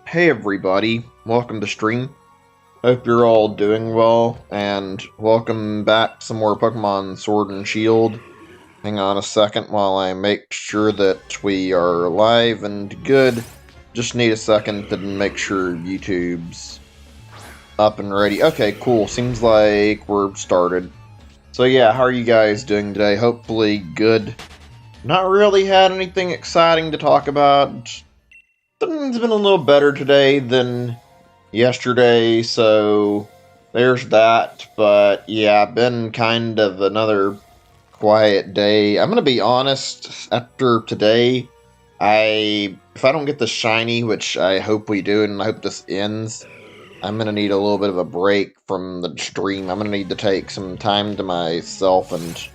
Hey everybody, welcome to stream. Hope you're all doing well, and welcome back to some more Pokemon Sword and Shield. Hang on a second while I make sure that we are live and good. Just need a second to make sure YouTube's up and ready. Okay, cool. Seems like we're started. So yeah, how are you guys doing today? Hopefully good. Not really had anything exciting to talk about. Things been a little better today than yesterday, so there's that. But yeah, been kind of another quiet day. I'm gonna be honest, after today, if I don't get the shiny, which I hope we do, and I hope this ends, I'm gonna need a little bit of a break from the stream. I'm gonna need to take some time to myself and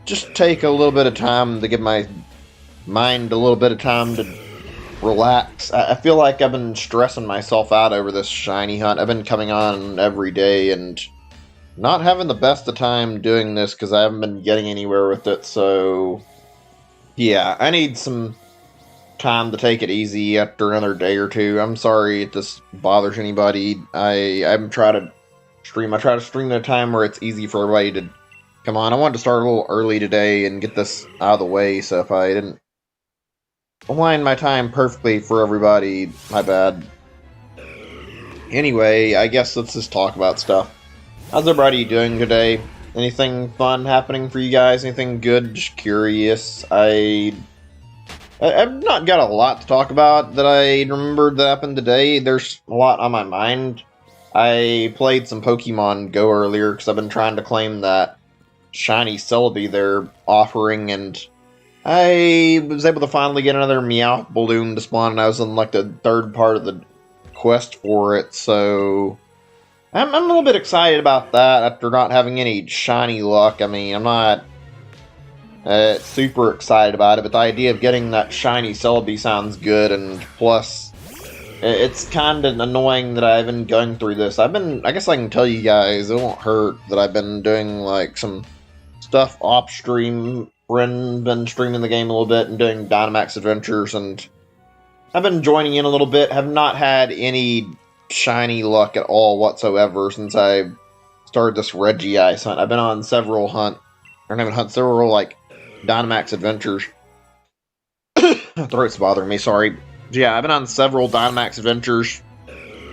just take a little bit of time to give my mind a little bit of time to relax. I feel like I've been stressing myself out over this shiny hunt. I've been coming on every day and not having the best of time doing this because I haven't been getting anywhere with it. So yeah, I need some time to take it easy after another day or two. I'm sorry if this bothers anybody. I'm trying to stream. I try to stream at a time where it's easy for everybody to come on. I wanted to start a little early today and get this out of the way, so if I didn't align my time perfectly for everybody, my bad. Anyway, I guess let's just talk about stuff. How's everybody doing today? Anything fun happening for you guys? Anything good? Just curious. I've not got a lot to talk about that I remembered that happened today. There's a lot on my mind. I played some Pokemon Go earlier because I've been trying to claim that shiny Celebi they're offering, and I was able to finally get another Meowth balloon to spawn, and I was in like the third part of the quest for it, so I'm a little bit excited about that after not having any shiny luck. I mean, I'm not super excited about it, but the idea of getting that shiny Celebi sounds good, and plus, it's kind of annoying that I've been going through this. I guess I can tell you guys, it won't hurt that I've been doing like some stuff off stream. Been streaming the game a little bit and doing Dynamax Adventures, and I've been joining in a little bit. Have not had any shiny luck at all whatsoever since I started this Regice hunt. I've been on several several like Dynamax Adventures. Throat's bothering me, sorry. Yeah, I've been on several Dynamax Adventures.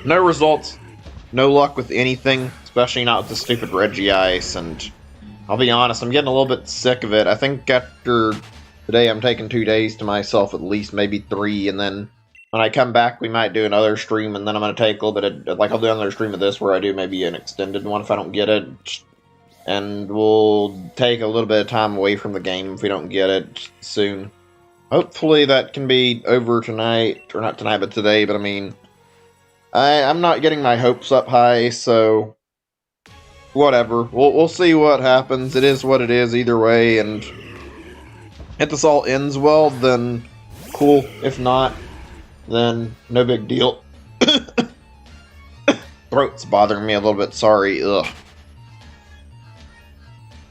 No results, no luck with anything, especially not with the stupid Regice, and I'll be honest, I'm getting a little bit sick of it. I think after today I'm taking 2 days to myself, at least, maybe 3, and then when I come back we might do another stream, and then I'm going to take a little bit of, like, I'll do another stream of this where I do maybe an extended one if I don't get it, and we'll take a little bit of time away from the game if we don't get it soon. Hopefully that can be over tonight, or not tonight, but today, but I mean, I'm not getting my hopes up high, so whatever. We'll see what happens. It is what it is either way, and if this all ends well, then cool. If not, then no big deal. Throat's bothering me a little bit, sorry. Ugh. I'm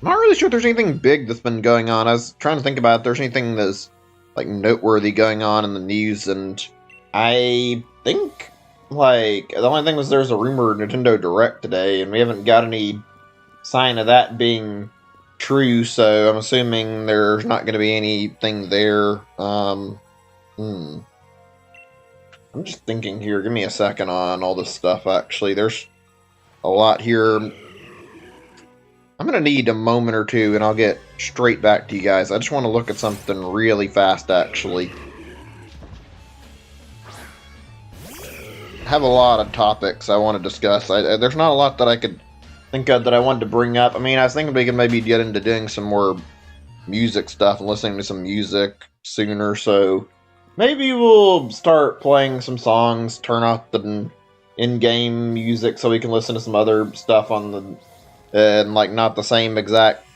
not really sure if there's anything big that's been going on. I was trying to think about if there's anything that's like noteworthy going on in the news, and I think like the only thing was there's a rumor Nintendo Direct today, and we haven't got any sign of that being true, so I'm assuming there's not going to be anything there. I'm just thinking here. Give me a second on all this stuff, actually. There's a lot here. I'm going to need a moment or two, and I'll get straight back to you guys. I just want to look at something really fast, actually. Have a lot of topics I want to discuss. There's not a lot that I could think of that I wanted to bring up. I mean, I was thinking we could maybe get into doing some more music stuff and listening to some music sooner, so maybe we'll start playing some songs, turn off the in-game music so we can listen to some other stuff on the, and like not the same exact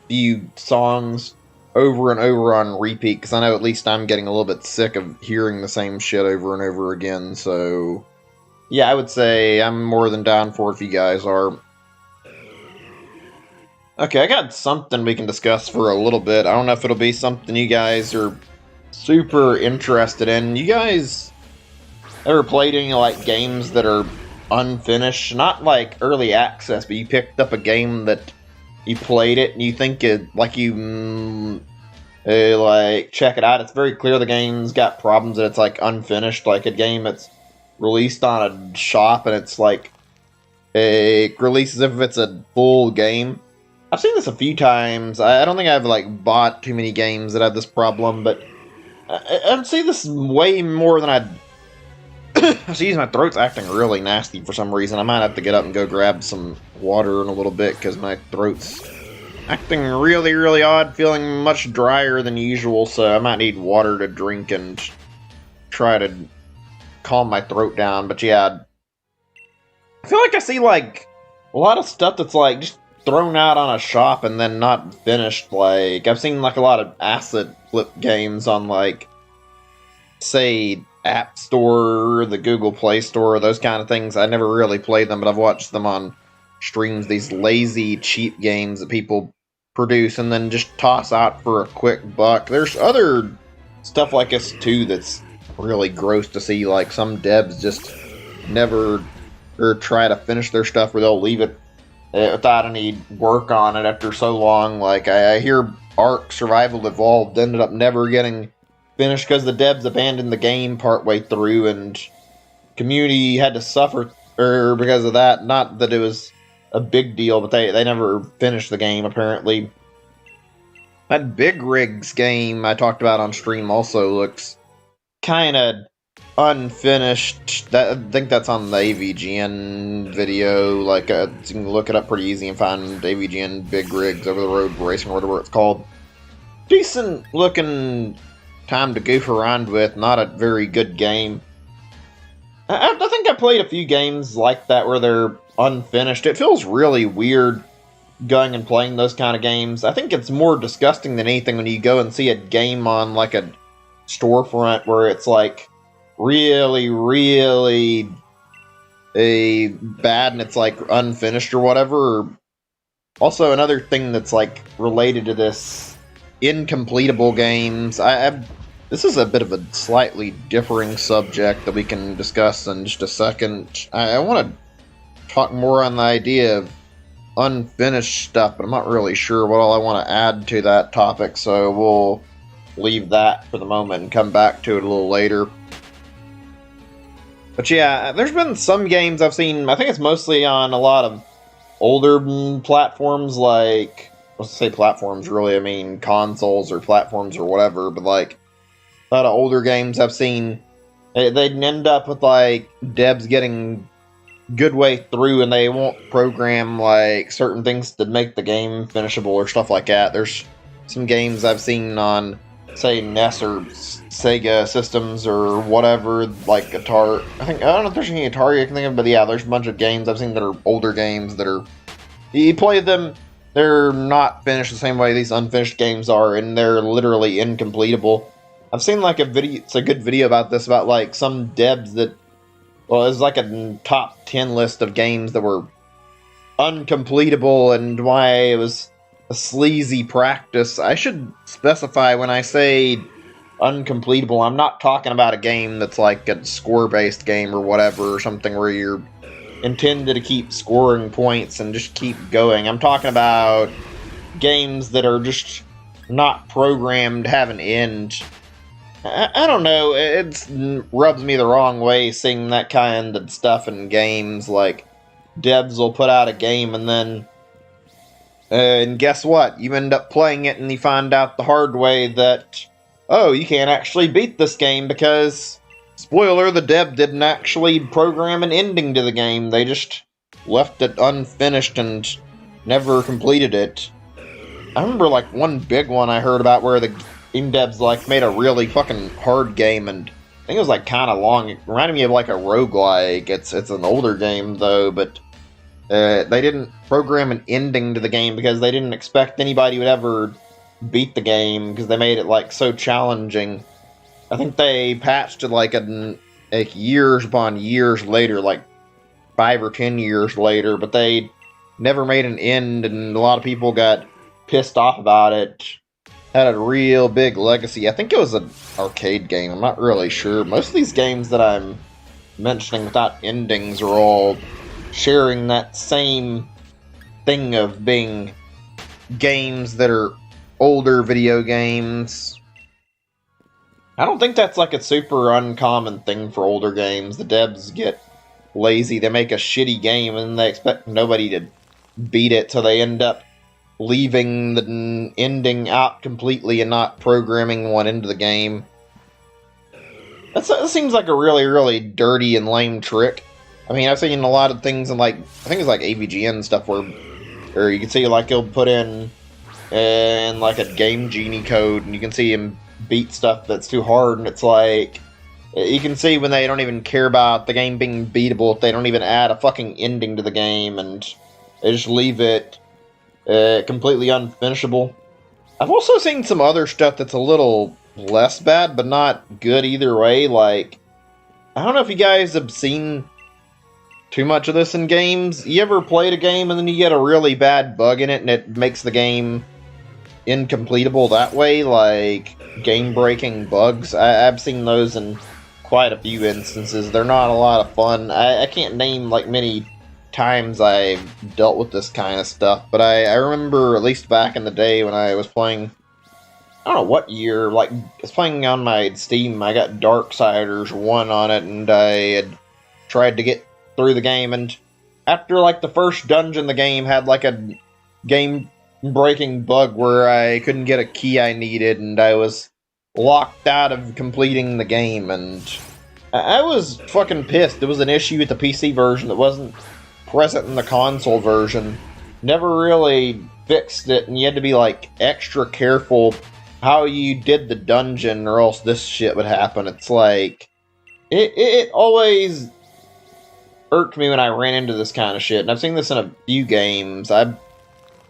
few songs over and over on repeat, because I know at least I'm getting a little bit sick of hearing the same shit over and over again, so yeah, I would say I'm more than down for it if you guys are. Okay, I got something we can discuss for a little bit. I don't know if it'll be something you guys are super interested in. You guys Ever played any like games that are unfinished? Not like early access, but you picked up a game that you played it and you think it like you like check it out. It's very clear the game's got problems and it's like unfinished. Like a game that's released on a shop and it's like it releases if it's a full game. I've seen this a few times. I don't think I've like bought too many games that have this problem, but I've seen this way more than I'd. Jeez, my throat's acting really nasty for some reason. I might have to get up and go grab some water in a little bit because my throat's acting really, really odd, feeling much drier than usual, so I might need water to drink and try to calm my throat down. But yeah, I feel like I see like a lot of stuff that's like just thrown out on a shop and then not finished. Like I've seen like a lot of asset flip games on like, say, App Store, the Google Play Store, those kind of things. I never really played them, but I've watched them on streams. These lazy, cheap games that people produce and then just toss out for a quick buck. There's other stuff like this too that's really gross to see. Like some devs just never or try to finish their stuff, or they'll leave it without any work on it after so long. Like I hear Ark Survival Evolved ended up never getting finished because the devs abandoned the game partway through, and community had to suffer because of that. Not that it was a big deal, but they never finished the game, apparently. That Big Rigs game I talked about on stream also looks kind of unfinished. I think that's on the AVGN video. Like, you can look it up pretty easy and find AVGN Big Rigs Over the Road Racing, or whatever it's called. Decent looking time to goof around with, not a very good game. I think I played a few games like that where they're unfinished. It feels really weird going and playing those kind of games. I think it's more disgusting than anything when you go and see a game on like a storefront where it's like really, really bad and it's like unfinished or whatever. Also, another thing that's like related to this, incompletable games. This is a bit of a slightly differing subject that we can discuss in just a second. I want to talk more on the idea of unfinished stuff, but I'm not really sure what all I want to add to that topic, so we'll leave that for the moment and come back to it a little later. But yeah, there's been some games I've seen, I think it's mostly on a lot of older platforms, like, let's say platforms, really, I mean consoles or platforms or whatever, but like, a lot of older games I've seen, they'd end up with like devs getting good way through and they won't program like certain things to make the game finishable or stuff like that. There's some games I've seen on, say, NES or Sega systems or whatever, like Atari. I don't know if there's any Atari I can think of, but yeah, there's a bunch of games I've seen that are older games that are, you play them, they're not finished the same way these unfinished games are, and they're literally incompletable. I've seen like a video, it's a good video about this, about like some devs that, well, it was like a top 10 list of games that were uncompletable and why it was a sleazy practice. I should specify when I say uncompletable, I'm not talking about a game that's like a score-based game or whatever, or something where you're intended to keep scoring points and just keep going. I'm talking about games that are just not programmed to have an end. I don't know, it rubs me the wrong way seeing that kind of stuff in games. Like, devs will put out a game and then, and guess what? You end up playing it and you find out the hard way that, oh, you can't actually beat this game because, spoiler, the dev didn't actually program an ending to the game. They just left it unfinished and never completed it. I remember like one big one I heard about where the game devs like made a really fucking hard game, and I think it was like kind of long. It reminded me of like a roguelike. It's an older game though, but they didn't program an ending to the game because they didn't expect anybody would ever beat the game because they made it like so challenging. I think they patched it like years upon years later, like 5 or 10 years later, but they never made an end, and a lot of people got pissed off about it. Had a real big legacy. I think it was an arcade game. I'm not really sure. Most of these games that I'm mentioning without endings are all sharing that same thing of being games that are older video games. I don't think that's like a super uncommon thing for older games. The devs get lazy, they make a shitty game and they expect nobody to beat it, so they end up leaving the ending out completely and not programming one into the game. That seems like a really, really dirty and lame trick. I mean, I've seen a lot of things in, like, I think it's like AVGN stuff where you can see, like, he'll put in like a Game Genie code and you can see him beat stuff that's too hard, and it's like, you can see when they don't even care about the game being beatable if they don't even add a fucking ending to the game and they just leave it completely unfinishable. I've also seen some other stuff that's a little less bad, but not good either way. Like, I don't know if you guys have seen too much of this in games. You ever played a game and then you get a really bad bug in it and it makes the game incompletable that way? Like, game-breaking bugs. I've seen those in quite a few instances. They're not a lot of fun. I can't name, like, many times I've dealt with this kind of stuff, but I remember, at least back in the day when I was playing, I don't know what year, like, I was playing on my Steam, I got Darksiders 1 on it, and I had tried to get through the game, and after, like, the first dungeon, the game had, like, a game-breaking bug where I couldn't get a key I needed, and I was locked out of completing the game, and I was fucking pissed. It was an issue with the PC version that wasn't present in the console version. Never really fixed it, and you had to be, like, extra careful how you did the dungeon, or else this shit would happen. It's like, it always irked me when I ran into this kind of shit, and I've seen this in a few games.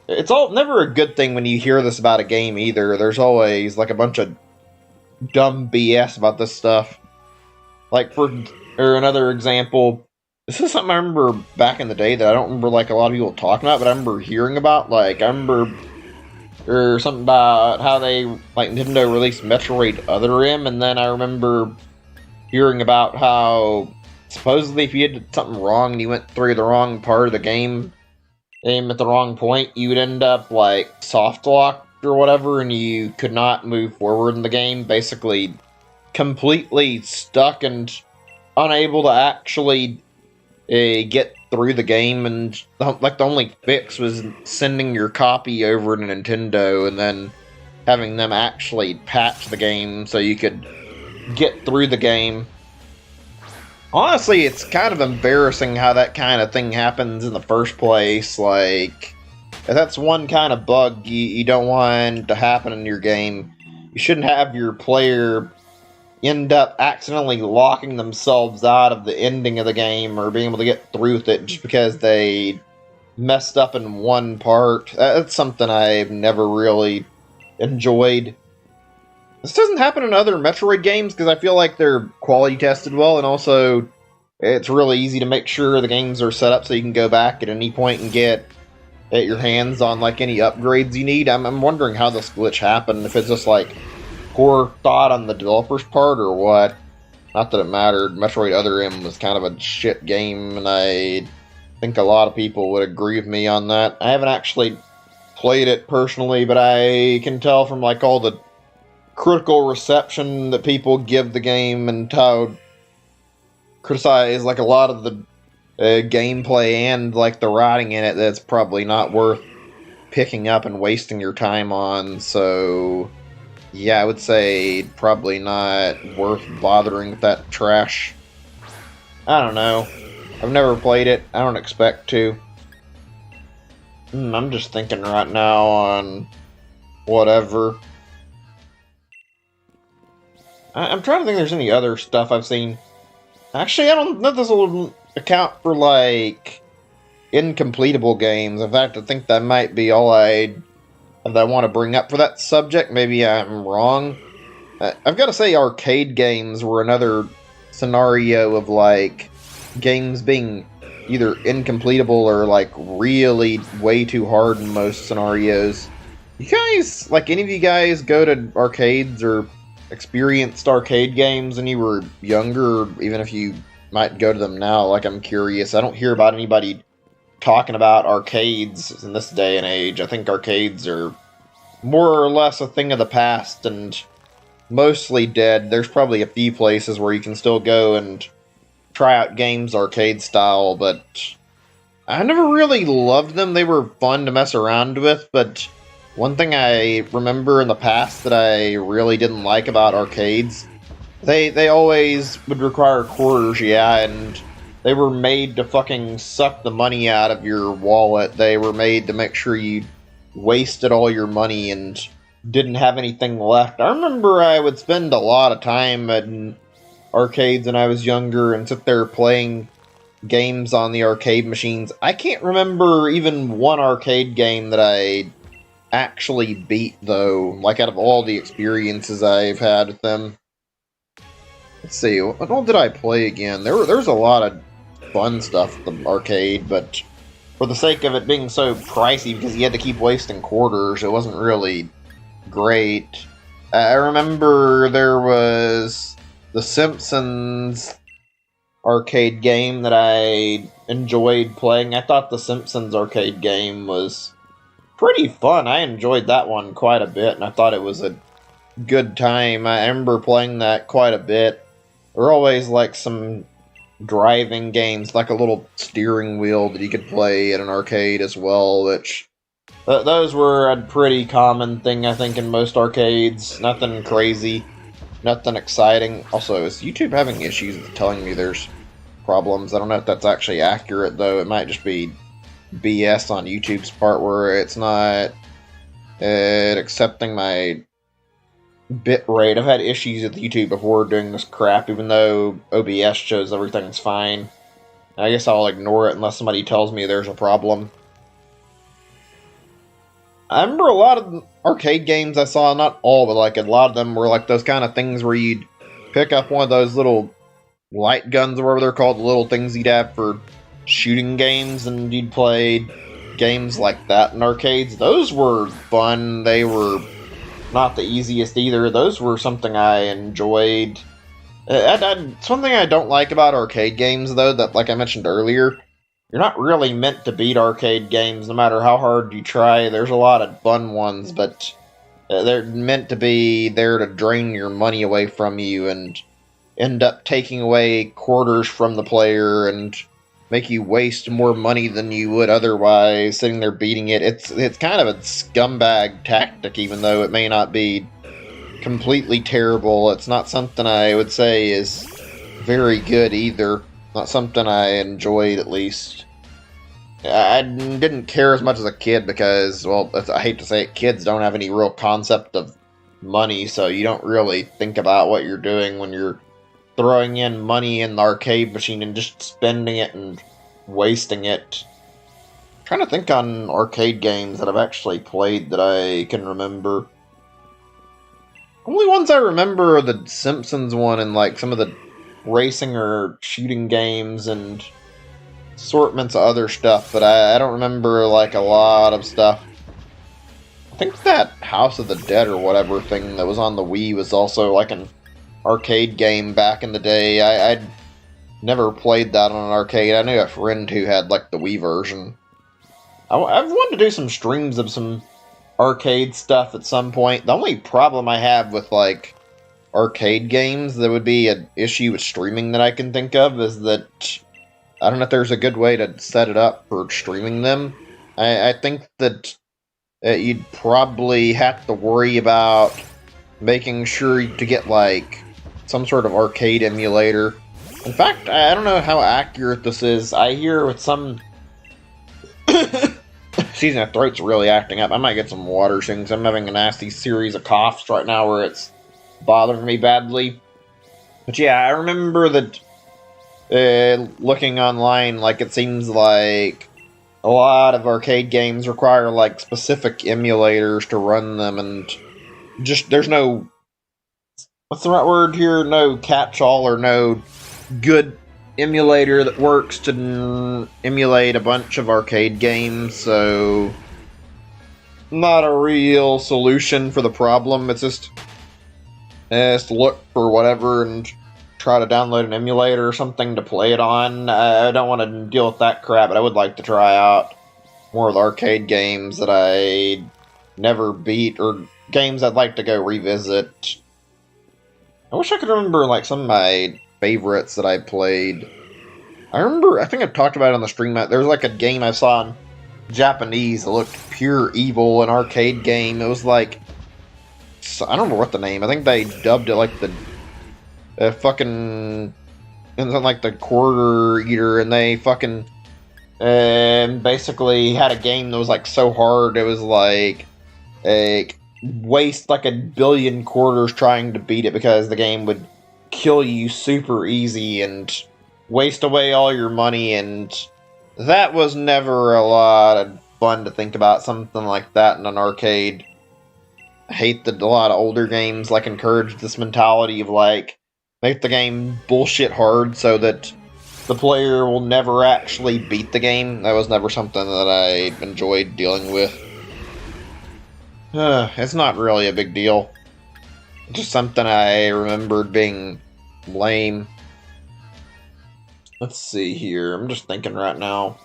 It's never a good thing when you hear this about a game either. There's always, like, a bunch of dumb BS about this stuff. Like, or another example, this is something I remember back in the day that I don't remember, like, a lot of people talking about, but I remember hearing about. Like, I remember something about how they, like, Nintendo released Metroid Other M, and then I remember hearing about how supposedly if you did something wrong and you went through the wrong part of the game at the wrong point, you would end up, like, soft locked or whatever, and you could not move forward in the game, basically completely stuck and unable to actually get through the game, and like the only fix was sending your copy over to Nintendo and then having them actually patch the game so you could get through the game. Honestly, it's kind of embarrassing how that kind of thing happens in the first place. Like, if that's one kind of bug you don't want to happen in your game, you shouldn't have your player end up accidentally locking themselves out of the ending of the game or being able to get through with it just because they messed up in one part. That's something I've never really enjoyed. This doesn't happen in other Metroid games because I feel like they're quality tested well, and also it's really easy to make sure the games are set up so you can go back at any point and get your hands on, like, any upgrades you need. I'm wondering how this glitch happened, if it's just like poor thought on the developer's part or what. Not that it mattered. Metroid Other M was kind of a shit game, and I think a lot of people would agree with me on that. I haven't actually played it personally, but I can tell from, like, all the critical reception that people give the game and how criticize, like, a lot of the gameplay and, like, the writing in it, that's probably not worth picking up and wasting your time on. So yeah, I would say probably not worth bothering with that trash. I don't know. I've never played it. I don't expect to. I'm just thinking right now on whatever. I'm trying to think if there's any other stuff I've seen. Actually, I don't know if this will account for, like, incompletable games. In fact, I think that might be all I want to bring up for that subject. Maybe I'm wrong. I've got to say, arcade games were another scenario of, like, games being either incompletable or, like, really way too hard in most scenarios. You guys, like, any of you guys go to arcades or experienced arcade games when you were younger, or even if you might go to them now. Like, I'm curious. I don't hear about anybody talking about arcades in this day and age. I think arcades are more or less a thing of the past and mostly dead. There's probably a few places where you can still go and try out games arcade style, but I never really loved them. They were fun to mess around with, but one thing I remember in the past that I really didn't like about arcades, they always would require quarters, yeah, and they were made to fucking suck the money out of your wallet. They were made to make sure you wasted all your money and didn't have anything left. I remember I would spend a lot of time at arcades when I was younger and sit there playing games on the arcade machines. I can't remember even one arcade game that I actually beat, though, like out of all the experiences I've had with them. Let's see, what all did I play again? There's a lot of fun stuff at the arcade, but for the sake of it being so pricey because you had to keep wasting quarters, it wasn't really great. I remember there was the Simpsons arcade game that I enjoyed playing. I thought the Simpsons arcade game was pretty fun. I enjoyed that one quite a bit, and I thought it was a good time. I remember playing that quite a bit. There were always like some driving games, like a little steering wheel that you could play at an arcade as well, which those were a pretty common thing, I think, in most arcades. Nothing crazy, nothing exciting. Also, is YouTube having issues with telling me there's problems? I don't know if that's actually accurate, though. It might just be BS on YouTube's part where it's not accepting my bit rate. I've had issues with YouTube before doing this crap, even though OBS shows everything's fine. I guess I'll ignore it unless somebody tells me there's a problem. I remember a lot of arcade games I saw, not all, but like a lot of them were like those kind of things where you'd pick up one of those little light guns or whatever they're called, the little things you'd have for shooting games, and you'd play games like that in arcades. Those were fun. They were not the easiest either. Those were something I enjoyed. Something I don't like about arcade games, though, that, like I mentioned earlier, you're not really meant to beat arcade games no matter how hard you try. There's a lot of fun ones, but they're meant to be there to drain your money away from you and end up taking away quarters from the player and make you waste more money than you would otherwise sitting there beating it. It's kind of a scumbag tactic, even though it may not be completely terrible. It's not something I would say is very good either. Not something I enjoyed, at least. I didn't care as much as a kid because, well, I hate to say it, kids don't have any real concept of money, so you don't really think about what you're doing when you're throwing in money in the arcade machine and just spending it and wasting it. I'm trying to think on arcade games that I've actually played that I can remember. Only ones I remember are the Simpsons one and like some of the racing or shooting games and assortments of other stuff, but I don't remember like a lot of stuff. I think that House of the Dead or whatever thing that was on the Wii was also like an arcade game back in the day. I'd never played that on an arcade. I knew a friend who had like the Wii version. I've wanted to do some streams of some arcade stuff at some point. The only problem I have with like arcade games that would be an issue with streaming that I can think of is that I don't know if there's a good way to set it up for streaming them. I think that you'd probably have to worry about making sure to get like some sort of arcade emulator. In fact, I don't know how accurate this is. I hear with some excuse me, my throat's really acting up. I might get some water soon because I'm having a nasty series of coughs right now where it's bothering me badly. But yeah, I remember that looking online, like it seems like a lot of arcade games require like specific emulators to run them, and just there's no, what's the right word here? No catch-all or no good emulator that works to emulate a bunch of arcade games, so not a real solution for the problem. It's just look for whatever and try to download an emulator or something to play it on. I don't want to deal with that crap, but I would like to try out more of the arcade games that I never beat, or games I'd like to go revisit. I wish I could remember like some of my favorites that I played. I think I've talked about it on the stream. There was like a game I saw in Japanese that looked pure evil, an arcade game. It was like, I don't remember what the name. I think they dubbed it like the fucking, something like the Quarter Eater, and they fucking basically had a game that was like so hard it was like waste like 1 billion quarters trying to beat it, because the game would kill you super easy and waste away all your money, and that was never a lot of fun to think about something like that in an arcade. I hate that a lot of older games like encourage this mentality of like, make the game bullshit hard so that the player will never actually beat the game. That was never something that I enjoyed dealing with. It's not really a big deal. It's just something I remembered being lame. Let's see here. I'm just thinking right now.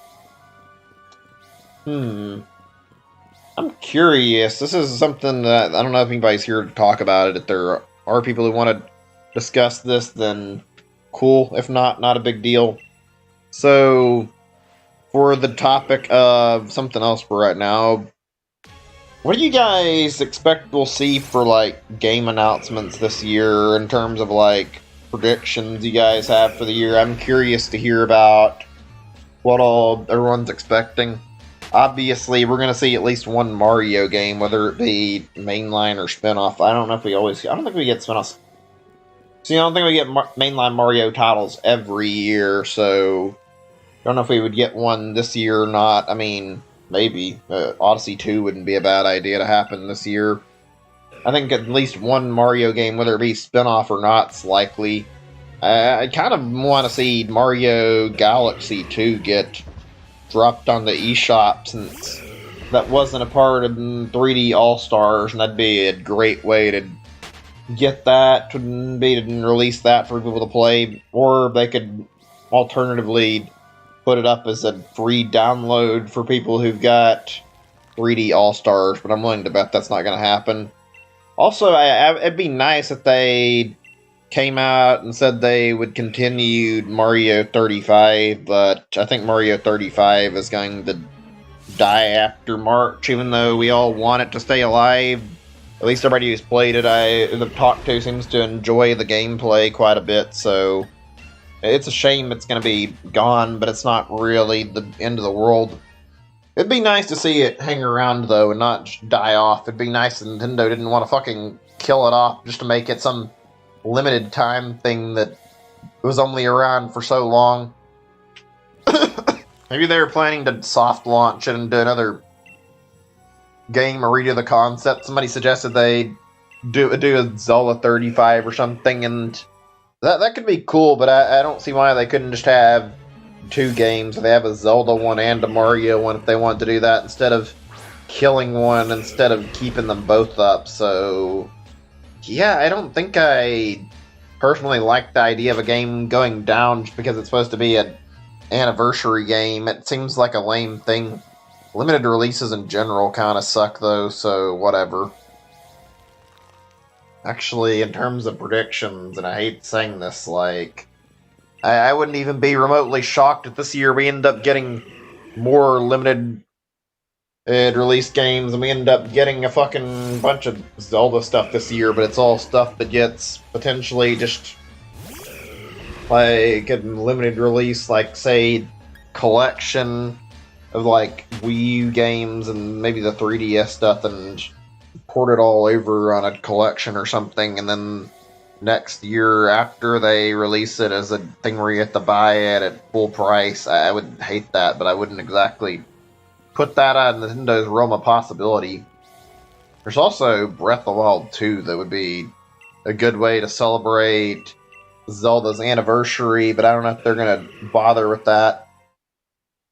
I'm curious. This is something that I don't know if anybody's here to talk about it. If there are people who want to discuss this, then cool. If not, not a big deal. So, for the topic of something else for right now, what do you guys expect we'll see for like game announcements this year in terms of like predictions you guys have for the year? I'm curious to hear about what all everyone's expecting. Obviously, we're going to see at least one Mario game, whether it be mainline or spinoff. I don't think we get spinoffs. See, I don't think we get mainline Mario titles every year, so I don't know if we would get one this year or not. I mean, maybe. Odyssey 2 wouldn't be a bad idea to happen this year. I think at least one Mario game, whether it be spinoff or not, is likely. I kind of want to see Mario Galaxy 2 get dropped on the eShop, since that wasn't a part of 3D All-Stars, and that'd be a great way to get that, to release that for people to play, or they could alternatively put it up as a free download for people who've got 3D All-Stars, but I'm willing to bet that's not going to happen. Also, it'd be nice if they came out and said they would continue Mario 35, but I think Mario 35 is going to die after March, even though we all want it to stay alive. At least everybody who's played it, I've talked to, seems to enjoy the gameplay quite a bit, so it's a shame it's going to be gone, but it's not really the end of the world. It'd be nice to see it hang around, though, and not just die off. It'd be nice if Nintendo didn't want to fucking kill it off just to make it some limited time thing that was only around for so long. Maybe they were planning to soft launch it and do another game or redo the concept. Somebody suggested they do a Zelda 35 or something, and that could be cool, but I don't see why they couldn't just have two games. They have a Zelda one and a Mario one if they wanted to do that, instead of killing one, instead of keeping them both up. So yeah, I don't think I personally like the idea of a game going down just because it's supposed to be an anniversary game. It seems like a lame thing. Limited releases in general kind of suck, though, so whatever. Actually, in terms of predictions, and I hate saying this, like, I wouldn't even be remotely shocked if this year we end up getting more limited release games, and we end up getting a fucking bunch of Zelda stuff this year, but it's all stuff that gets potentially just like a limited release, like, say, collection of like Wii U games and maybe the 3DS stuff, and port it all over on a collection or something, and then next year after they release it as a thing where you have to buy it at full price. I would hate that, but I wouldn't exactly put that on Nintendo's realm of possibility. There's also Breath of the Wild 2 that would be a good way to celebrate Zelda's anniversary, but I don't know if they're going to bother with that.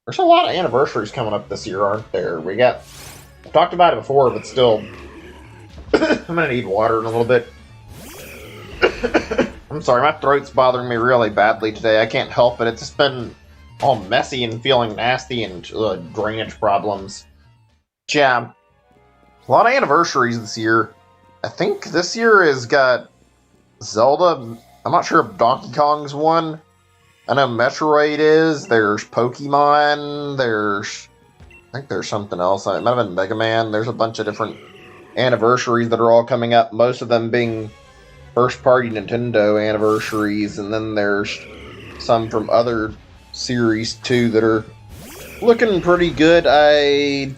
There's a lot of anniversaries coming up this year, aren't there? I've talked about it before, but still, I'm going to need water in a little bit. I'm sorry, my throat's bothering me really badly today. I can't help it. It's just been all messy and feeling nasty and drainage problems. Yeah, a lot of anniversaries this year. I think this year has got Zelda. I'm not sure if Donkey Kong's one. I know Metroid is. There's Pokemon. I think there's something else. It might have been Mega Man. There's a bunch of different anniversaries that are all coming up. Most of them being first-party Nintendo anniversaries, and then there's some from other series too that are looking pretty good. I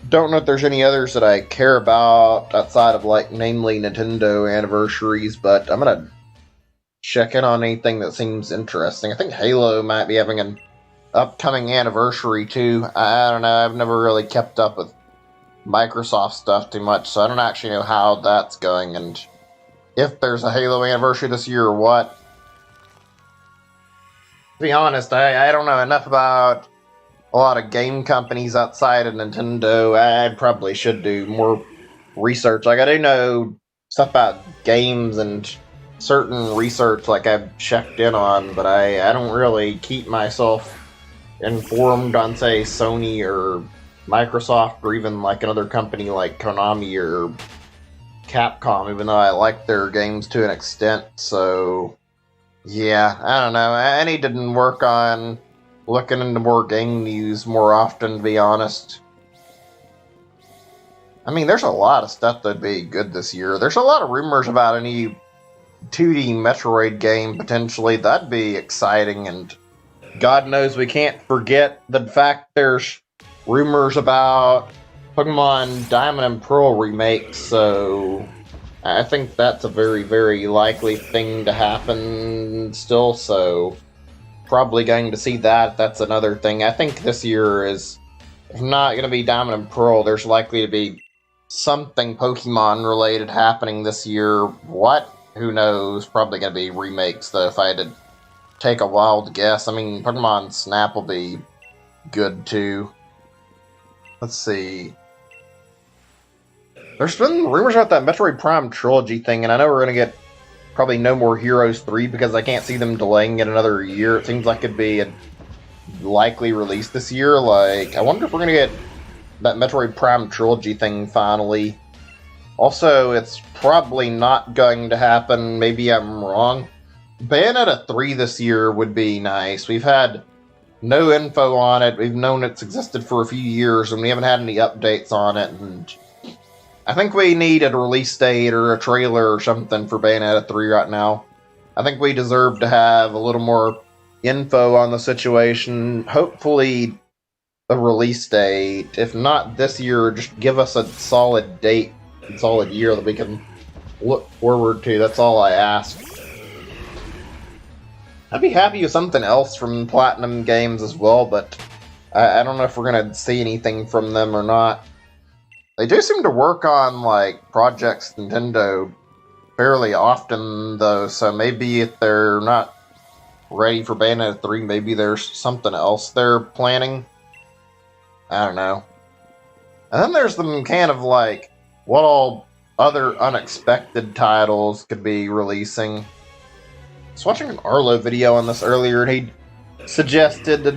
don't know if there's any others that I care about outside of, like, namely Nintendo anniversaries, but I'm gonna check in on anything that seems interesting. I think Halo might be having an upcoming anniversary too. I don't know. I've never really kept up with Microsoft stuff too much, so I don't actually know how that's going and if there's a Halo anniversary this year or what. To be honest, I don't know enough about a lot of game companies outside of Nintendo. I probably should do more research. Like, I do know stuff about games and certain research, like, I've checked in on, but I don't really keep myself informed on, say, Sony or Microsoft or even, like, another company like Konami or Capcom, even though I like their games to an extent. So yeah, I don't know. I need to work on looking into more game news more often, to be honest. I mean, there's a lot of stuff that'd be good this year. There's a lot of rumors about any 2D Metroid game, potentially. That'd be exciting, and God knows we can't forget the fact there's rumors about Pokemon Diamond and Pearl remakes, so I think that's a very, very likely thing to happen still, so probably going to see that. That's another thing. I think this year is, if not going to be Diamond and Pearl, there's likely to be something Pokemon related happening this year. What? Who knows? Probably going to be remakes, though, if I had to take a wild guess. I mean, Pokemon Snap will be good, too. Let's see. There's been rumors about that Metroid Prime trilogy thing, and I know we're going to get probably No More Heroes 3 because I can't see them delaying it another year. It seems like it'd be a likely release this year. Like, I wonder if we're going to get that Metroid Prime trilogy thing finally. Also, it's probably not going to happen. Maybe I'm wrong. Bayonetta 3 this year would be nice. We've had no info on it. We've known it's existed for a few years, and we haven't had any updates on it, and I think we need a release date or a trailer or something for Bayonetta 3 right now. I think we deserve to have a little more info on the situation. Hopefully a release date. If not this year, just give us a solid date, a solid year that we can look forward to. That's all I ask. I'd be happy with something else from Platinum Games as well, but I don't know if we're going to see anything from them or not. They do seem to work on, like, projects Nintendo fairly often, though, so maybe if they're not ready for Bayonetta 3, maybe there's something else they're planning. I don't know. And then there's them kind of, like, what all other unexpected titles could be releasing. I was watching an Arlo video on this earlier, and he suggested that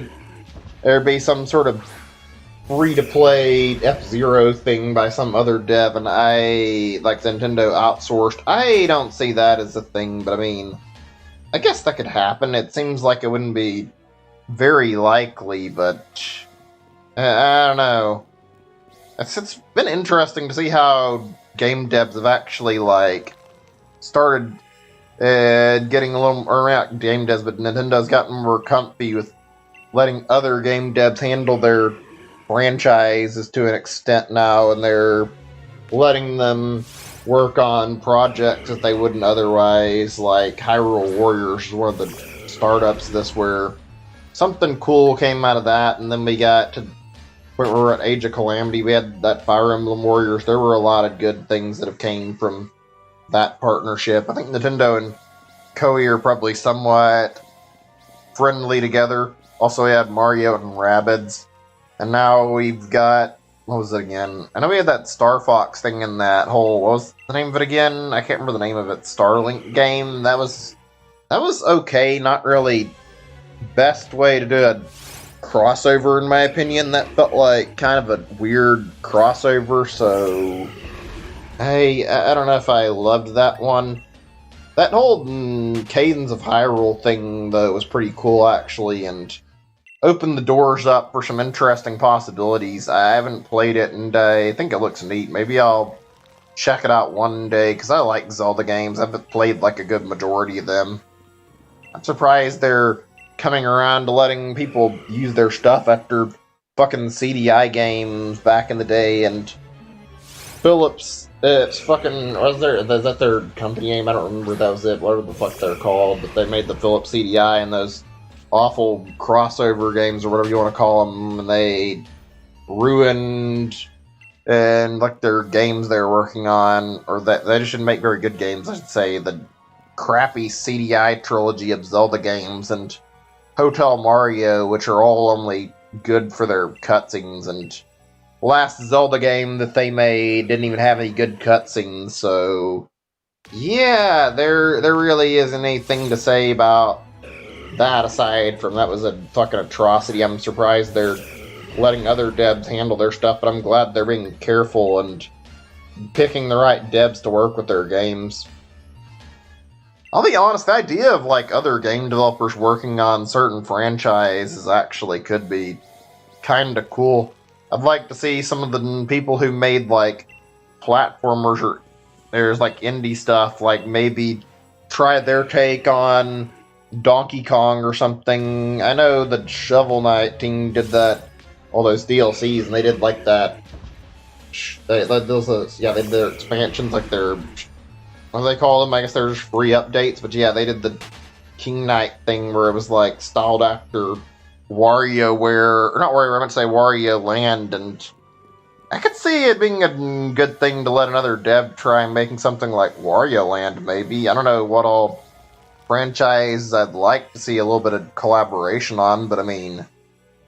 there'd be some sort of free-to-play F-Zero thing by some other dev, and like Nintendo outsourced. I don't see that as a thing, but I mean, I guess that could happen. It seems like it wouldn't be very likely, but I don't know. It's been interesting to see how game devs have actually, like, started getting a little, or not game devs, but Nintendo's gotten more comfy with letting other game devs handle their franchises to an extent now, and they're letting them work on projects that they wouldn't otherwise. Like Hyrule Warriors is one of the startups of this, where something cool came out of that, and then we got to when we were at Age of Calamity, we had that Fire Emblem Warriors. There were a lot of good things that have came from that partnership. I think Nintendo and Koei are probably somewhat friendly together. Also, we had Mario and Rabbids. And now we've got what was it again? I know we had that Star Fox thing in that whole, what was the name of it again? I can't remember the name of it. Starlink game. That was okay. Not really best way to do a crossover, in my opinion. That felt like kind of a weird crossover. So, I don't know if I loved that one. That whole Cadence of Hyrule thing, though, was pretty cool, actually, and opened the doors up for some interesting possibilities. I haven't played it, and I think it looks neat. Maybe I'll check it out one day, because I like Zelda games. I've played, like, a good majority of them. I'm surprised they're coming around to letting people use their stuff after fucking CDI games back in the day, and Philips, it's fucking, is that their company name? I don't remember if that was it, whatever the fuck they're called, but they made the Philips CDI and those awful crossover games, or whatever you want to call them, and they ruined, and like their games they're working on, or that they just didn't make very good games, I should say, the crappy CDI trilogy of Zelda games, and Hotel Mario, which are all only good for their cutscenes, and last Zelda game that they made didn't even have any good cutscenes, so yeah, there really isn't anything to say about that aside from that was a fucking atrocity. I'm surprised they're letting other devs handle their stuff, but I'm glad they're being careful and picking the right devs to work with their games. I'll be honest, the idea of like other game developers working on certain franchises actually could be kind of cool. I'd like to see some of the people who made like platformers or there's like indie stuff, like maybe try their take on Donkey Kong or something. I know the Shovel Knight team did that, all those DLCs, and they did like that. They did their expansions, like their, what do they call them? I guess they're just free updates, but yeah, they did the King Knight thing where it was like styled after WarioWare, or not WarioWare, I meant to say Wario Land, and I could see it being a good thing to let another dev try making something like Wario Land, maybe. I don't know what all franchise I'd like to see a little bit of collaboration on, but I mean,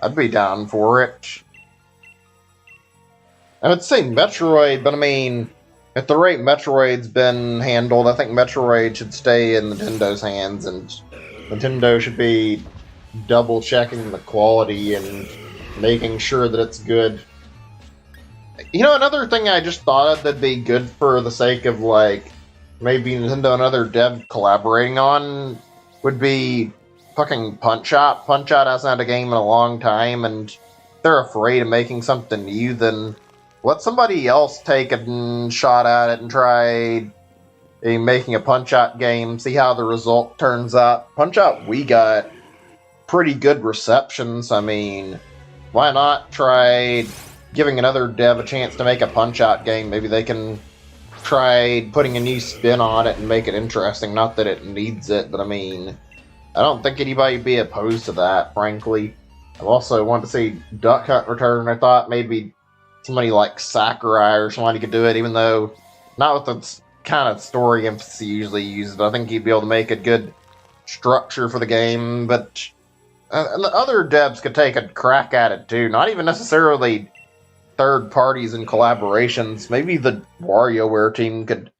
I'd be down for it. I would say Metroid, but I mean, at the rate Metroid's been handled, I think Metroid should stay in Nintendo's hands, and Nintendo should be double checking the quality and making sure that it's good. You know, another thing I just thought of that'd be good for the sake of like maybe Nintendo and other dev collaborating on would be fucking Punch Out. Punch Out hasn't had a game in a long time, and if they're afraid of making something new, then let somebody else take a shot at it and try making a Punch Out game, see how the result turns out. Punch Out, we got pretty good receptions. I mean, why not try giving another dev a chance to make a Punch Out game? Maybe they can try putting a new spin on it and make it interesting. Not that it needs it, but I mean, I don't think anybody would be opposed to that, frankly. I've also wanted to see Duck Hunt return. I thought maybe somebody like Sakurai or somebody could do it, even though not with the kind of story emphasis he usually uses, but I think he'd be able to make a good structure for the game. But and the other devs could take a crack at it too, not even necessarily third parties and collaborations. Maybe the WarioWare team could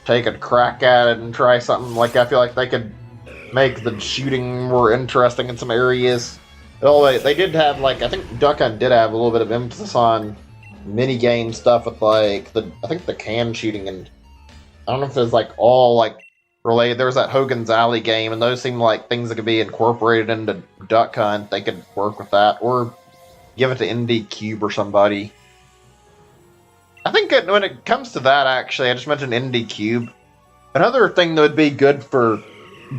take a crack at it and try something. Like, I feel like they could make the shooting more interesting in some areas. Although they did have, like, I think Duck Hunt did have a little bit of emphasis on minigame stuff with, like, I think the can shooting, and I don't know if there's, like, all, like, related. There was that Hogan's Alley game, and those seem like things that could be incorporated into Duck Hunt. They could work with that, or give it to Indie Cube or somebody. I think when it comes to that, actually, I just mentioned Indie Cube. Another thing that would be good for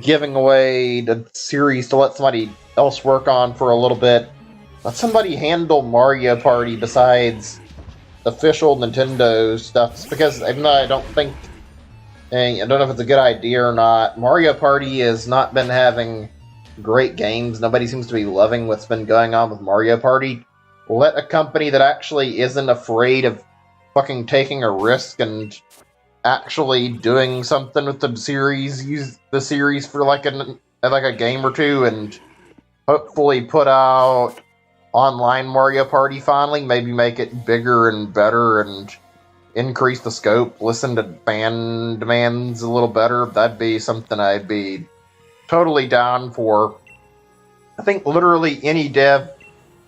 giving away the series to let somebody else work on for a little bit, let somebody handle Mario Party besides official Nintendo stuff, because even though I don't think, I don't know if it's a good idea or not, Mario Party has not been having great games. Nobody seems to be loving what's been going on with Mario Party. Let a company that actually isn't afraid of fucking taking a risk and actually doing something with the series, use the series for like a game or two, and hopefully put out online Mario Party finally, maybe make it bigger and better and increase the scope, listen to fan demands a little better. That'd be something I'd be totally down for. I think literally any dev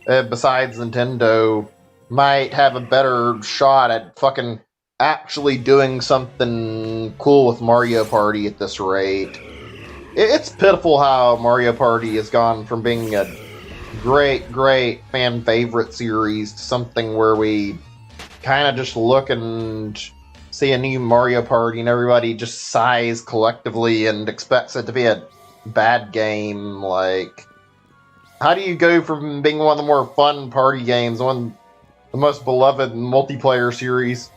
besides Nintendo might have a better shot at fucking actually doing something cool with Mario Party at this rate. It's pitiful how Mario Party has gone from being a great fan favorite series to something where we kind of just look and see a new Mario Party and everybody just sighs collectively and expects it to be a bad game. Like, how do you go from being one of the more fun party games, one of the most beloved multiplayer series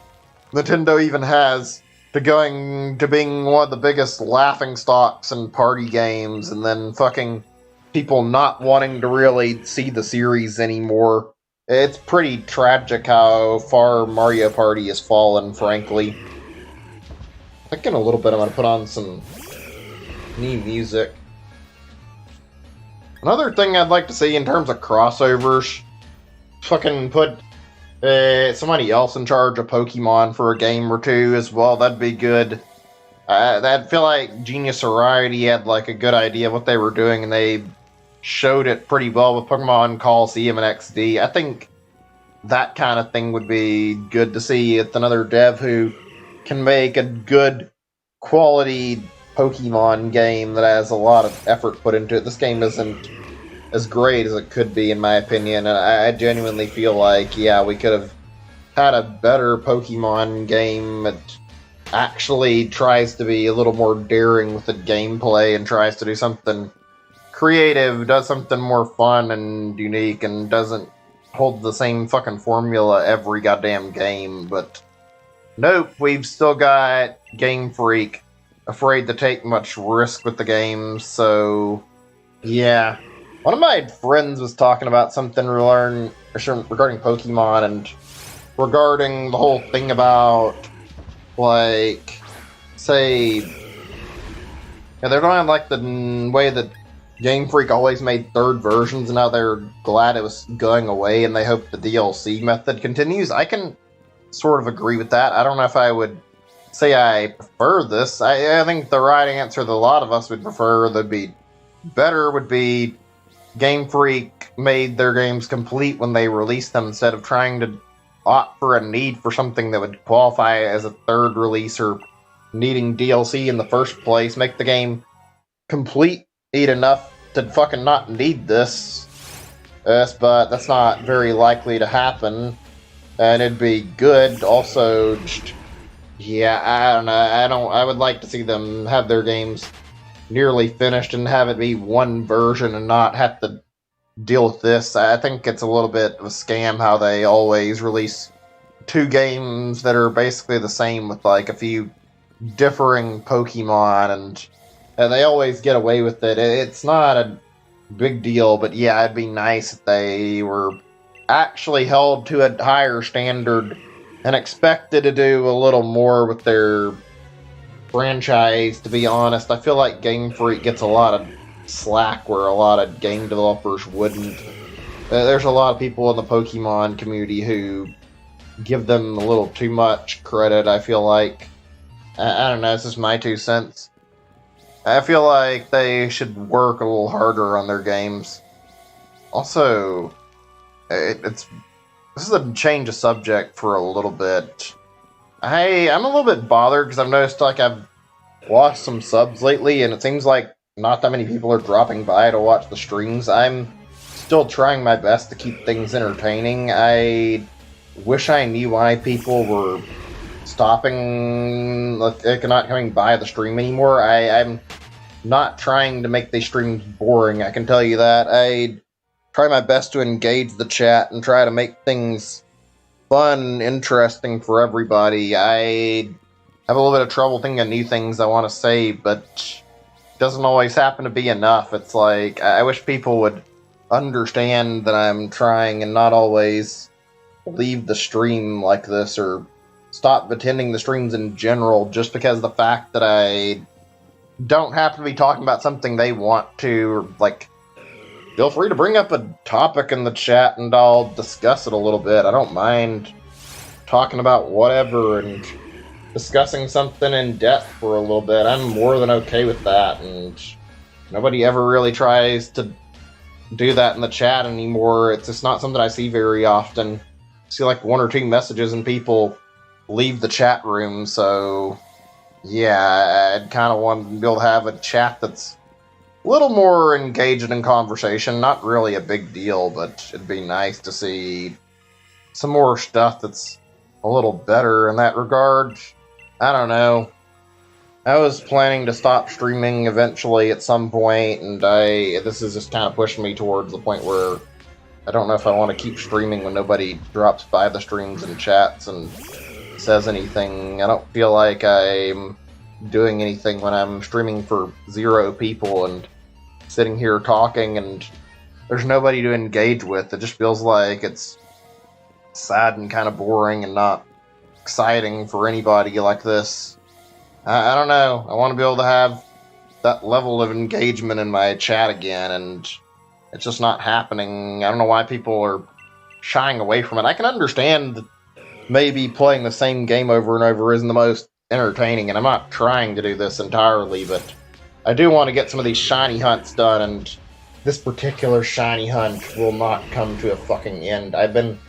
Nintendo even has, to going to being one of the biggest laughing stocks in party games, and then fucking people not wanting to really see the series anymore? It's pretty tragic how far Mario Party has fallen, frankly. I think in a little bit I'm going to put on some new music. Another thing I'd like to see in terms of crossovers, fucking put somebody else in charge of Pokemon for a game or two as well. That'd be good. I'd feel like Genius Variety had like a good idea of what they were doing, and they showed it pretty well with Pokemon Coliseum and XD. I think that kind of thing would be good to see with another dev who can make a good quality Pokemon game that has a lot of effort put into it. This game isn't as great as it could be, in my opinion, and I genuinely feel like, yeah, we could have had a better Pokemon game that actually tries to be a little more daring with the gameplay and tries to do something creative, does something more fun and unique, and doesn't hold the same fucking formula every goddamn game. But nope, we've still got Game Freak afraid to take much risk with the game, so yeah. One of my friends was talking about something regarding Pokemon and regarding the whole thing about, like, say, yeah, they're going like the way that Game Freak always made third versions, and now they're glad it was going away, and they hope the DLC method continues. I can sort of agree with that. I don't know if I would say I prefer this. I think the right answer that a lot of us would prefer, that'd be better, would be Game Freak made their games complete when they released them, instead of trying to opt for a need for something that would qualify as a third release or needing DLC in the first place. Make the game complete enough to fucking not need this. But that's not very likely to happen, and it'd be good. Also, yeah, I don't know. I would like to see them have their games nearly finished and have it be one version and not have to deal with this. I think it's a little bit of a scam how they always release two games that are basically the same with like a few differing Pokemon, and they always get away with it. It's not a big deal, but yeah, it'd be nice if they were actually held to a higher standard and expected to do a little more with their franchise. To be honest, I feel like Game Freak gets a lot of slack where a lot of game developers wouldn't. There's a lot of people in the Pokemon community who give them a little too much credit, I feel like. I don't know, this is my 2 cents. I feel like they should work a little harder on their games. Also, this is a change of subject for a little bit. I'm a little bit bothered because I've noticed like I've lost some subs lately, and it seems like not that many people are dropping by to watch the streams. I'm still trying my best to keep things entertaining. I wish I knew why people were stopping, like, not coming by the stream anymore. I'm not trying to make these streams boring, I can tell you that. I try my best to engage the chat and try to make things fun, interesting for everybody. I have a little bit of trouble thinking of new things I want to say, but it doesn't always happen to be enough. It's like, I wish people would understand that I'm trying and not always leave the stream like this or stop attending the streams in general just because of the fact that I don't happen to be talking about something they want to, or like feel free to bring up a topic in the chat and I'll discuss it a little bit. I don't mind talking about whatever and discussing something in depth for a little bit. I'm more than okay with that, and nobody ever really tries to do that in the chat anymore. It's just not something I see very often. I see like 1 or 2 messages and people leave the chat room, so yeah, I'd kind of want to be able to have a chat that's a little more engaged in conversation. Not really a big deal, but it'd be nice to see some more stuff that's a little better in that regard. I don't know. I was planning to stop streaming eventually at some point, and this is just kind of pushing me towards the point where I don't know if I want to keep streaming when nobody drops by the streams and chats and says anything. I don't feel like I'm doing anything when I'm streaming for 0 people and sitting here talking and there's nobody to engage with. It just feels like it's sad and kind of boring and not exciting for anybody like this. I don't know. I want to be able to have that level of engagement in my chat again, and it's just not happening. I don't know why people are shying away from it. I can understand that maybe playing the same game over and over isn't the most entertaining, and I'm not trying to do this entirely, but I do want to get some of these shiny hunts done, and this particular shiny hunt will not come to a fucking end. I've been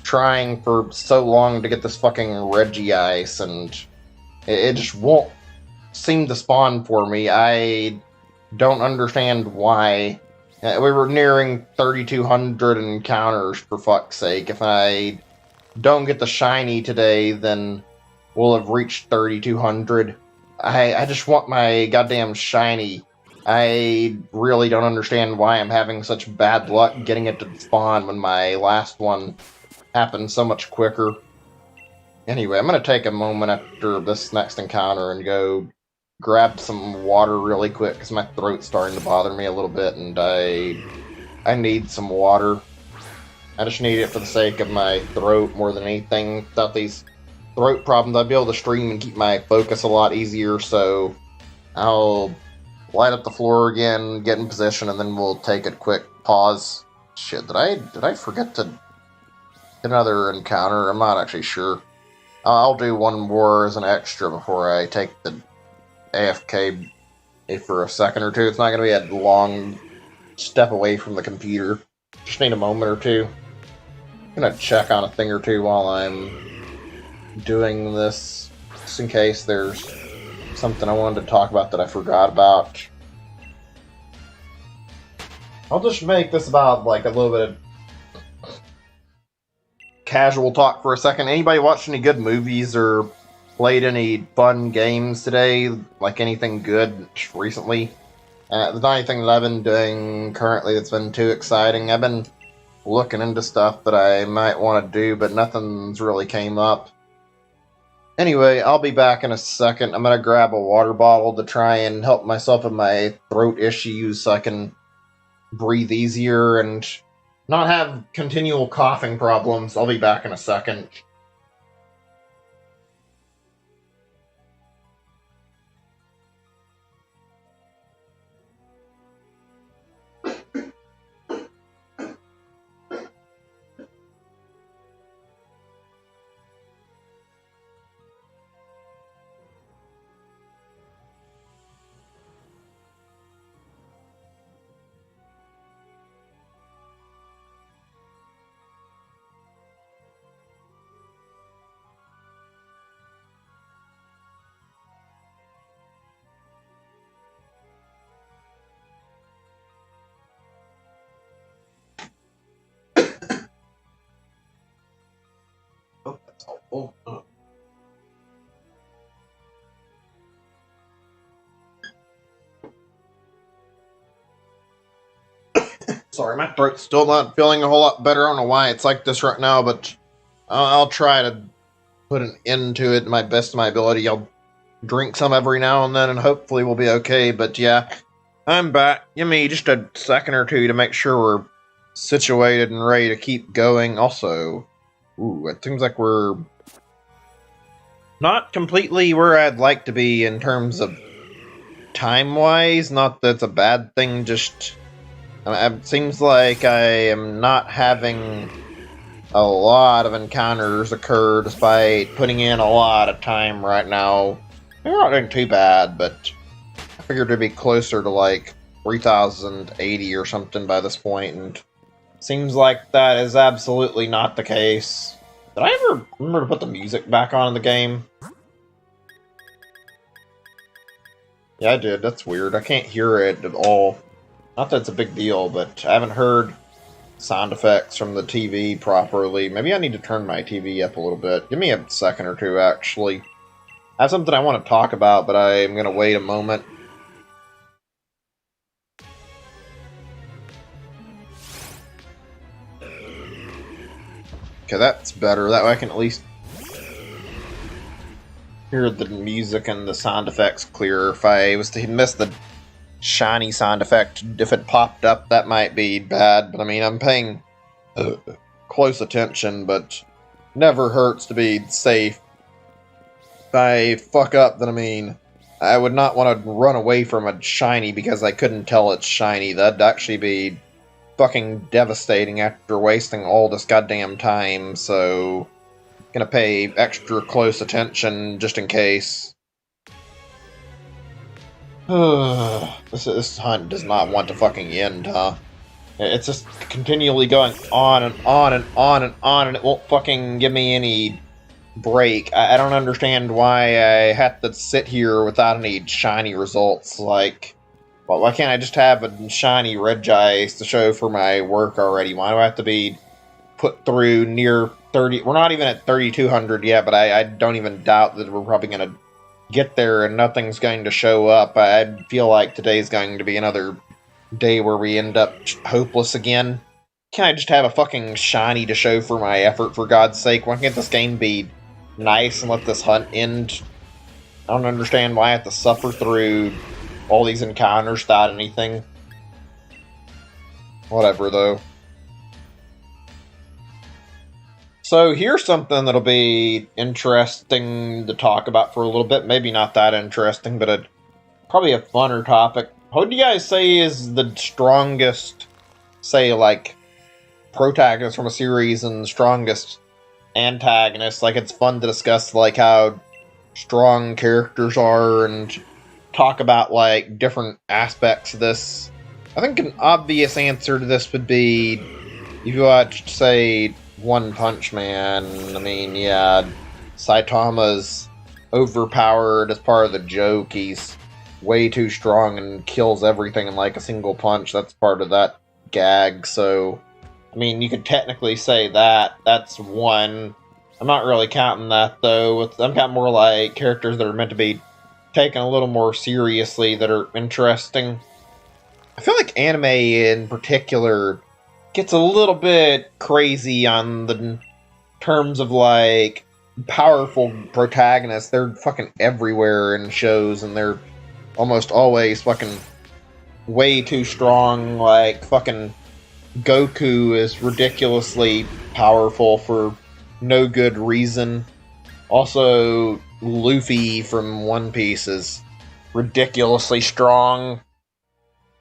trying for so long to get this fucking Regice, and it just won't seem to spawn for me. I don't understand why. We were nearing 3,200 encounters, for fuck's sake. If I don't get the shiny today, then we'll have reached 3,200. I just want my goddamn shiny. I really don't understand why I'm having such bad luck getting it to spawn when my last one happened so much quicker. Anyway, I'm going to take a moment after this next encounter and go grab some water really quick because my throat's starting to bother me a little bit and I need some water. I just need it for the sake of my throat more than anything. Without these throat problems, I'd be able to stream and keep my focus a lot easier, so I'll light up the floor again, get in position, and then we'll take a quick pause. Shit, did I forget to get another encounter? I'm not actually sure. I'll do one more as an extra before I take the AFK for a second or two. It's not going to be a long step away from the computer. Just need a moment or two. I'm going to check on a thing or two while I'm doing this, just in case there's something I wanted to talk about that I forgot about. I'll just make this about like a little bit of casual talk for a second. Anybody watched any good movies or played any fun games today? Like anything good recently? There's not anything that I've been doing currently that's been too exciting. I've been looking into stuff that I might want to do, but nothing's really came up. Anyway, I'll be back in a second. I'm going to grab a water bottle to try and help myself with my throat issues so I can breathe easier and not have continual coughing problems. I'll be back in a second. Oh, that's helpful. Sorry, my throat's still not feeling a whole lot better. I don't know why it's like this right now, but I'll try to put an end to it to my best of my ability. I'll drink some every now and then, and hopefully we'll be okay. But yeah, I'm back. Give me just a second or two to make sure we're situated and ready to keep going. Also, ooh, it seems like we're not completely where I'd like to be in terms of time-wise. Not that it's a bad thing, just It seems like I am not having a lot of encounters occur despite putting in a lot of time right now. We're not doing too bad, but I figured it'd be closer to like 3080 or something by this point, and seems like that is absolutely not the case. Did I ever remember to put the music back on in the game? Yeah, I did. That's weird. I can't hear it at all. Not that it's a big deal, but I haven't heard sound effects from the TV properly. Maybe I need to turn my TV up a little bit. Give me a second or two, actually. I have something I want to talk about, but I'm going to wait a moment. Okay, that's better. That way I can at least hear the music and the sound effects clearer. If I was to miss the shiny sound effect, if it popped up, that might be bad. But I mean, I'm paying close attention, but never hurts to be safe. If I fuck up, then I mean, I would not want to run away from a shiny because I couldn't tell it's shiny. That'd actually be fucking devastating after wasting all this goddamn time, so gonna pay extra close attention just in case. This hunt does not want to fucking end, huh? It's just continually going on and on and on and on, and it won't fucking give me any break. I don't understand why I have to sit here without any shiny results. Like, well, why can't I just have a shiny Regice to show for my work already? Why do I have to be put through near 30? We're not even at 3200 yet, but I don't even doubt that we're probably going to get there and nothing's going to show up. I feel like today's going to be another day where we end up hopeless again. Can't I just have a fucking shiny to show for my effort, for God's sake? Why can't this game be nice and let this hunt end? I don't understand why I have to suffer through all these encounters without anything. Whatever, though. So here's something that'll be interesting to talk about for a little bit. Maybe not that interesting, but probably a funner topic. What do you guys say is the strongest, say, like, protagonist from a series and strongest antagonist? Like, it's fun to discuss, like, how strong characters are and talk about, like, different aspects of this. I think an obvious answer to this would be, if you watched, say, One Punch Man, I mean, yeah, Saitama's overpowered as part of the joke. He's way too strong and kills everything in, like, a single punch. That's part of that gag, so, I mean, you could technically say that. That's one. I'm not really counting that, though. I'm counting more, like, characters that are meant to be taken a little more seriously, that are interesting. I feel like anime in particular gets a little bit crazy on the terms of, like, powerful protagonists. They're fucking everywhere in shows, and they're almost always fucking way too strong. Like, fucking Goku is ridiculously powerful for no good reason. Also, Luffy from One Piece is ridiculously strong.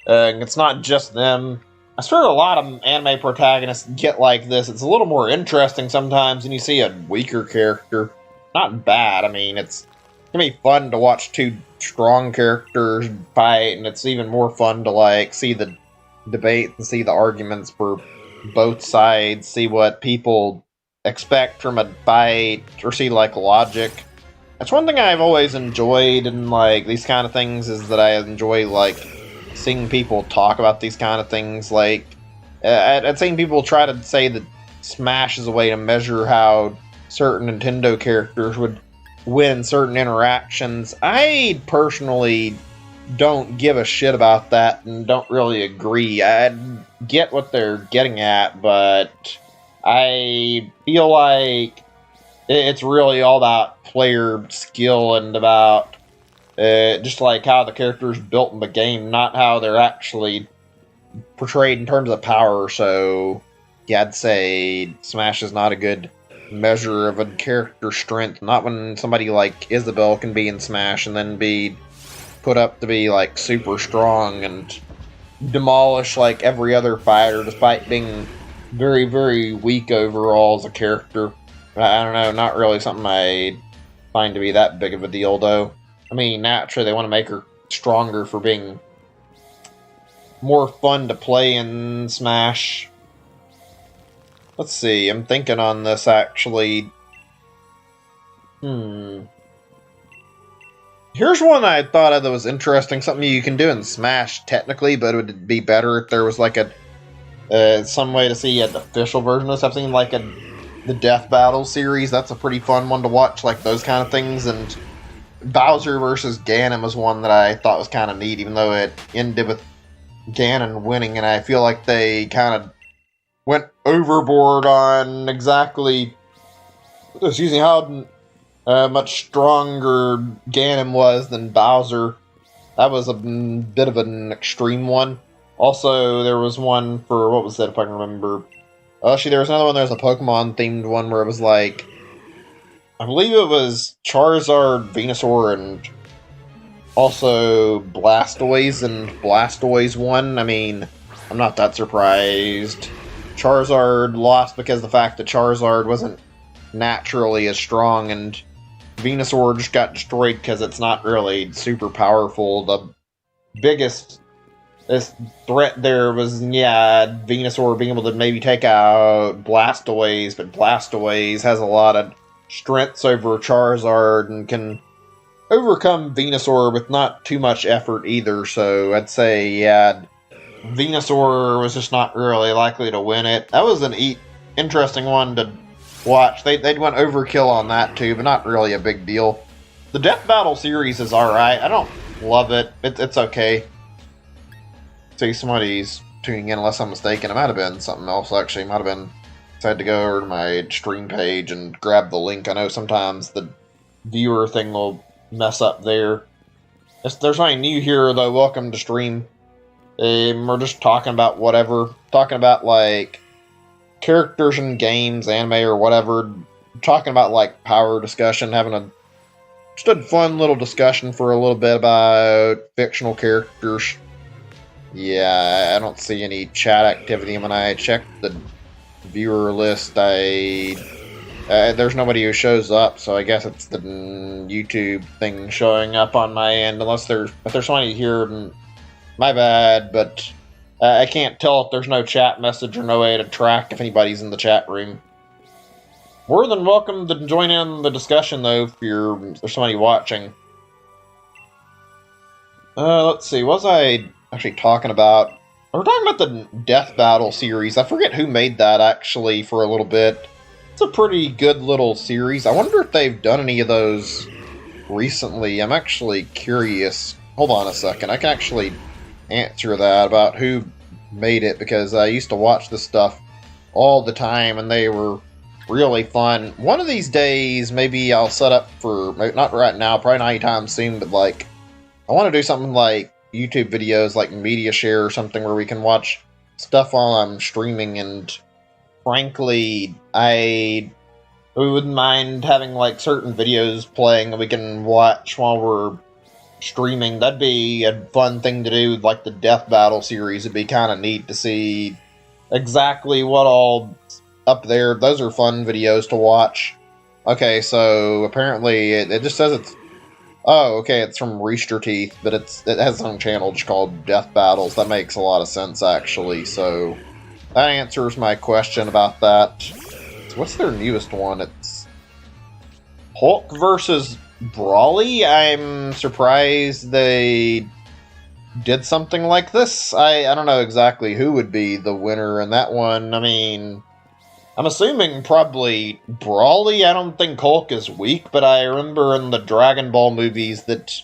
It's not just them. I swear a lot of anime protagonists get like this. It's a little more interesting sometimes when you see a weaker character. Not bad. I mean, it's gonna be fun to watch two strong characters fight, and it's even more fun to, like, see the debate and see the arguments for both sides, see what people expect from a fight, or see, like, logic. That's one thing I've always enjoyed in, like, these kind of things, is that I enjoy, like, seeing people talk about these kind of things. Like, I've seen people try to say that Smash is a way to measure how certain Nintendo characters would win certain interactions. I personally don't give a shit about that and don't really agree. I get what they're getting at, but I feel like it's really all about player skill and about just like how the character's built in the game, not how they're actually portrayed in terms of power. So yeah, I'd say Smash is not a good measure of a character's strength. Not when somebody like Isabelle can be in Smash and then be put up to be, like, super strong and demolish like every other fighter, despite being very, very weak overall as a character. I don't know, not really something I find to be that big of a deal, though. I mean, naturally, they want to make her stronger for being more fun to play in Smash. Let's see, I'm thinking on this, actually. Here's one I thought of that was interesting. Something you can do in Smash, technically, but it would be better if there was, like, some way to see an official version of something, like the Death Battle series. That's a pretty fun one to watch, like those kind of things, and Bowser versus Ganon was one that I thought was kind of neat, even though it ended with Ganon winning, and I feel like they kind of went overboard on exactly, how much stronger Ganon was than Bowser. That was a bit of an extreme one. Also, there was one for, what was it, if I can remember? Actually, there was another one, there was a Pokemon-themed one where it was like, I believe it was Charizard, Venusaur, and also Blastoise, and Blastoise won. I mean, I'm not that surprised. Charizard lost because of the fact that Charizard wasn't naturally as strong, and Venusaur just got destroyed because it's not really super powerful. The biggest threat there was, Venusaur being able to maybe take out Blastoise, but Blastoise has a lot of strengths over Charizard and can overcome Venusaur with not too much effort either, so I'd say, Venusaur was just not really likely to win it. That was an interesting one to watch. They'd went overkill on that too, but not really a big deal. The Death Battle series is alright. I don't love it. It's okay. See, somebody's tuning in, unless I'm mistaken. It might have been something else, actually. It might have been, I had to go over to my stream page and grab the link. I know sometimes the viewer thing will mess up there. If there's something new here, though, welcome to stream. We're just talking about whatever. Talking about, like, characters in games, anime, or whatever. Talking about, like, power discussion. Having just a fun little discussion for a little bit about fictional characters. Yeah, I don't see any chat activity. When I check the viewer list, there's nobody who shows up, so I guess it's the YouTube thing showing up on my end, if there's somebody here, my bad, but I can't tell if there's no chat message or no way to track if anybody's in the chat room. More than welcome to join in the discussion, though, if there's somebody watching. Let's see, what was I actually talking about? We're talking about the Death Battle series. I forget who made that, actually, for a little bit. It's a pretty good little series. I wonder if they've done any of those recently. I'm actually curious. Hold on a second. I can actually answer that about who made it, because I used to watch this stuff all the time, and they were really fun. One of these days, maybe I'll set up for, not right now, probably not anytime soon, but like, I want to do something like YouTube videos, like Media Share or something, where we can watch stuff while I'm streaming, and frankly, we wouldn't mind having like certain videos playing that we can watch while we're streaming. That'd be a fun thing to do, like the Death Battle series. It'd be kind of neat to see exactly what all up there. Those are fun videos to watch. Okay, so apparently it just says it's, oh, okay, it's from Rooster Teeth, but it has its own channel just called Death Battles. That makes a lot of sense, actually, so that answers my question about that. So what's their newest one? It's Hulk versus Brawly? I'm surprised they did something like this. I don't know exactly who would be the winner in that one. I mean, I'm assuming probably Brawly. I don't think Hulk is weak, but I remember in the Dragon Ball movies that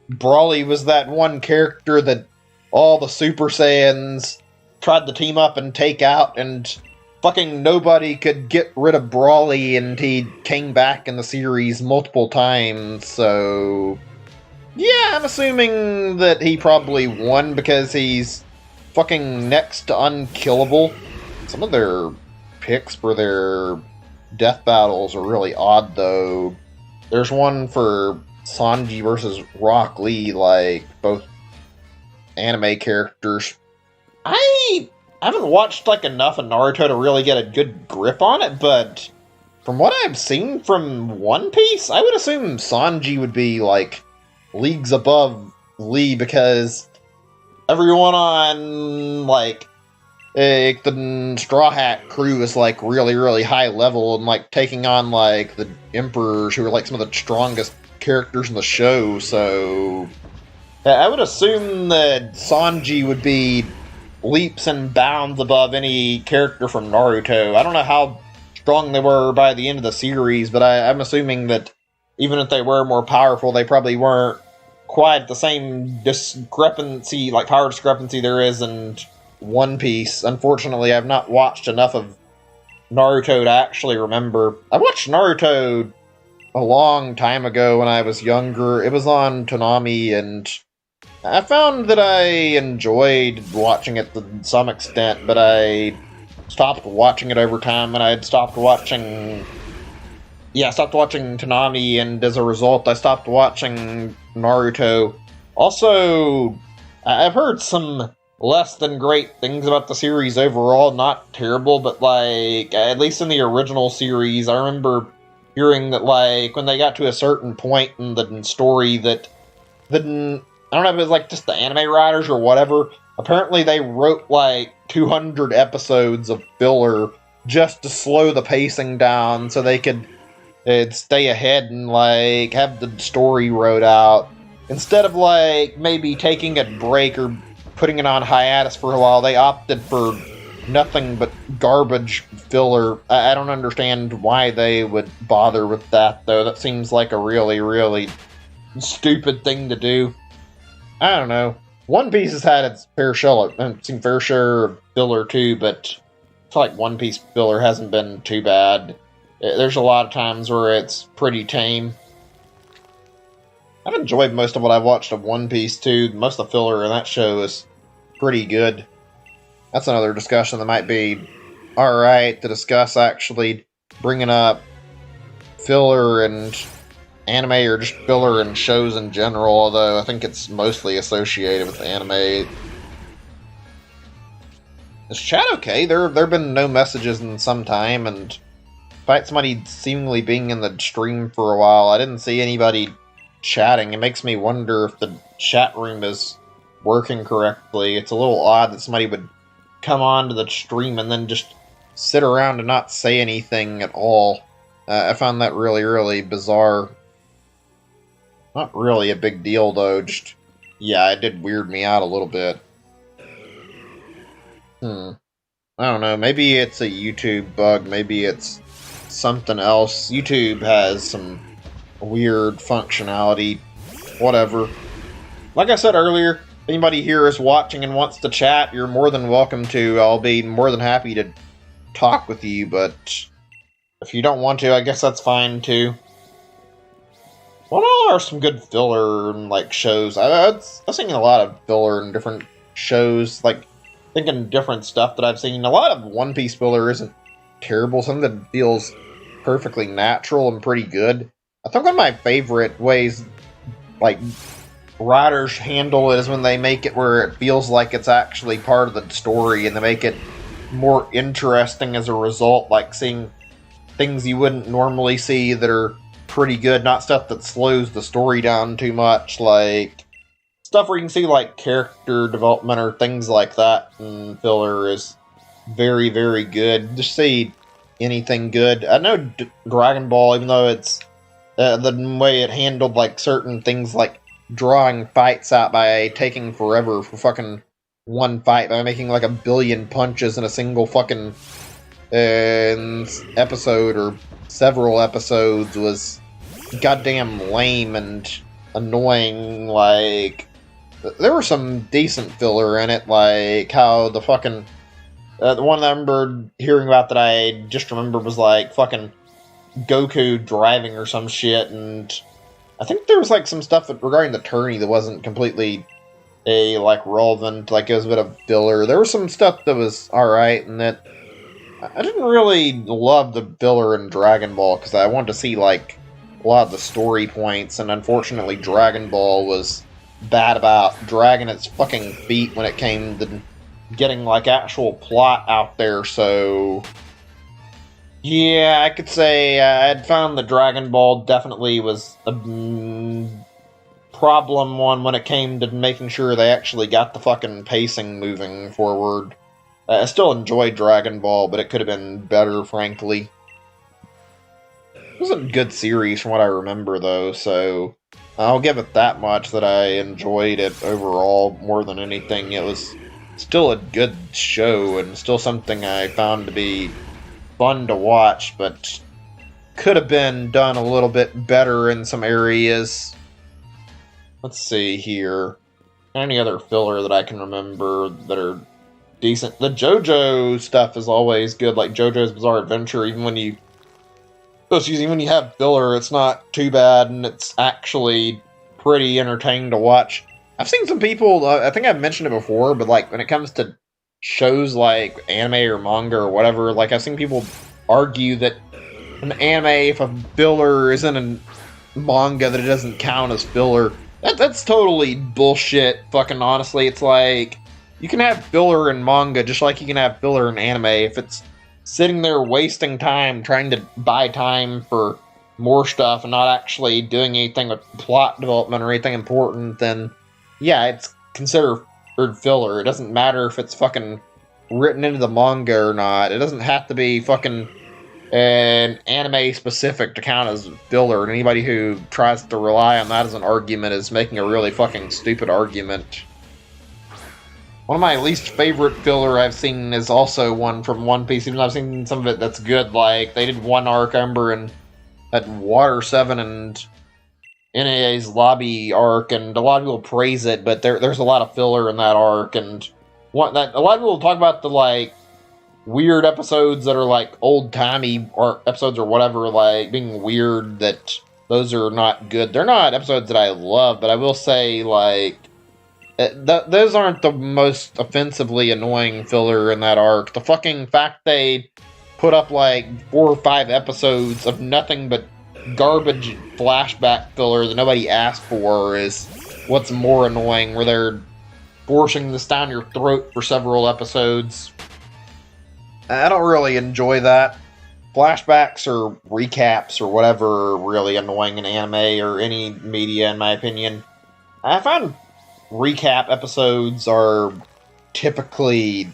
Brawly was that one character that all the Super Saiyans tried to team up and take out, and fucking nobody could get rid of Brawly, and he came back in the series multiple times, so yeah, I'm assuming that he probably won because he's fucking next to unkillable. Some of their picks for their death battles are really odd, though. There's one for Sanji versus Rock Lee, like both anime characters. I haven't watched like enough of Naruto to really get a good grip on it, but from what I've seen from One Piece, I would assume Sanji would be like leagues above Lee, because everyone on like the Straw Hat crew is like really, really high level and like taking on like the Emperors, who are like some of the strongest characters in the show. So I would assume that Sanji would be leaps and bounds above any character from Naruto. I don't know how strong they were by the end of the series, but I'm assuming that even if they were more powerful, they probably weren't quite the same discrepancy, like power discrepancy there is in One Piece. Unfortunately, I've not watched enough of Naruto to actually remember. I watched Naruto a long time ago when I was younger. It was on Toonami, and I found that I enjoyed watching it to some extent, but I stopped watching it over time, and I had stopped watching... Yeah, I stopped watching Toonami, and as a result, I stopped watching Naruto. Also, I've heard some less than great things about the series overall. Not terrible, but like, at least in the original series, I remember hearing that like, when they got to a certain point in the story that I don't know if it was like just the anime writers or whatever, apparently they wrote like 200 episodes of filler just to slow the pacing down so they could stay ahead and like have the story wrote out. Instead of like maybe taking a break or putting it on hiatus for a while, they opted for nothing but garbage filler. I don't understand why they would bother with that, though. That seems like a really, really stupid thing to do. I don't know. One Piece has had its fair share of filler too, but I feel like One Piece filler hasn't been too bad. There's a lot of times where it's pretty tame. I've enjoyed most of what I've watched of One Piece too. Most of the filler in that show is pretty good. That's another discussion that might be alright to discuss, actually, bringing up filler and anime, or just filler and shows in general, although I think it's mostly associated with anime. Is chat okay? There have been no messages in some time, and despite somebody seemingly being in the stream for a while, I didn't see anybody chatting. It makes me wonder if the chat room is working correctly. It's a little odd that somebody would come on to the stream and then just sit around and not say anything at all. I found that really, really bizarre. Not really a big deal, though. Just, yeah, it did weird me out a little bit. I don't know. Maybe it's a YouTube bug. Maybe it's something else. YouTube has some weird functionality. Whatever. Like I said earlier, if anybody here is watching and wants to chat, you're more than welcome to. I'll be more than happy to talk with you, but if you don't want to, I guess that's fine too. What all are some good filler and like shows? I've seen a lot of filler in different shows, like thinking different stuff that I've seen. A lot of One Piece filler isn't terrible. Some that feels perfectly natural and pretty good. I think one of my favorite ways, like, writers handle it is when they make it where it feels like it's actually part of the story, and they make it more interesting as a result, like seeing things you wouldn't normally see that are pretty good, not stuff that slows the story down too much, like stuff where you can see like character development or things like that, and filler is very, very good. Just see anything good. I know Dragon Ball, even though it's the way it handled like certain things like drawing fights out by taking forever for fucking one fight, by making like a billion punches in a single fucking episode or several episodes, was goddamn lame and annoying. Like, there was some decent filler in it, like how the fucking the one I remember hearing about that I just remembered was like fucking Goku driving or some shit, and I think there was like some stuff regarding the tourney that wasn't completely like relevant, like it was a bit of filler. There was some stuff that was alright, and that I didn't really love the filler in Dragon Ball, because I wanted to see like a lot of the story points, and unfortunately Dragon Ball was bad about dragging its fucking feet when it came to getting like actual plot out there. So yeah, I could say I'd found the Dragon Ball definitely was a problem one when it came to making sure they actually got the fucking pacing moving forward. I still enjoyed Dragon Ball, but it could have been better, frankly. It was a good series from what I remember, though, so I'll give it that much that I enjoyed it overall more than anything. It was still a good show and still something I found to be fun to watch, but could have been done a little bit better in some areas. Let's see here. Any other filler that I can remember that are decent? The JoJo stuff is always good, like JoJo's Bizarre Adventure. Even when you have filler, it's not too bad, and it's actually pretty entertaining to watch. I've seen some people, I think I've mentioned it before, but like when it comes to shows like anime or manga or whatever, like I've seen people argue that an anime, if a filler isn't a manga, that it doesn't count as filler. That's totally bullshit, fucking honestly. It's like, you can have filler in manga just like you can have filler in anime. If it's sitting there wasting time trying to buy time for more stuff and not actually doing anything with plot development or anything important, then yeah, it's considered filler. It doesn't matter if it's fucking written into the manga or not. It doesn't have to be fucking an anime specific to count as filler, and anybody who tries to rely on that as an argument is making a really fucking stupid argument. One of my least favorite filler I've seen is also one from One Piece, even though I've seen some of it that's good. Like, they did one arc, I remember, in that Water 7 and NAA's Lobby arc, and a lot of people praise it, but there's a lot of filler in that arc, and a lot of people talk about the, like, weird episodes that are like old-timey episodes or whatever, like being weird, that those are not good. They're not episodes that I love, but I will say, like, those aren't the most offensively annoying filler in that arc. The fucking fact they put up like 4 or 5 episodes of nothing but garbage flashback filler that nobody asked for is what's more annoying, where they're forcing this down your throat for several episodes. I don't really enjoy that. Flashbacks or recaps or whatever are really annoying in anime or any media, in my opinion. I find recap episodes are typically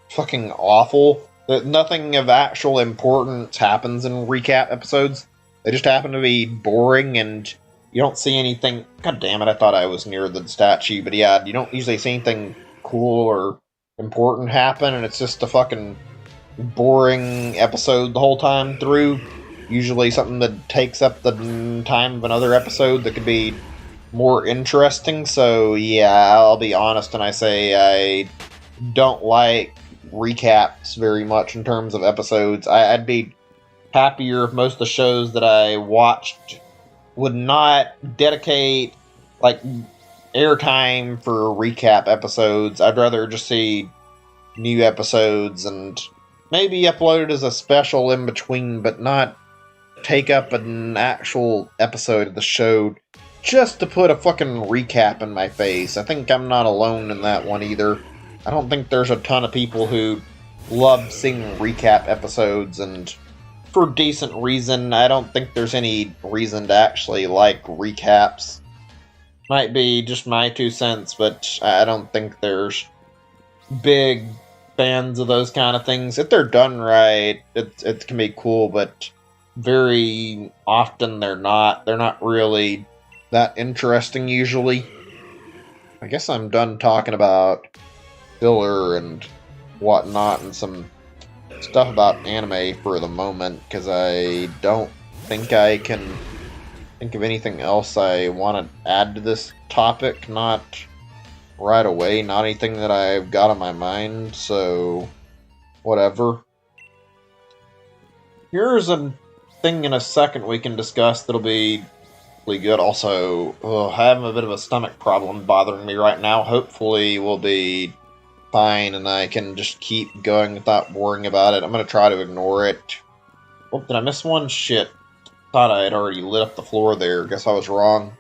fucking awful. That nothing of actual importance happens in recap episodes. They just happen to be boring, and you don't see anything. God damn it, I thought I was near the statue, but yeah, you don't usually see anything cool or important happen, and it's just a fucking boring episode the whole time through. Usually something that takes up the time of another episode that could be more interesting. So yeah, I'll be honest and I say I don't like recaps very much in terms of episodes. I'd be happier if most of the shows that I watched would not dedicate like airtime for recap episodes. I'd rather just see new episodes and maybe upload it as a special in between, but not take up an actual episode of the show just to put a fucking recap in my face. I think I'm not alone in that one either. I don't think there's a ton of people who love seeing recap episodes, and for decent reason. I don't think there's any reason to actually like recaps. Might be just my 2 cents, but I don't think there's big fans of those kind of things. If they're done right, it can be cool, but very often they're not. They're not really that interesting usually. I guess I'm done talking about filler and whatnot and some stuff about anime for the moment, because I don't think I can think of anything else I want to add to this topic. Not right away, not anything that I've got on my mind, so whatever. Here's a thing in a second we can discuss that'll be really good. Also, I have a bit of a stomach problem bothering me right now. Hopefully we'll be fine and I can just keep going without worrying about it. I'm going to try to ignore it. Oh, did I miss one? Shit. Thought I had already lit up the floor there. Guess I was wrong.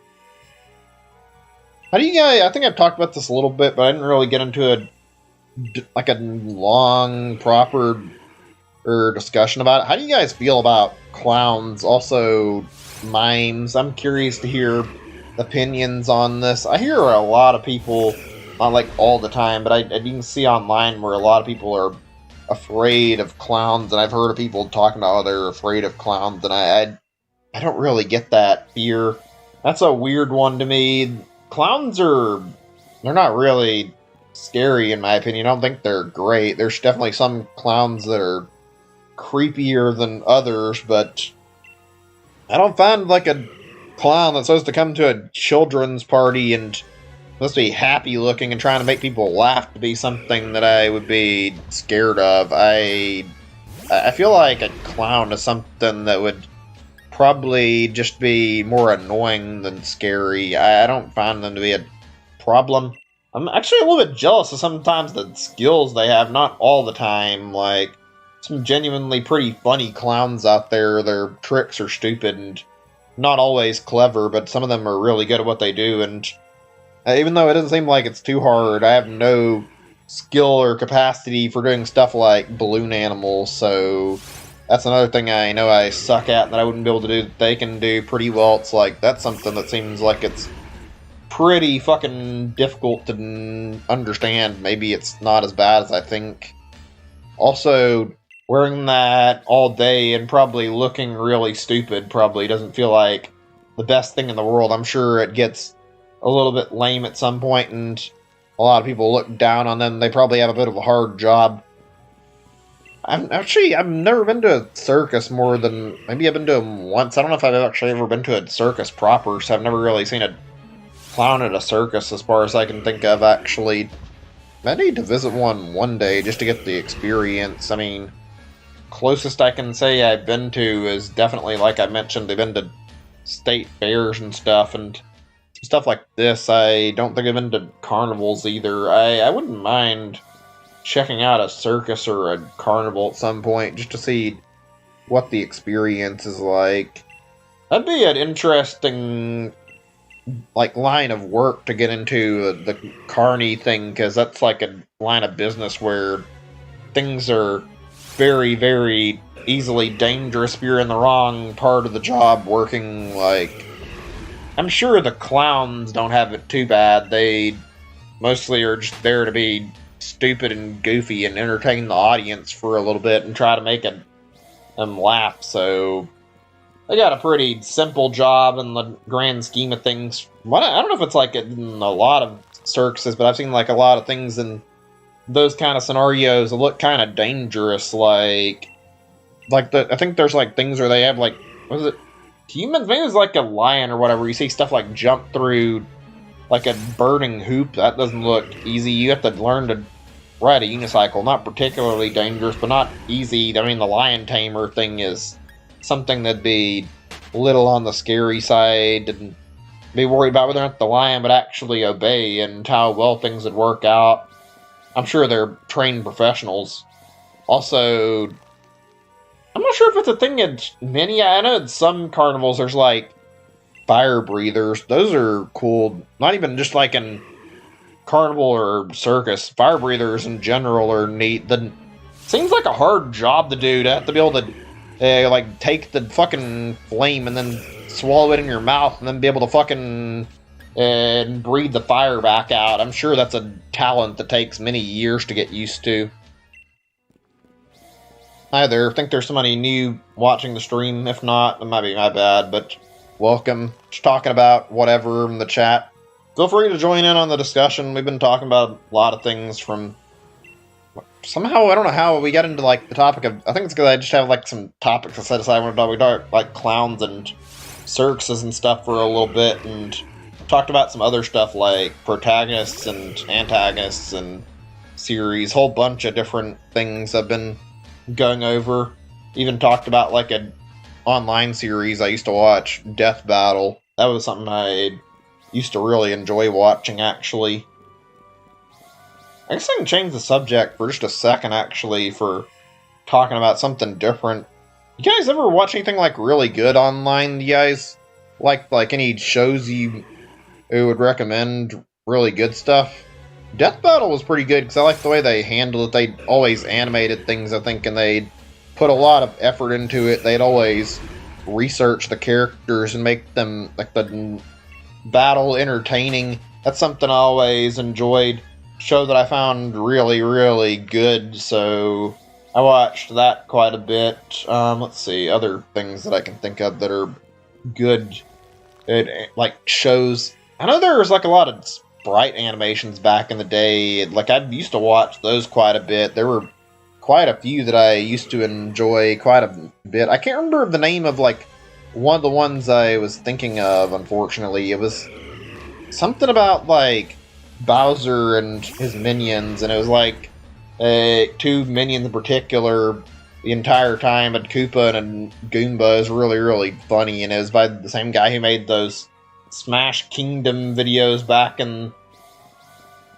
How do you guys... I think I've talked about this a little bit, but I didn't really get into like a long, proper discussion about it. How do you guys feel about clowns? Also, mimes. I'm curious to hear opinions on this. I hear a lot of people, not like all the time, but I can see online where a lot of people are afraid of clowns, and I've heard of people talking about how they're afraid of clowns, and I don't really get that fear. That's a weird one to me. Clowns they're not really scary in my opinion. I don't think they're great. There's definitely some clowns that are creepier than others, but I don't find like a clown that's supposed to come to a children's party and supposed to be happy looking and trying to make people laugh to be something that I would be scared of. I feel like a clown is something that would probably just be more annoying than scary. I don't find them to be a problem. I'm actually a little bit jealous of sometimes the skills they have, not all the time. Like, some genuinely pretty funny clowns out there. Their tricks are stupid and not always clever, but some of them are really good at what they do, and even though it doesn't seem like it's too hard, I have no skill or capacity for doing stuff like balloon animals, so that's another thing I know I suck at that I wouldn't be able to do that they can do pretty well. It's like, that's something that seems like it's pretty fucking difficult to understand. Maybe it's not as bad as I think. Also, wearing that all day and probably looking really stupid probably doesn't feel like the best thing in the world. I'm sure it gets a little bit lame at some point, and a lot of people look down on them. They probably have a bit of a hard job. I've never been to a circus more than, maybe I've been to them once. I don't know if I've actually ever been to a circus proper, so I've never really seen a clown at a circus as far as I can think of, actually. I need to visit one day just to get the experience. I mean, closest I can say I've been to is definitely, like I mentioned, they've been to state fairs and stuff, and stuff like this. I don't think I've been to carnivals either. I wouldn't mind checking out a circus or a carnival at some point just to see what the experience is like. That'd be an interesting like line of work to get into, the carny thing, because that's like a line of business where things are very, very easily dangerous if you're in the wrong part of the job working. Like, I'm sure the clowns don't have it too bad. They mostly are just there to be stupid and goofy and entertain the audience for a little bit and try to make them laugh. So they got a pretty simple job in the grand scheme of things. I don't know if it's like in a lot of circuses, but I've seen like a lot of things in those kind of scenarios that look kind of dangerous. I think there's like things where they have like, what is it? Humans, maybe it's like a lion or whatever. You see stuff like jump through like a burning hoop. That doesn't look easy. You have to learn to ride a unicycle. Not particularly dangerous, but not easy. I mean, the lion tamer thing is something that'd be a little on the scary side, and be worried about whether or not the lion would actually obey and how well things would work out. I'm sure they're trained professionals. Also, I'm not sure if it's a thing in many. I know in some carnivals there's like fire breathers. Those are cool. Not even just like in carnival or circus. Fire breathers in general are neat. Seems like a hard job to do, to have to be able to like take the fucking flame and then swallow it in your mouth and then be able to fucking breathe the fire back out. I'm sure that's a talent that takes many years to get used to. Hi there, I think there's somebody new watching the stream. If not, it might be my bad, but welcome. Just talking about whatever in the chat. Feel free to join in on the discussion. We've been talking about a lot of things from... Somehow, I don't know how we got into like the topic of... I think it's because I just have like some topics I set aside. We talked like clowns and circuses and stuff for a little bit, and talked about some other stuff like protagonists and antagonists and series. Whole bunch of different things I've been going over. Even talked about like an online series I used to watch, Death Battle. That was something I used to really enjoy watching, actually. I guess I can change the subject for just a second, actually, for talking about something different. You guys ever watch anything like really good online? You guys like any shows you would recommend, really good stuff? Death Battle was pretty good because I like the way they handled it. They always animated things, I think, and they put a lot of effort into it. They'd always research the characters and make them, like, the battle entertaining. That's something I always enjoyed. Show that I found really, really good, so I watched that quite a bit. Let's see, other things that I can think of that are good, like, shows. I know there was, like, a lot of sprite animations back in the day. Like, I used to watch those quite a bit. There were quite a few that I used to enjoy quite a bit. I can't remember the name of, like, one of the ones I was thinking of, unfortunately. It was something about, like, Bowser and his minions, and it was, like, two minions in particular the entire time, and Koopa and Goomba is really, really funny, and it was by the same guy who made those Smash Kingdom videos back in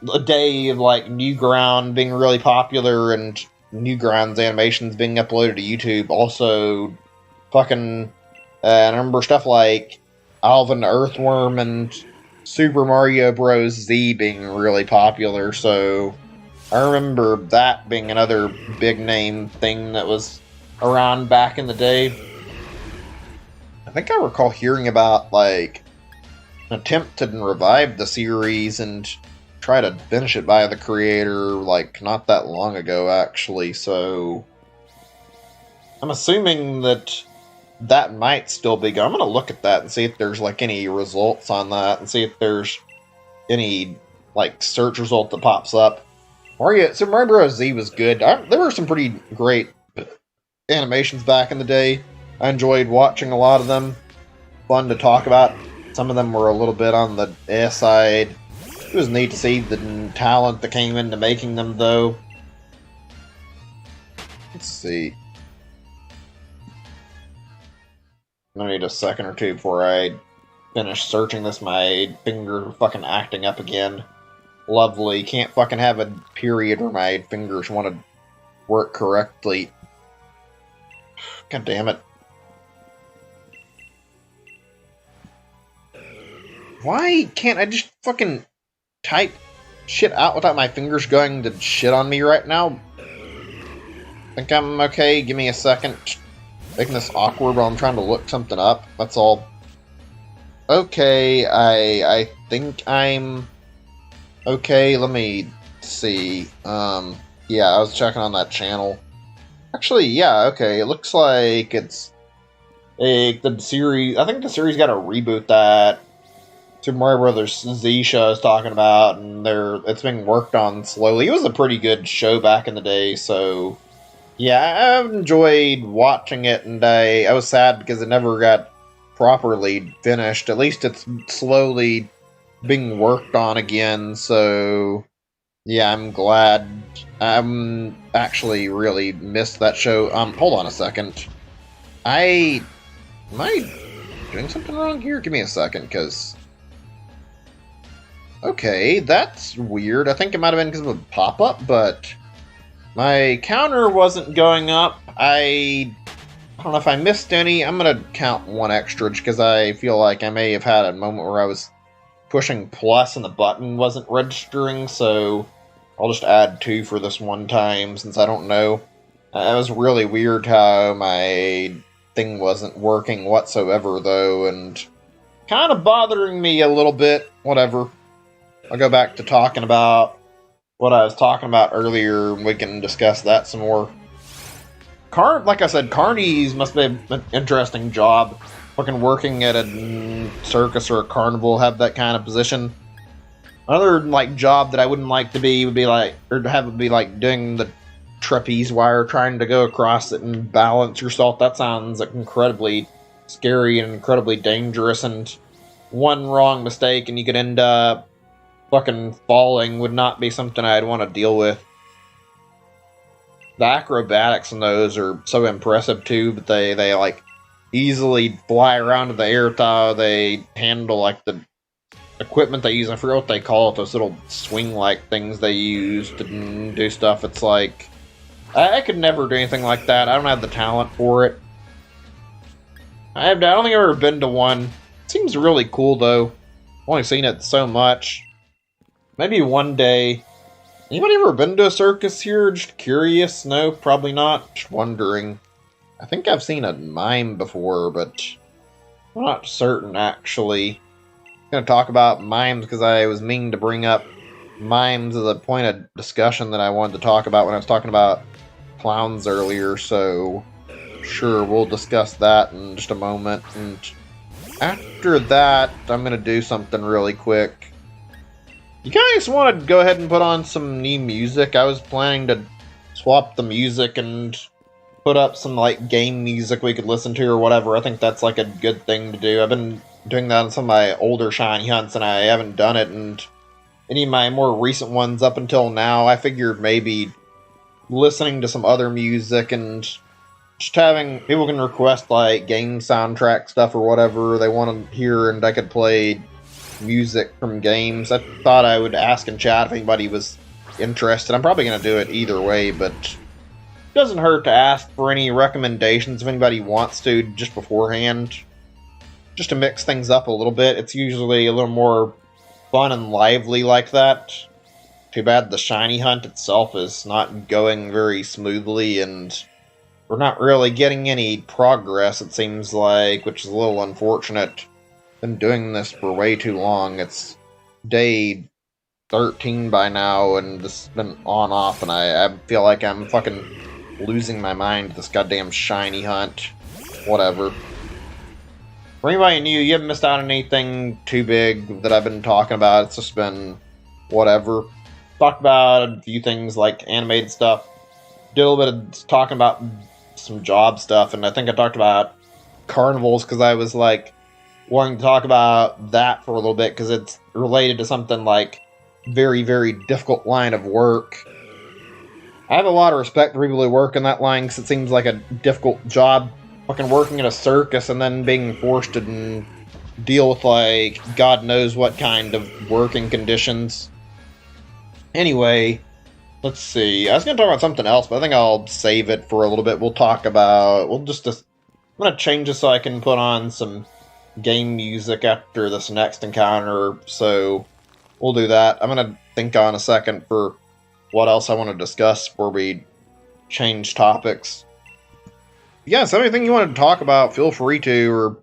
the day of, like, Newground being really popular, and Newground's animations being uploaded to YouTube. Also, fucking, I remember stuff like Alvin the Earthworm and Super Mario Bros. Z being really popular, so I remember that being another big name thing that was around back in the day. I think I recall hearing about, like, an attempt to revive the series and try to finish it by the creator, like, not that long ago, actually, so I'm assuming that that might still be going. I'm going to look at that and see if there's, like, any results on that, and see if there's any, like, search result that pops up. Super Mario Bros. Z was good. There were some pretty great animations back in the day. I enjoyed watching a lot of them. Fun to talk about. Some of them were a little bit on the S side. It was neat to see the talent that came into making them, though. Let's see. I need a second or two before I finish searching this. My finger fucking acting up again. Lovely. Can't fucking have a period where my fingers want to work correctly. God damn it. Why can't I just fucking type shit out without my fingers going to shit on me right now? Think I'm okay? Give me a second. Making this awkward while I'm trying to look something up. That's all. Okay, I think I'm okay. Let me see. Yeah, I was checking on that channel. Actually, yeah, okay. It looks like it's the series. I think the series got to reboot that Super Mario Brothers Z show I was talking about, and it's being worked on slowly. It was a pretty good show back in the day, so yeah, I've enjoyed watching it, and I was sad because it never got properly finished. At least it's slowly being worked on again, so yeah, I'm glad. I'm actually really missed that show. Hold on a second. Am I doing something wrong here? Give me a second, because okay, that's weird. I think it might have been because of a pop-up, but my counter wasn't going up. I don't know if I missed any. I'm going to count one extra because I feel like I may have had a moment where I was pushing plus and the button wasn't registering, so I'll just add 2 for this one time since I don't know. It was really weird how my thing wasn't working whatsoever, though, and kind of bothering me a little bit. Whatever. I'll go back to talking about what I was talking about earlier, and we can discuss that some more. Like I said, carnies must be an interesting job. Fucking working at a circus or a carnival, have that kind of position. Another, like, job that I wouldn't like to be would be like, or to have it be like doing the trapeze wire, trying to go across it and balance yourself. That sounds like incredibly scary and incredibly dangerous, and one wrong mistake and you could end up fucking falling would not be something I'd want to deal with. The acrobatics in those are so impressive too, but they like easily fly around in the air how they handle, like, the equipment they use. I forget what they call it, those little swing-like things they use to do stuff. It's like, I could never do anything like that. I don't have the talent for it. I don't think I've ever been to one. It seems really cool, though. I've only seen it so much. Maybe one day. Anybody ever been to a circus here? Just curious? No, probably not. Just wondering. I think I've seen a mime before, but I'm not certain actually. I'm going to talk about mimes because I was meaning to bring up mimes as a point of discussion that I wanted to talk about when I was talking about clowns earlier, so sure, we'll discuss that in just a moment. And after that, I'm going to do something really quick. You guys want to go ahead and put on some new music? I was planning to swap the music and put up some like game music we could listen to or whatever. I think that's like a good thing to do. I've been doing that on some of my older shiny hunts and I haven't done it in any of my more recent ones up until now. I figured maybe listening to some other music and just having people can request like game soundtrack stuff or whatever they want to hear and I could play music from games. I thought I would ask in chat if anybody was interested. I'm probably going to do it either way, but it doesn't hurt to ask for any recommendations if anybody wants to just beforehand. Just to mix things up a little bit. It's usually a little more fun and lively like that. Too bad the shiny hunt itself is not going very smoothly and we're not really getting any progress, it seems like, which is a little unfortunate. Been doing this for way too long. It's day 13 by now, and this has been on off, and I feel like I'm fucking losing my mind with this goddamn shiny hunt. Whatever. For anybody new, you haven't missed out on anything too big that I've been talking about. It's just been whatever. Talked about a few things like animated stuff. Did a little bit of talking about some job stuff, and I think I talked about carnivals because I was like wanting to talk about that for a little bit because it's related to something like very, very difficult line of work. I have a lot of respect for people who work in that line because it seems like a difficult job. Fucking working in a circus and then being forced to deal with like God knows what kind of working conditions. Anyway, let's see. I was going to talk about something else, but I think I'll save it for a little bit. I'm going to change this so I can put on some game music after this next encounter, so we'll do that. I'm going to think on a second for what else I want to discuss before we change topics. Yeah, so anything you want to talk about, feel free to, or you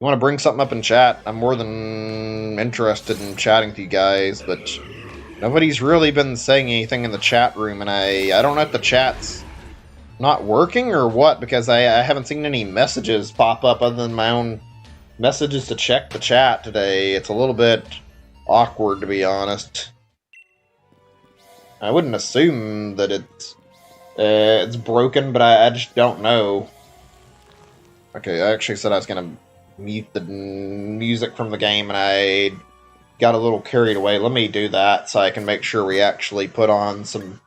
want to bring something up in chat. I'm more than interested in chatting with you guys, but nobody's really been saying anything in the chat room, and I don't know if the chat's not working or what, because I haven't seen any messages pop up other than my own messages to check the chat today. It's a little bit awkward, to be honest. I wouldn't assume that it's broken, but I just don't know. Okay, I actually said I was going to mute the music from the game, and I got a little carried away. Let me do that so I can make sure we actually put on some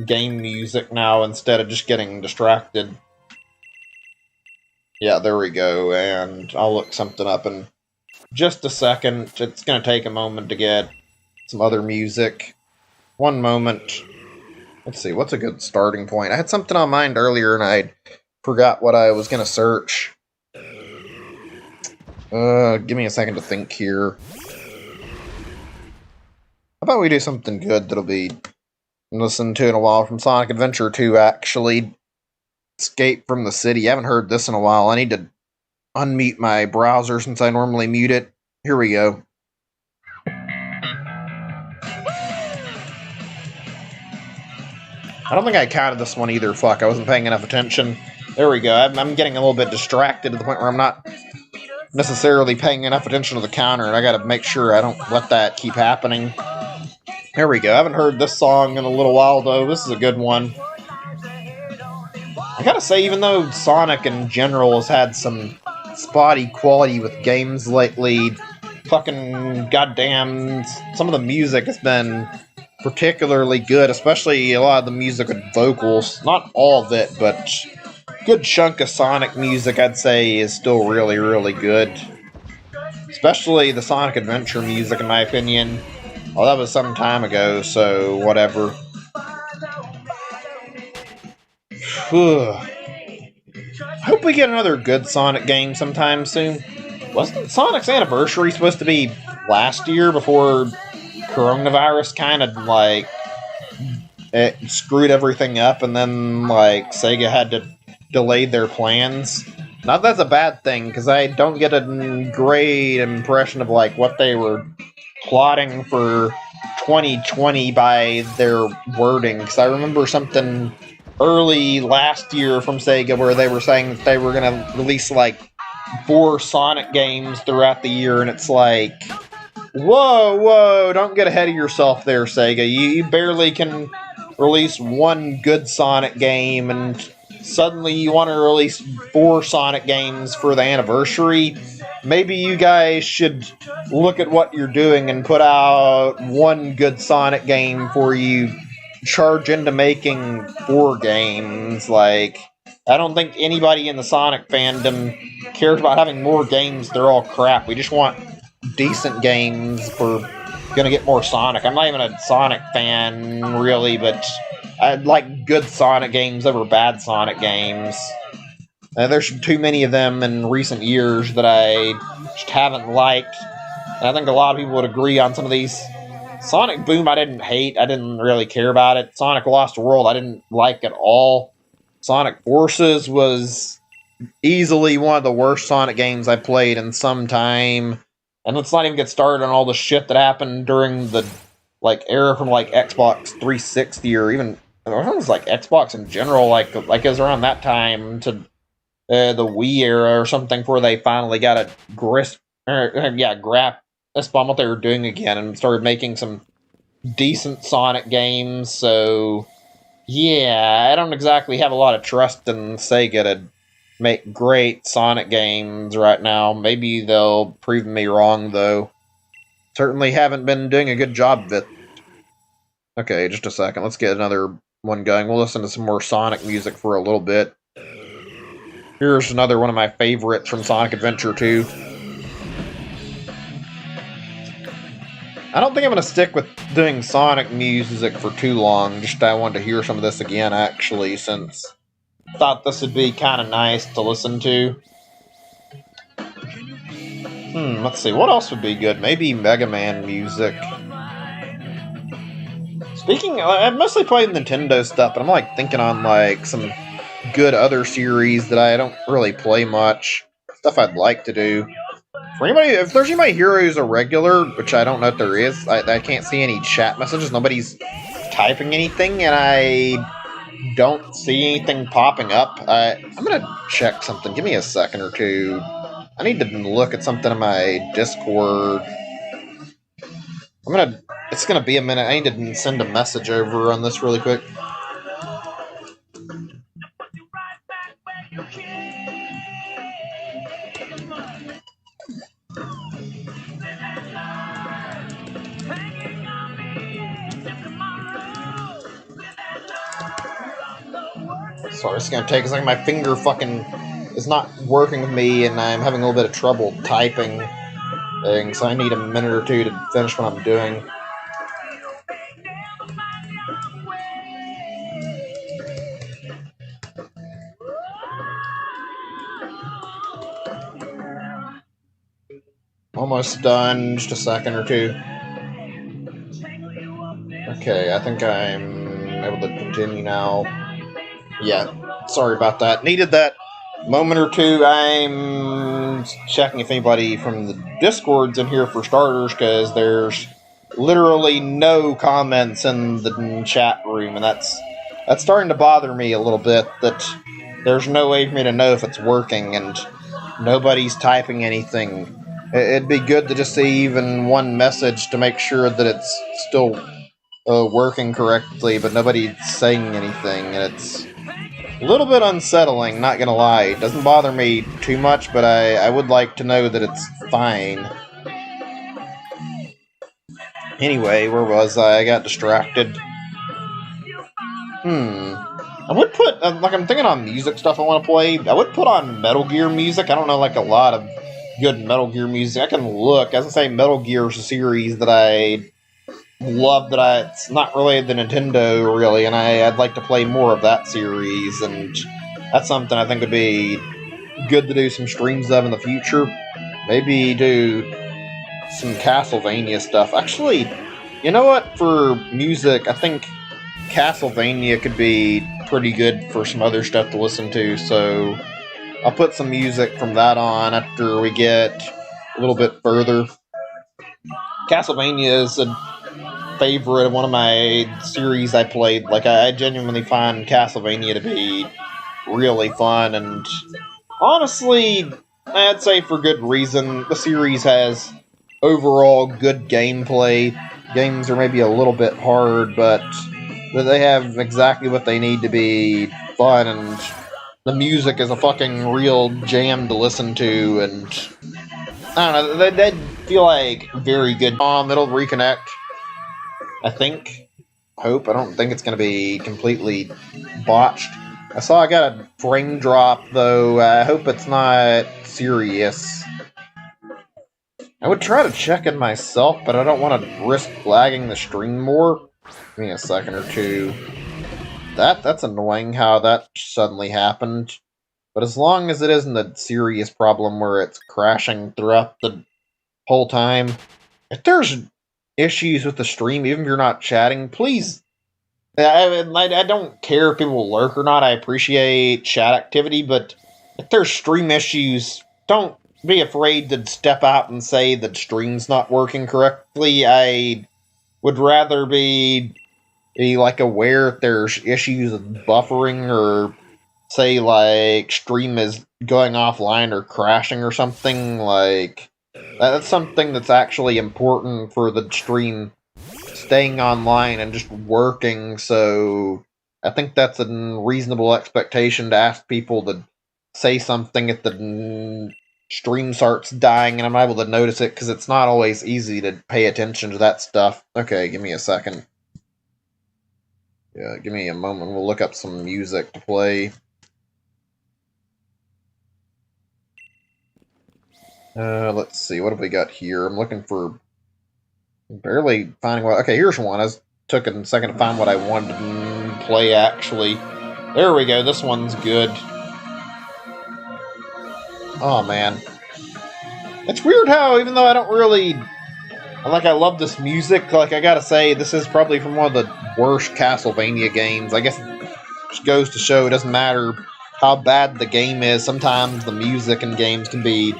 game music now instead of just getting distracted. Yeah, there we go, and I'll look something up in just a second. It's going to take a moment to get some other music. One moment. Let's see, what's a good starting point? I had something on mind earlier, and I forgot what I was going to search. Give me a second to think here. How about we do something good that'll be listened to in a while from Sonic Adventure 2, actually. Escape from the City. I haven't heard this in a while. I need to unmute my browser since I normally mute it. Here we go. I don't think I counted this one either. Fuck, I wasn't paying enough attention. There we go. I'm getting a little bit distracted to the point where I'm not necessarily paying enough attention to the counter, and I gotta make sure I don't let that keep happening. There we go. I haven't heard this song in a little while, though. This is a good one. I gotta say, even though Sonic in general has had some spotty quality with games lately, fucking goddamn, some of the music has been particularly good, especially a lot of the music with vocals. Not all of it, but a good chunk of Sonic music, I'd say, is still really, really good. Especially the Sonic Adventure music, in my opinion. Well, that was some time ago, so whatever. I hope we get another good Sonic game sometime soon. Wasn't Sonic's anniversary supposed to be last year before coronavirus kind of like it screwed everything up, and then like Sega had to delay their plans. Not that that's a bad thing, because I don't get a great impression of like what they were plotting for 2020 by their wording. Because I remember something early last year from Sega where they were saying that they were going to release like 4 Sonic games throughout the year, and it's like, whoa, don't get ahead of yourself there, Sega. You barely can release 1 good Sonic game, and suddenly you want to release 4 Sonic games for the anniversary. Maybe you guys should look at what you're doing and put out 1 good Sonic game before you charge into making 4 games. Like, I don't think anybody in the Sonic fandom cares about having more games. They're all crap. We just want decent games for gonna get more Sonic. I'm not even a Sonic fan, really, but I like good Sonic games over bad Sonic games. There's too many of them in recent years that I just haven't liked. And I think a lot of people would agree on some of these. Sonic Boom I didn't hate. I didn't really care about it. Sonic Lost World I didn't like at all. Sonic Forces was easily one of the worst Sonic games I played in some time. And let's not even get started on all the shit that happened during the like era from like Xbox 360 or even it was like Xbox in general. Like it was around that time to the Wii era or something before they finally got a grasp on what they were doing again and started making some decent Sonic games. So yeah, I don't exactly have a lot of trust in Sega to make great Sonic games right now. Maybe they'll prove me wrong, though. Certainly haven't been doing a good job of it. Okay, just a second. Let's get another one going. We'll listen to some more Sonic music for a little bit. Here's another one of my favorites from Sonic Adventure 2. I don't think I'm going to stick with doing Sonic music for too long. Just I wanted to hear some of this again, actually, since I thought this would be kind of nice to listen to. Let's see. What else would be good? Maybe Mega Man music. Speaking of, I've mostly played Nintendo stuff, but I'm like thinking on like some good other series that I don't really play much. Stuff I'd like to do. For anybody, if there's anybody here who's a regular, which I don't know if there is, I can't see any chat messages. Nobody's typing anything, and I don't see anything popping up. I'm gonna check something. Give me a second or two. I need to look at something in my Discord. It's gonna be a minute. I need to send a message over on this really quick. Sorry, it's gonna take a second. My finger fucking is not working with me, and I'm having a little bit of trouble typing things, so I need a minute or two to finish what I'm doing. Almost done. Just a second or two. Okay, I think I'm able to continue now. Yeah, sorry about that. Needed that moment or two. I'm checking if anybody from the Discord's in here for starters, because there's literally no comments in the chat room, and that's starting to bother me a little bit, that there's no way for me to know if it's working, and nobody's typing anything. It'd be good to just see even one message to make sure that it's still working correctly, but nobody's saying anything, and it's a little bit unsettling, not gonna lie. It doesn't bother me too much, but I would like to know that it's fine. Anyway, where was I? I got distracted. I would put, like, I'm thinking on music stuff I want to play. I would put on Metal Gear music. I don't know, like, a lot of good Metal Gear music. I can look. As I say, Metal Gear is a series that I love, that it's not related to Nintendo, really, and I'd like to play more of that series, and that's something I think would be good to do some streams of in the future. Maybe do some Castlevania stuff. Actually, You know what? For music, I think Castlevania could be pretty good for some other stuff to listen to, so I'll put some music from that on after we get a little bit further. Castlevania is a favorite, one of my series I played. Like, I genuinely find Castlevania to be really fun, and honestly, I'd say for good reason. The series has overall good gameplay. Games are maybe a little bit hard, but they have exactly what they need to be fun, and the music is a fucking real jam to listen to, and I don't know, they feel like very good. It'll reconnect, I think. Hope. I don't think it's going to be completely botched. I saw I got a frame drop, though. I hope it's not serious. I would try to check it myself, but I don't want to risk lagging the stream more. Give me a second or two. That's annoying how that suddenly happened. But as long as it isn't a serious problem where it's crashing throughout the whole time, if there's issues with the stream, even if you're not chatting, please. I don't care if people lurk or not. I appreciate chat activity, but if there's stream issues, don't be afraid to step out and say that stream's not working correctly. I would rather be like aware if there's issues with buffering, or say like stream is going offline or crashing or something. Like that's something that's actually important for the stream staying online and just working. So I think that's a reasonable expectation to ask people to say something if the stream starts dying and I'm able to notice it, because it's not always easy to pay attention to that stuff. Okay, give me a second. Yeah, give me a moment. We'll look up some music to play. Let's see. What have we got here? I'm looking for... barely finding what... Okay, here's one. I took a second to find what I wanted to play, actually. There we go. This one's good. Oh, man. It's weird how, even though I don't really... like, I love this music, like, I gotta say, this is probably from one of the worst Castlevania games. I guess it just goes to show it doesn't matter how bad the game is. Sometimes the music in games can be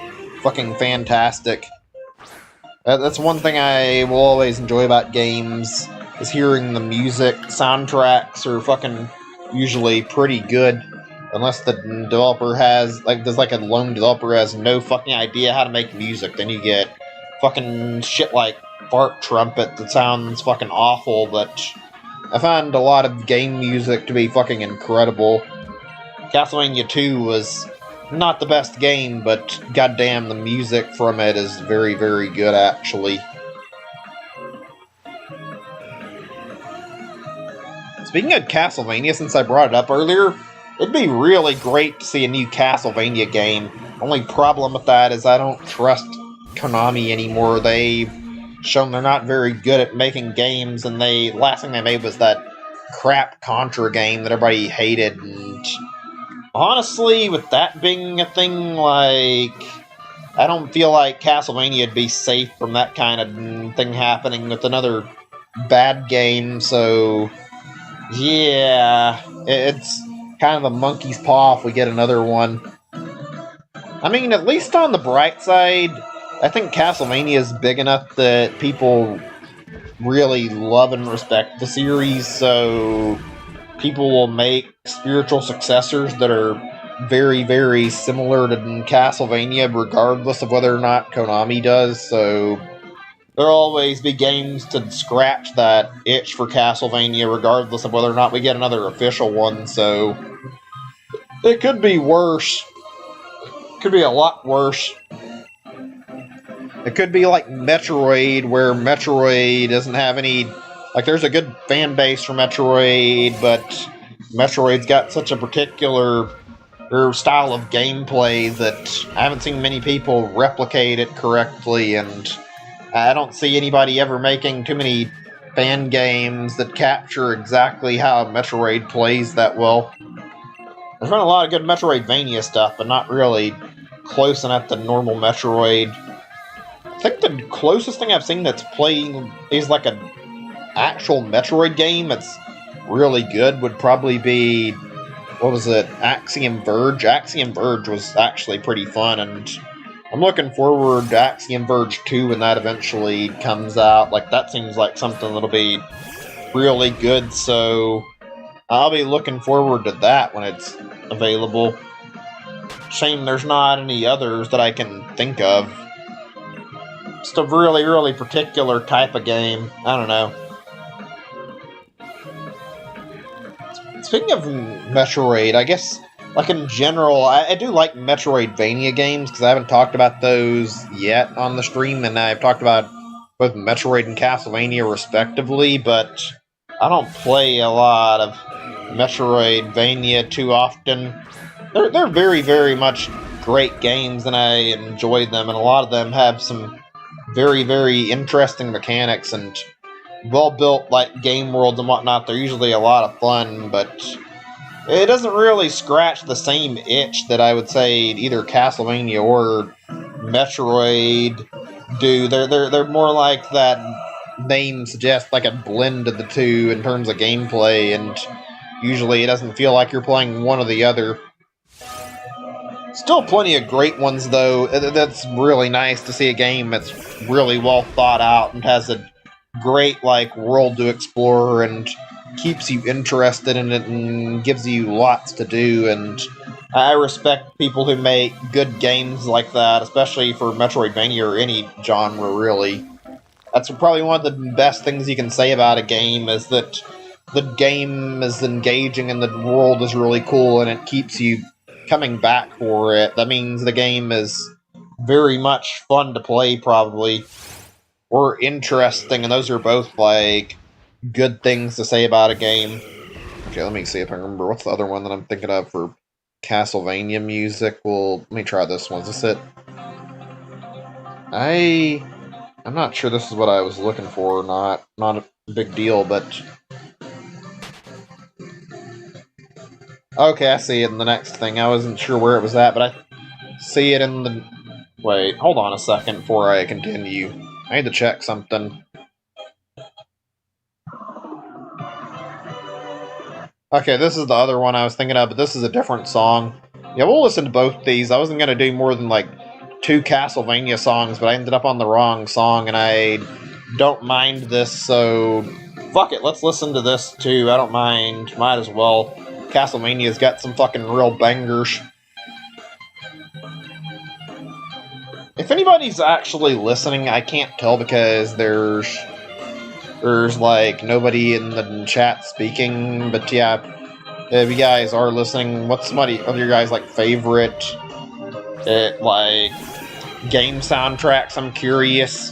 fucking fantastic. That's one thing I will always enjoy about games, is hearing the music. Soundtracks are fucking usually pretty good, unless the developer has, like, there's like a lone developer has no fucking idea how to make music. Then you get fucking shit like Fart Trumpet that sounds fucking awful, but I find a lot of game music to be fucking incredible. Castlevania 2 was not the best game, but goddamn, the music from it is very, very good, actually. Speaking of Castlevania, since I brought it up earlier, it'd be really great to see a new Castlevania game. Only problem with that is I don't trust Konami anymore. They've shown they're not very good at making games, and last thing they made was that crap Contra game that everybody hated, and honestly, with that being a thing, like, I don't feel like Castlevania would be safe from that kind of thing happening with another bad game, so yeah, it's kind of a monkey's paw if we get another one. I mean, at least on the bright side, I think Castlevania is big enough that people really love and respect the series, so people will make spiritual successors that are very, very similar to Castlevania, regardless of whether or not Konami does, so there'll always be games to scratch that itch for Castlevania, regardless of whether or not we get another official one, so it could be worse. It could be a lot worse. It could be like Metroid, where Metroid doesn't have any... like, there's a good fan base for Metroid, but Metroid's got such a particular style of gameplay that I haven't seen many people replicate it correctly, and I don't see anybody ever making too many fan games that capture exactly how Metroid plays that well. There's been a lot of good Metroidvania stuff, but not really close enough to normal Metroid. I think the closest thing I've seen that's playing is like a actual Metroid game that's really good would probably be, what was it, Axiom Verge? Axiom Verge was actually pretty fun, and I'm looking forward to Axiom Verge 2 when that eventually comes out. Like, that seems like something that'll be really good, so I'll be looking forward to that when it's available. Shame there's not any others that I can think of. Just a really, really particular type of game. I don't know. Speaking of Metroid, I guess, like in general, I do like Metroidvania games, because I haven't talked about those yet on the stream, and I've talked about both Metroid and Castlevania respectively, but I don't play a lot of Metroidvania too often. They're very, very much great games, and I enjoy them, and a lot of them have some very, very interesting mechanics and well-built like game worlds and whatnot. They're usually a lot of fun, but it doesn't really scratch the same itch that I would say either Castlevania or Metroid do. They're more like that name suggests, like a blend of the two in terms of gameplay, and usually it doesn't feel like you're playing one or the other. Still plenty of great ones, though. That's really nice to see a game that's really well thought out and has a great, like, world to explore and keeps you interested in it and gives you lots to do. And I respect people who make good games like that, especially for Metroidvania or any genre, really. That's probably one of the best things you can say about a game, is that the game is engaging and the world is really cool and it keeps you coming back for it. That means the game is very much fun to play, probably, or interesting, and those are both, like, good things to say about a game. Okay, let me see if I remember. What's the other one that I'm thinking of for Castlevania music? Well, let me try this one. Is this it? I'm not sure this is what I was looking for or not. Not a big deal, but okay, I see it in the next thing. I wasn't sure where it was at, but I see it in the... Wait, hold on a second before I continue. I need to check something. Okay, this is the other one I was thinking of, but this is a different song. Yeah, we'll listen to both these. I wasn't going to do more than, like, 2 Castlevania songs, but I ended up on the wrong song, and I don't mind this, so fuck it, let's listen to this, too. I don't mind. Might as well. Castlevania's got some fucking real bangers. If anybody's actually listening, I can't tell because there's like nobody in the chat speaking, but yeah, if you guys are listening, what's somebody of your guys like favorite like game soundtracks? I'm curious.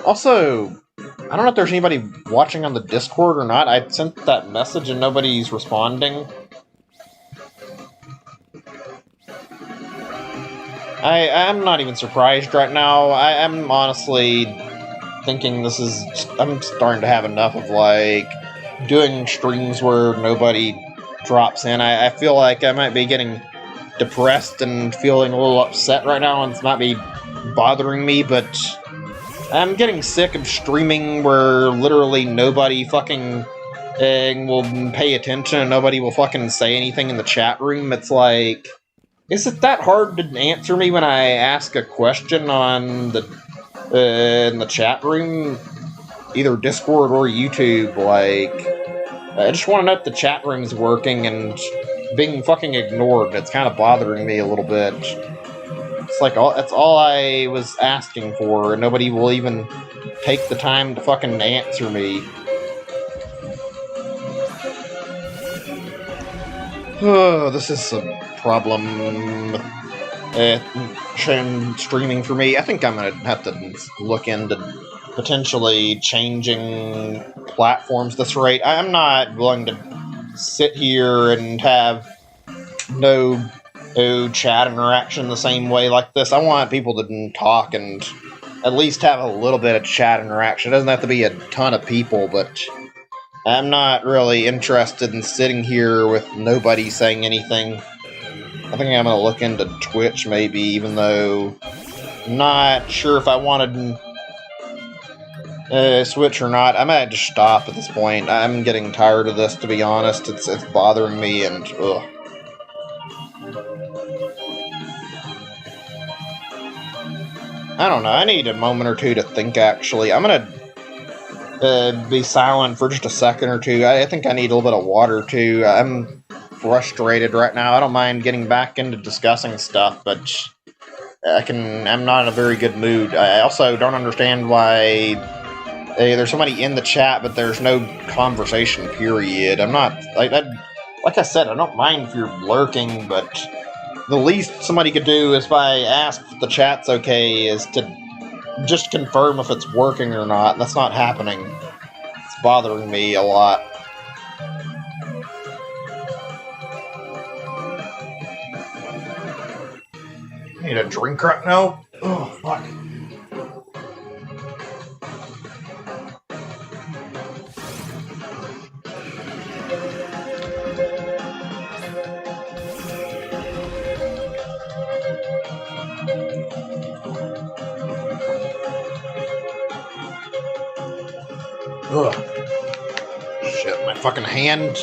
Also, I don't know if there's anybody watching on the Discord or not. I sent that message and nobody's responding. I'm not even surprised right now. I'm honestly thinking this is... I'm starting to have enough of, like, doing streams where nobody drops in. I feel like I might be getting depressed and feeling a little upset right now, and it might be bothering me, but I'm getting sick of streaming where literally nobody fucking will pay attention and nobody will fucking say anything in the chat room. It's like... Is it that hard to answer me when I ask a question on the in the chat room, either Discord or YouTube? Like, I just want to know if the chat room's working and being fucking ignored. It's kind of bothering me a little bit. It's like that's all I was asking for, and nobody will even take the time to fucking answer me. Oh, this is a problem streaming for me. I think I'm going to have to look into potentially changing platforms at this rate. I'm not willing to sit here and have no chat interaction the same way like this. I want people to talk and at least have a little bit of chat interaction. It doesn't have to be a ton of people, but I'm not really interested in sitting here with nobody saying anything. I think I'm going to look into Twitch, maybe, even though Not sure if I wanted switch or not. I might just stop at this point. I'm getting tired of this, to be honest. It's bothering me, and ugh. I don't know. I need a moment or two to think, actually. I'm gonna be silent for just a second or two. I think I need a little bit of water, too. I'm frustrated right now. I don't mind getting back into discussing stuff, but I'm not in a very good mood. I also don't understand why there's somebody in the chat, but there's no conversation, period. I'm not, like I said, I don't mind if you're lurking, but the least somebody could do is, if I ask if the chat's okay, is to just confirm if it's working or not. That's not happening. It's bothering me a lot. I need a drink right now? Oh, fuck. Ugh. Shit, my fucking hand.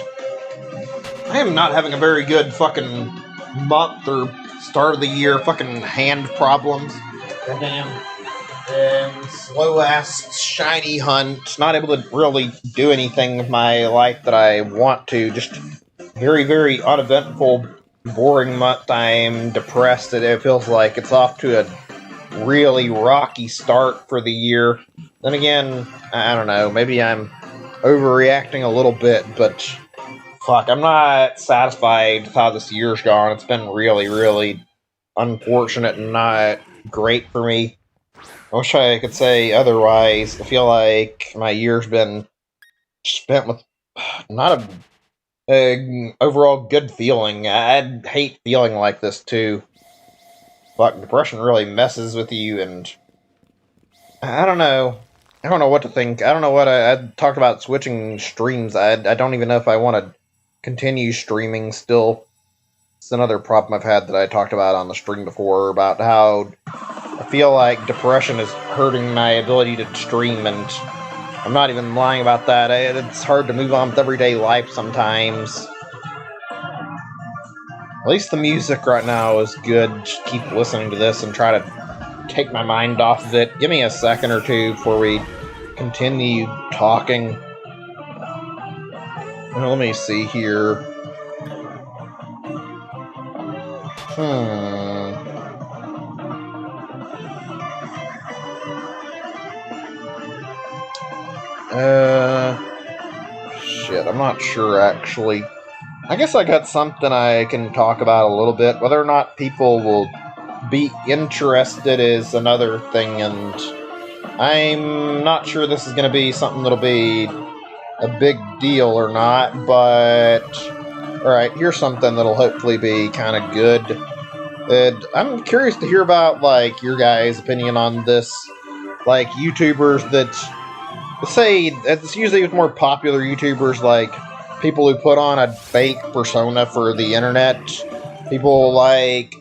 I am not having a very good fucking month or start of the year. Fucking hand problems. Goddamn. Slow-ass shiny hunt. Not able to really do anything with my life that I want to. Just very, very uneventful, boring month. I'm depressed. It feels like it's off to a really rocky start for the year. Then again, I don't know, maybe I'm overreacting a little bit, but fuck, I'm not satisfied with how this year's gone. It's been really, really unfortunate and not great for me. I wish I could say otherwise. I feel like my year's been spent with not a overall good feeling. I'd hate feeling like this too. Fuck, depression really messes with you, and I don't know. I don't know what to think. I don't know what I talked about switching streams. I don't even know if I want to continue streaming still. It's another problem I've had that I talked about on the stream before, about how I feel like depression is hurting my ability to stream, and I'm not even lying about that. It's hard to move on with everyday life sometimes. At least the music right now is good. Just keep listening to this and try to take my mind off of it. Give me a second or two before we continue talking. Let me see here. Shit, I'm not sure, actually. I guess I got something I can talk about a little bit. Whether or not people will be interested is another thing, and I'm not sure this is going to be something that'll be a big deal or not, but alright, here's something that'll hopefully be kind of good. And I'm curious to hear about, like, your guys' opinion on this. Like, YouTubers that, let's say, it's usually with more popular YouTubers, like people who put on a fake persona for the internet. People, like,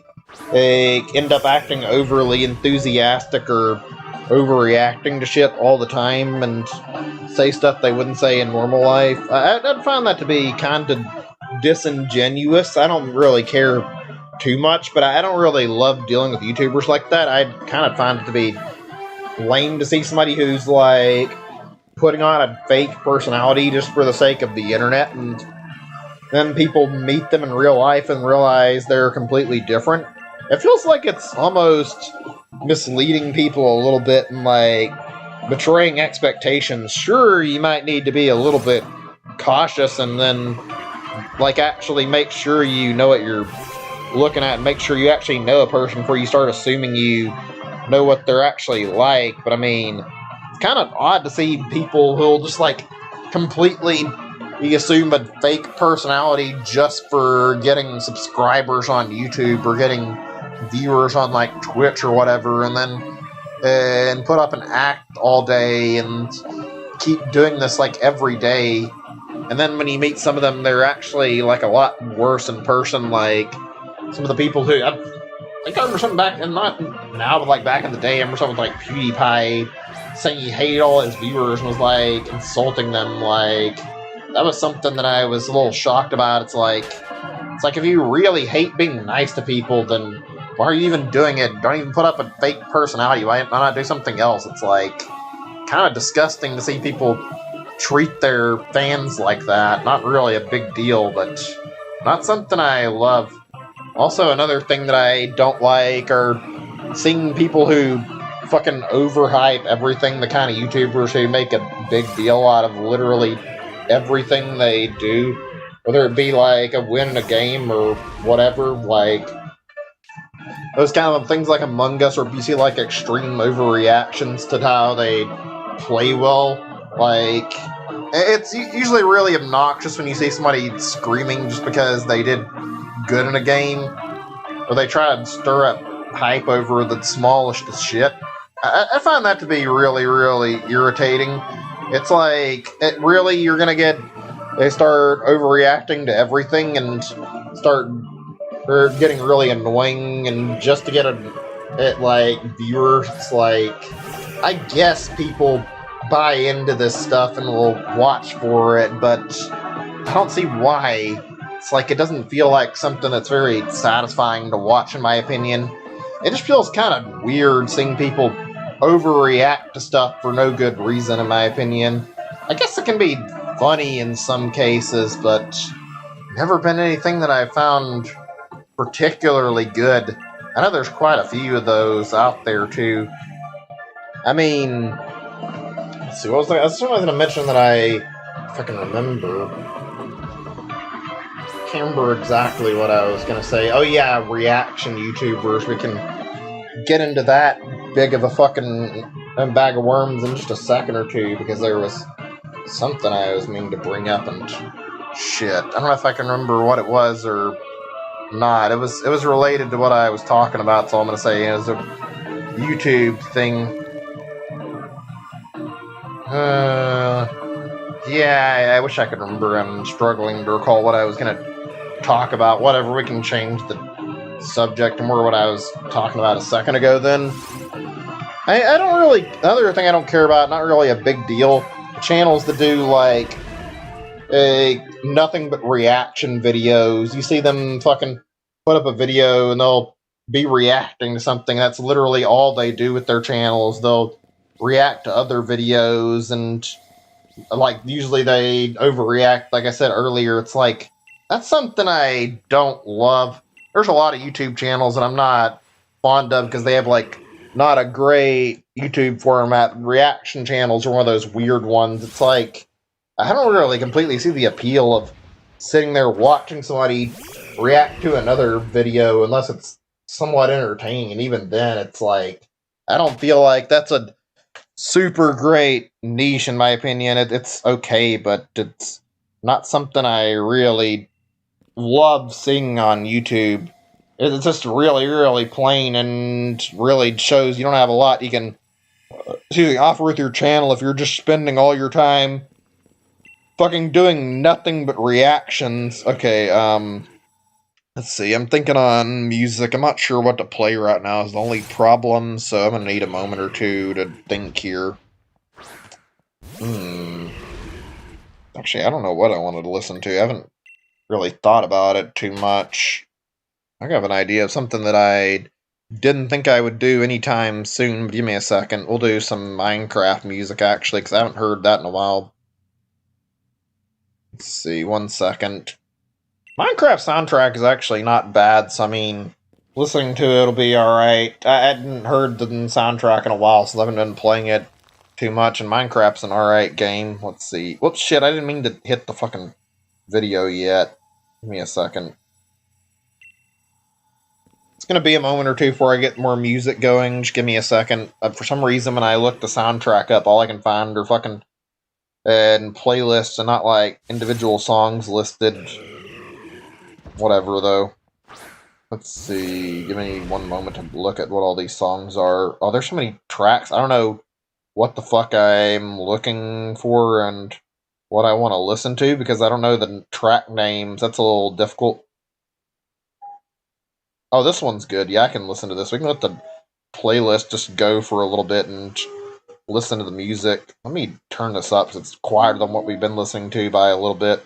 they end up acting overly enthusiastic or overreacting to shit all the time and say stuff they wouldn't say in normal life. I'd find that to be kind of disingenuous. I don't really care too much, but I don't really love dealing with YouTubers like that. I'd kind of find it to be lame to see somebody who's, like, putting on a fake personality just for the sake of the internet, and then people meet them in real life and realize they're completely different. It feels like it's almost misleading people a little bit and, like, betraying expectations. Sure, you might need to be a little bit cautious and then, like, actually make sure you know what you're looking at and make sure you actually know a person before you start assuming you know what they're actually like. But I mean, it's kind of odd to see people who'll just, like, completely assume a fake personality just for getting subscribers on YouTube or getting viewers on, like, Twitch or whatever, and then and put up an act all day and keep doing this, like, every day. And then when you meet some of them, they're actually, like, a lot worse in person. Like, some of the people who I remember something back, and not now, but like back in the day, I remember something like PewDiePie saying he hated all his viewers and was like insulting them. Like, that was something that I was a little shocked about. It's like if you really hate being nice to people, then why are you even doing it? Don't even put up a fake personality. Why not do something else? It's like kind of disgusting to see people treat their fans like that. Not really a big deal, but not something I love. Also, another thing that I don't like are seeing people who fucking overhype everything, the kind of YouTubers who make a big deal out of literally everything they do, whether it be like a win in a game or whatever. Like, those kind of things like Among Us, or you see like extreme overreactions to how they play well. Like, it's usually really obnoxious when you see somebody screaming just because they did good in a game, or they try to stir up hype over the smallest shit. I find that to be really, really irritating. It's like, you're gonna they start overreacting to everything and start getting really annoying, and just to get viewers. It's like, I guess people buy into this stuff and will watch for it, but I don't see why. It's like, it doesn't feel like something that's very satisfying to watch, in my opinion. It just feels kind of weird seeing people overreact to stuff for no good reason, in my opinion. I guess it can be funny in some cases, but never been anything that I found particularly good. I know there's quite a few of those out there, too. I mean, let's see, what was I was going to mention that if I can remember. Can't remember exactly what I was going to say. Oh yeah, reaction YouTubers. We can get into that big of a fucking bag of worms in just a second or two, because there was something I was meaning to bring up, and shit, I don't know if I can remember what it was or not. It was related to what I was talking about, so I'm going to say it was a YouTube thing. Yeah, I wish I could remember. I'm struggling to recall what I was going to talk about. Whatever, we can change the subject to more what I was talking about a second ago then. I don't really... Another thing I don't care about, not really a big deal, channels that do, like, nothing but reaction videos. You see them fucking put up a video and they'll be reacting to something. That's literally all they do with their channels. They'll react to other videos, and like, usually they overreact. Like I said earlier, it's like, that's something I don't love. There's a lot of YouTube channels that I'm not fond of because they have, like, not a great YouTube format. Reaction channels are one of those weird ones. It's like, I don't really completely see the appeal of sitting there watching somebody react to another video unless it's somewhat entertaining, and even then, it's like, I don't feel like that's a super great niche, in my opinion. It's okay, but it's not something I really love seeing on YouTube. It's just really, really plain, and really shows you don't have a lot you can offer with your channel if you're just spending all your time fucking doing nothing but reactions. Okay, let's see, I'm thinking on music. I'm not sure what to play right now is the only problem, so I'm gonna need a moment or two to think here. Actually, I don't know what I wanted to listen to. I haven't really thought about it too much. I have an idea of something that I didn't think I would do anytime soon, but give me a second. We'll do some Minecraft music, actually, because I haven't heard that in a while. Let's see, 1 second. Minecraft soundtrack is actually not bad, so I mean, listening to it will be alright. I hadn't heard the soundtrack in a while, so I haven't been playing it too much, and Minecraft's an alright game. Let's see. Whoops, shit, I didn't mean to hit the fucking video yet. Give me a second. It's gonna be a moment or two before I get more music going. Just give me a second. For some reason, when I look the soundtrack up, all I can find are fucking playlists and not, like, individual songs listed. Whatever, though. Let's see. Give me 1 moment to look at what all these songs are. Oh, there's so many tracks. I don't know what the fuck I'm looking for and what I want to listen to, because I don't know the track names. That's a little difficult. Oh, this one's good. Yeah, I can listen to this. We can let the playlist just go for a little bit and listen to the music. Let me turn this up because it's quieter than what we've been listening to by a little bit.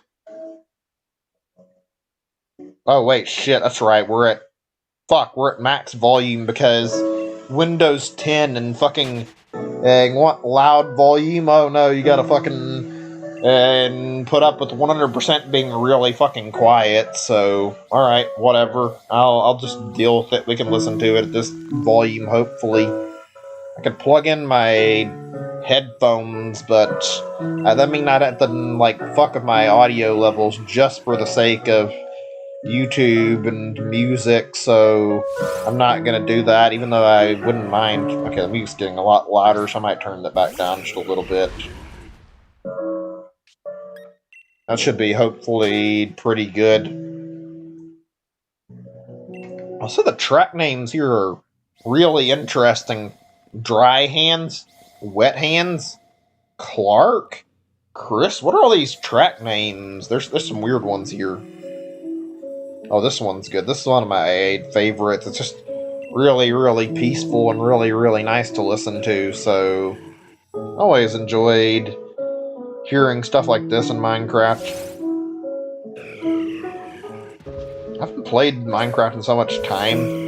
Oh, wait, shit, that's right. We're at max volume because Windows 10 and fucking want loud volume. Oh no, you gotta fucking and put up with 100% being really fucking quiet. So, all right, whatever. I'll just deal with it. We can listen to it at this volume. Hopefully, I could plug in my headphones, but that mean I'd have to like fuck with my audio levels just for the sake of YouTube and music, so I'm not gonna do that, even though I wouldn't mind. Okay, the music's getting a lot louder, so I might turn that back down just a little bit. That should be hopefully pretty good. Also, the track names here are really interesting. Dry Hands, Wet Hands, Clark, Chris. What are all these track names? There's some weird ones here. Oh, this one's good. This is one of my favorites. It's just really, really peaceful and really, really nice to listen to. So, always enjoyed hearing stuff like this in Minecraft. I haven't played Minecraft in so much time.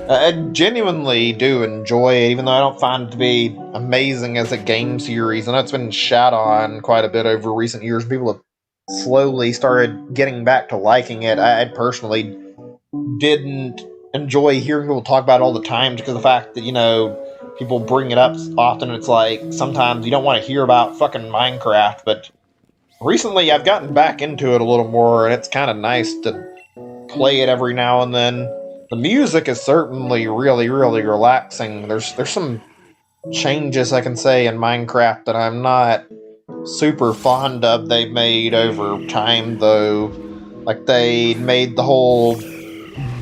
I genuinely do enjoy it, even though I don't find it to be amazing as a game series. I know it's been shat on quite a bit over recent years. People have slowly started getting back to liking it. I personally didn't enjoy hearing people talk about it all the time because of the fact that, people bring it up often. It's like sometimes you don't want to hear about fucking Minecraft, but recently I've gotten back into it a little more, and it's kind of nice to play it every now and then. The music is certainly really, really relaxing. There's some changes I can say in Minecraft that I'm not super fond of they've made over time, though. Like, they made the whole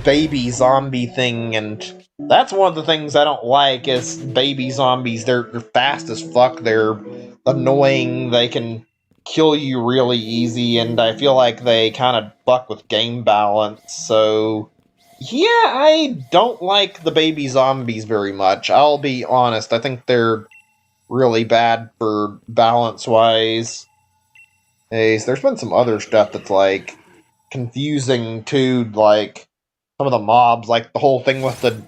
baby zombie thing, and that's one of the things I don't like is baby zombies. They're fast as fuck, they're annoying, they can kill you really easy, and I feel like they kind of fuck with game balance. So yeah, I don't like the baby zombies very much, I'll be honest. I think they're really bad for balance wise. There's been some other stuff that's like confusing too, like some of the mobs, like the whole thing with the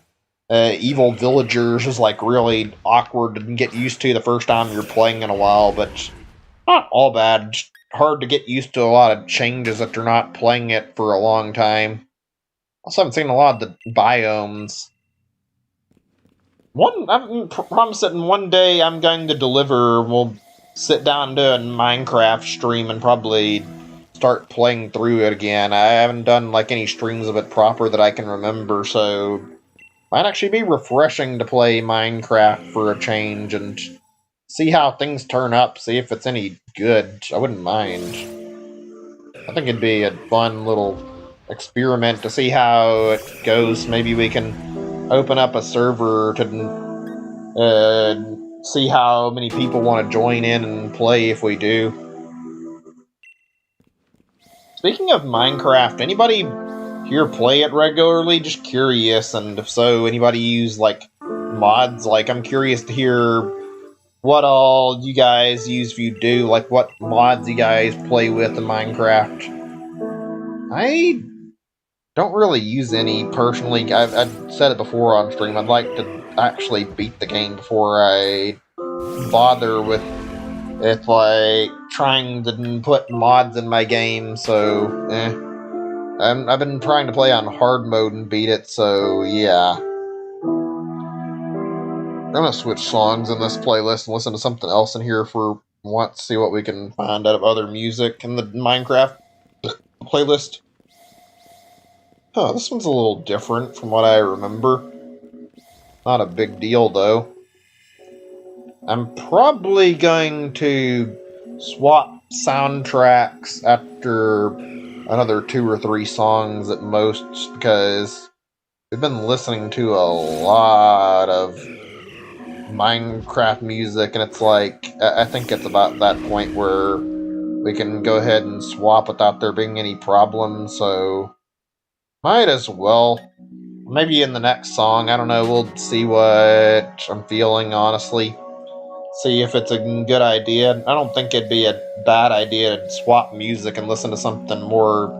evil villagers is like really awkward to get used to the first time you're playing in a while, but not all bad. Just hard to get used to a lot of changes if you're not playing it for a long time. Also haven't seen a lot of the biomes. I'm promising one day I'm going to deliver. We'll sit down and do a Minecraft stream and probably start playing through it again. I haven't done like any streams of it proper that I can remember, so might actually be refreshing to play Minecraft for a change and see how things turn up, see if it's any good. I wouldn't mind. I think it'd be a fun little experiment to see how it goes. Maybe we can open up a server to see how many people want to join in and play if we do. Speaking of Minecraft, anybody here play it regularly? Just curious, and if so, anybody use like mods? Like, I'm curious to hear what all you guys use if you do, like what mods you guys play with in Minecraft. I don't really use any personally. I've said it before on stream. I'd like to actually beat the game before I bother with it, like trying to put mods in my game. So, I've been trying to play on hard mode and beat it. So yeah, I'm gonna switch songs in this playlist and listen to something else in here for once. See what we can find out of other music in the Minecraft playlist. Oh, this one's a little different from what I remember. Not a big deal, though. I'm probably going to swap soundtracks after another 2 or 3 songs at most, because we've been listening to a lot of Minecraft music, and it's like, I think it's about that point where we can go ahead and swap without there being any problems, so Might as well. Maybe in the next song, I don't know, we'll see what I'm feeling, honestly. See if it's a good idea. I don't think it'd be a bad idea to swap music and listen to something more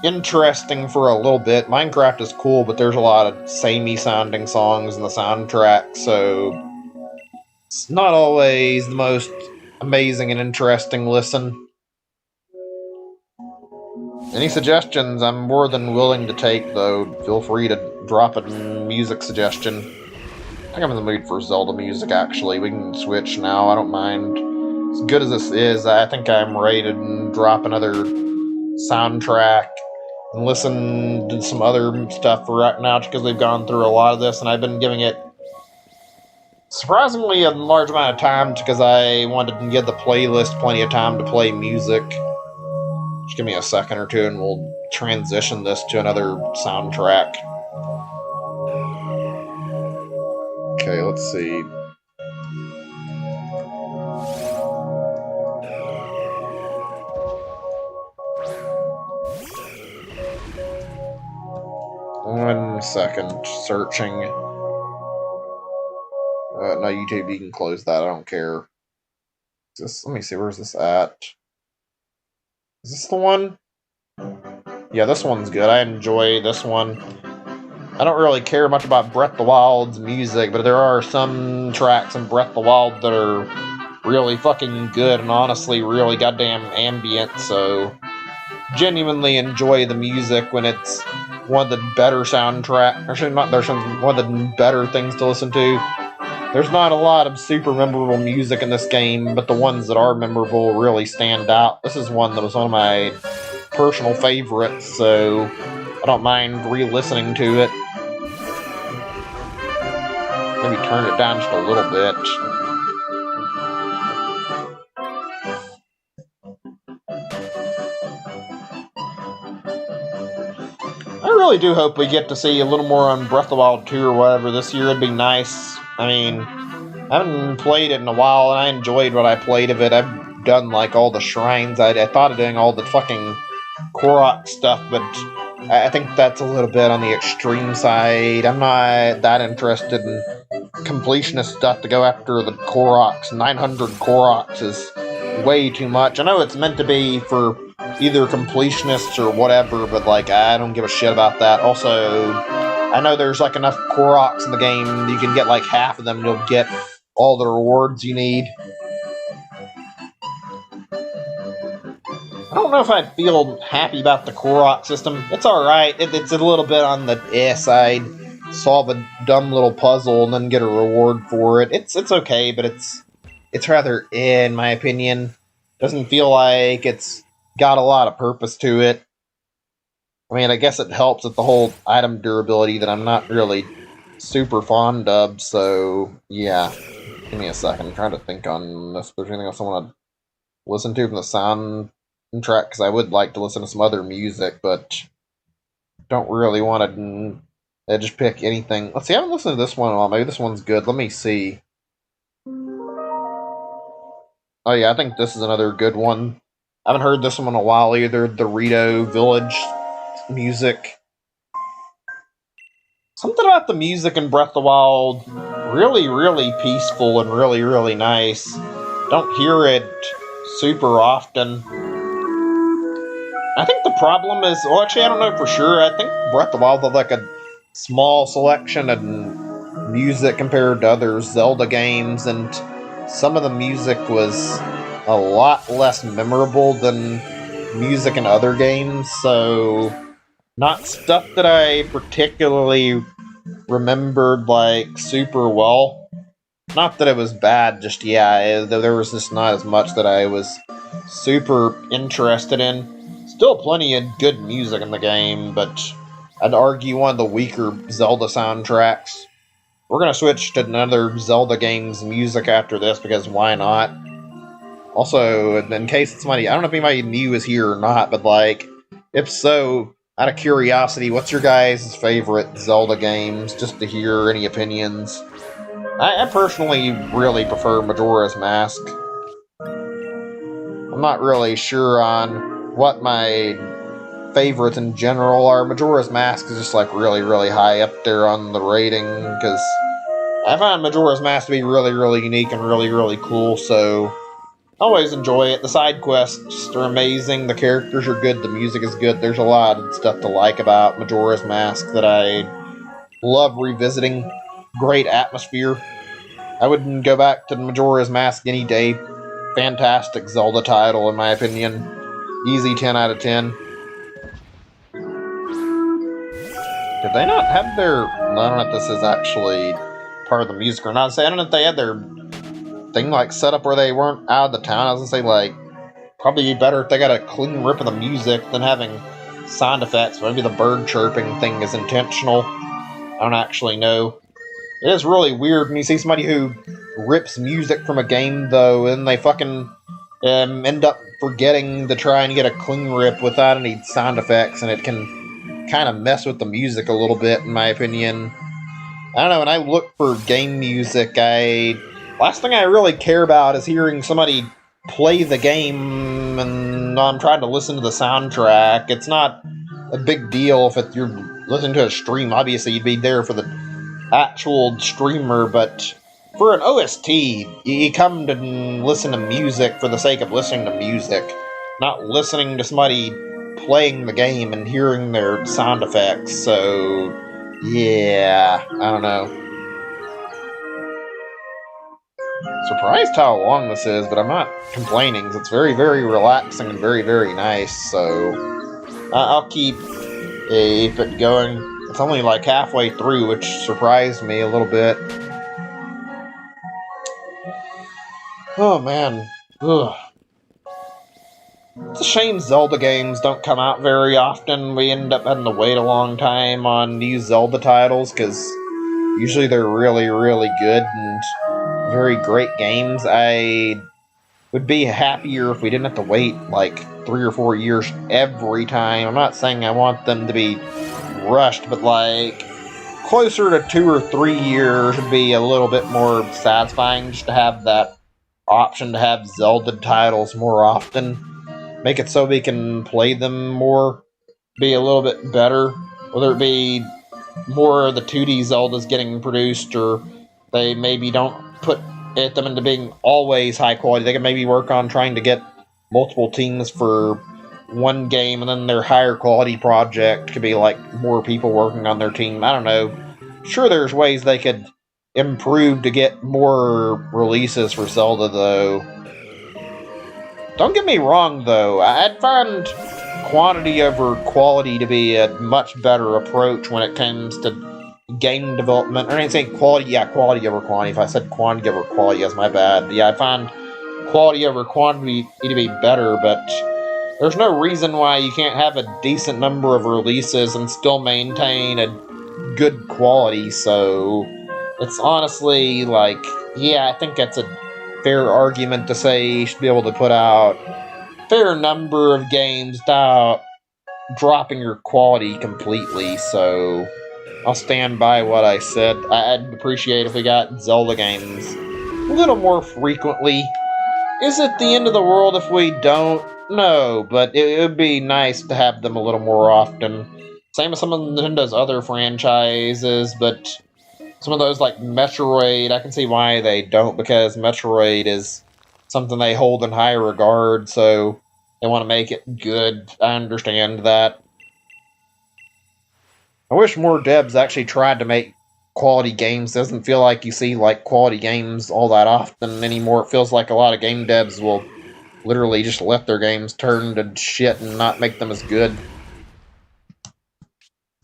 interesting for a little bit. Minecraft is cool, but there's a lot of samey sounding songs in the soundtrack, so it's not always the most amazing and interesting listen. Any suggestions I'm more than willing to take, though. Feel free to drop a music suggestion. I think I'm in the mood for Zelda music, actually. We can switch now, I don't mind. As good as this is, I think I'm ready to drop another soundtrack and listen to some other stuff for right now, because we've gone through a lot of this, and I've been giving it surprisingly a large amount of time, because I wanted to give the playlist plenty of time to play music. Just give me a second or two and we'll transition this to another soundtrack. Okay, let's see. One second. Searching. No, YouTube, you can close that. I don't care. Let me see, where's this at? Is this the one? Yeah, this one's good. I enjoy this one. I don't really care much about Breath of the Wild's music, but there are some tracks in Breath of the Wild that are really fucking good and honestly really goddamn ambient, so genuinely enjoy the music when it's one of the better soundtracks. Actually, not there's one of the better things to listen to. There's not a lot of super memorable music in this game, but the ones that are memorable really stand out. This is one that was one of my personal favorites, so I don't mind re-listening to it. Maybe turn it down just a little bit. I really do hope we get to see a little more on Breath of the Wild 2 or whatever this year. It'd be nice. I mean, I haven't played it in a while, and I enjoyed what I played of it. I've done, like, all the shrines. I thought of doing all the fucking Korok stuff, but I think that's a little bit on the extreme side. I'm not that interested in completionist stuff to go after the Koroks. 900 Koroks is way too much. I know it's meant to be for either completionists or whatever, but, like, I don't give a shit about that. Also, I know there's, like, enough Koroks in the game, you can get, like, half of them, and you'll get all the rewards you need. I don't know if I'd feel happy about the Korok system. It's alright. It's a little bit on the side. Solve a dumb little puzzle and then get a reward for it. It's okay, but it's rather in my opinion. Doesn't feel like it's got a lot of purpose to it. I mean, I guess it helps with the whole item durability that I'm not really super fond of, so yeah. Give me a second. I'm trying to think on this. If there's anything else I want to listen to from the soundtrack, because I would like to listen to some other music, but don't really want to just pick anything. Let's see, I haven't listened to this one in a while. Maybe this one's good. Let me see. Oh yeah, I think this is another good one. I haven't heard this one in a while either. The Rito Village music. Something about the music in Breath of the Wild, really, really peaceful and really, really nice. Don't hear it super often. I think the problem is, well, actually, I don't know for sure. I think Breath of the Wild had like a small selection of music compared to other Zelda games, and some of the music was a lot less memorable than music in other games, so not stuff that I particularly remembered, like, super well. Not that it was bad, just, yeah, there was just not as much that I was super interested in. Still plenty of good music in the game, but I'd argue one of the weaker Zelda soundtracks. We're gonna switch to another Zelda game's music after this, because why not? Also, in case somebody, I don't know if anybody new is here or not, but, like, if so, out of curiosity, what's your guys' favorite Zelda games? Just to hear any opinions. I personally really prefer Majora's Mask. I'm not really sure on what my favorites in general are Majora's Mask is just like really, really high up there on the rating, because I find Majora's Mask to be really, really unique and really, really cool, so always enjoy it. The side quests are amazing, the characters are good, the music is good, there's a lot of stuff to like about Majora's Mask that I love revisiting. Great atmosphere. I wouldn't go back to Majora's Mask any day. Fantastic Zelda title, in my opinion. Easy 10 out of 10. Did they not have their... I don't know if this is actually part of the music or not. I don't know if they had their thing like set up where they weren't out of the town. I was gonna say, like, probably be better if they got a clean rip of the music than having sound effects. Maybe the bird chirping thing is intentional. I don't actually know. It is really weird when you see somebody who rips music from a game, though, and they fucking end up forgetting to try and get a clean rip without any sound effects, and it can kind of mess with the music a little bit, in my opinion. I don't know, when I look for game music, last thing I really care about is hearing somebody play the game, and I'm trying to listen to the soundtrack. It's not a big deal if you're listening to a stream. Obviously, you'd be there for the actual streamer, but for an OST, you come to listen to music for the sake of listening to music, not listening to somebody playing the game and hearing their sound effects. So, yeah, I don't know. Surprised how long this is, but I'm not complaining. It's very, very relaxing and very, very nice, so I'll keep it going. It's only like halfway through, which surprised me a little bit. Oh man. Ugh. It's a shame Zelda games don't come out very often. We end up having to wait a long time on these Zelda titles, because usually they're really, really good and very great games. I would be happier if we didn't have to wait like 3 or 4 years every time. I'm not saying I want them to be rushed, but like closer to 2 or 3 years would be a little bit more satisfying, just to have that option to have Zelda titles more often. Make it so we can play them more, be a little bit better. Whether it be more of the 2D Zeldas getting produced, or they maybe don't put them into being always high quality. They can maybe work on trying to get multiple teams for one game, and then their higher quality project could be like more people working on their team. I don't know. Sure, there's ways they could improve to get more releases for Zelda, though. Don't get me wrong, though. I'd find quantity over quality to be a much better approach when it comes to game development. I didn't say quality, yeah, quality over quantity. If I said quantity over quality, that's my bad. Yeah, I find quality over quantity to be better, but there's no reason why you can't have a decent number of releases and still maintain a good quality, so it's honestly like, yeah, I think that's a fair argument to say you should be able to put out a fair number of games without dropping your quality completely, so I'll stand by what I said. I'd appreciate if we got Zelda games a little more frequently. Is it the end of the world if we don't? No, but it would be nice to have them a little more often. Same as some of Nintendo's other franchises, but some of those like Metroid, I can see why they don't, because Metroid is something they hold in high regard, so they want to make it good. I understand that. I wish more devs actually tried to make quality games. It doesn't feel like you see like quality games all that often anymore. It feels like a lot of game devs will literally just let their games turn to shit and not make them as good. Give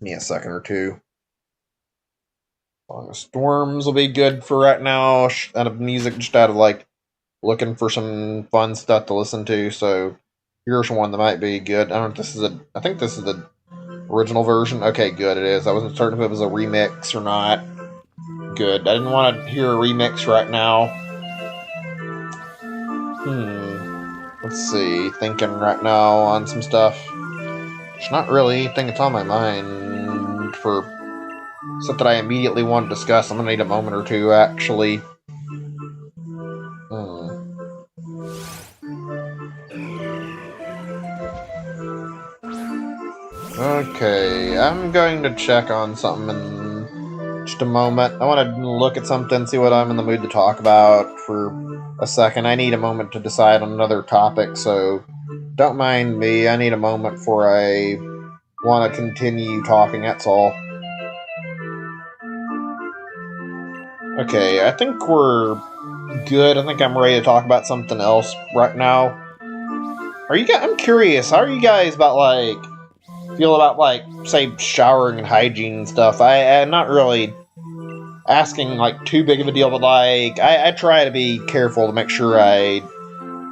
me a second or two. Storms will be good for right now. Out of music, just out of like looking for some fun stuff to listen to. So here's one that might be good. I don't know if this is I think this is the original version. Okay, good, it is. I wasn't certain if it was a remix or not. Good. I didn't want to hear a remix right now. Let's see. Thinking right now on some stuff. It's not really anything that's on my mind for stuff that I immediately want to discuss. I'm gonna need a moment or two, actually. Okay, I'm going to check on something in just a moment. I want to look at something, see what I'm in the mood to talk about for a second. I need a moment to decide on another topic, so don't mind me. I need a moment before I want to continue talking, that's all. Okay, I think we're good. I think I'm ready to talk about something else right now. Are you guys, I'm curious, how are you guys about, like, feel about, like, say, showering and hygiene and stuff? I'm not really asking, like, too big of a deal, but, like, I try to be careful to make sure I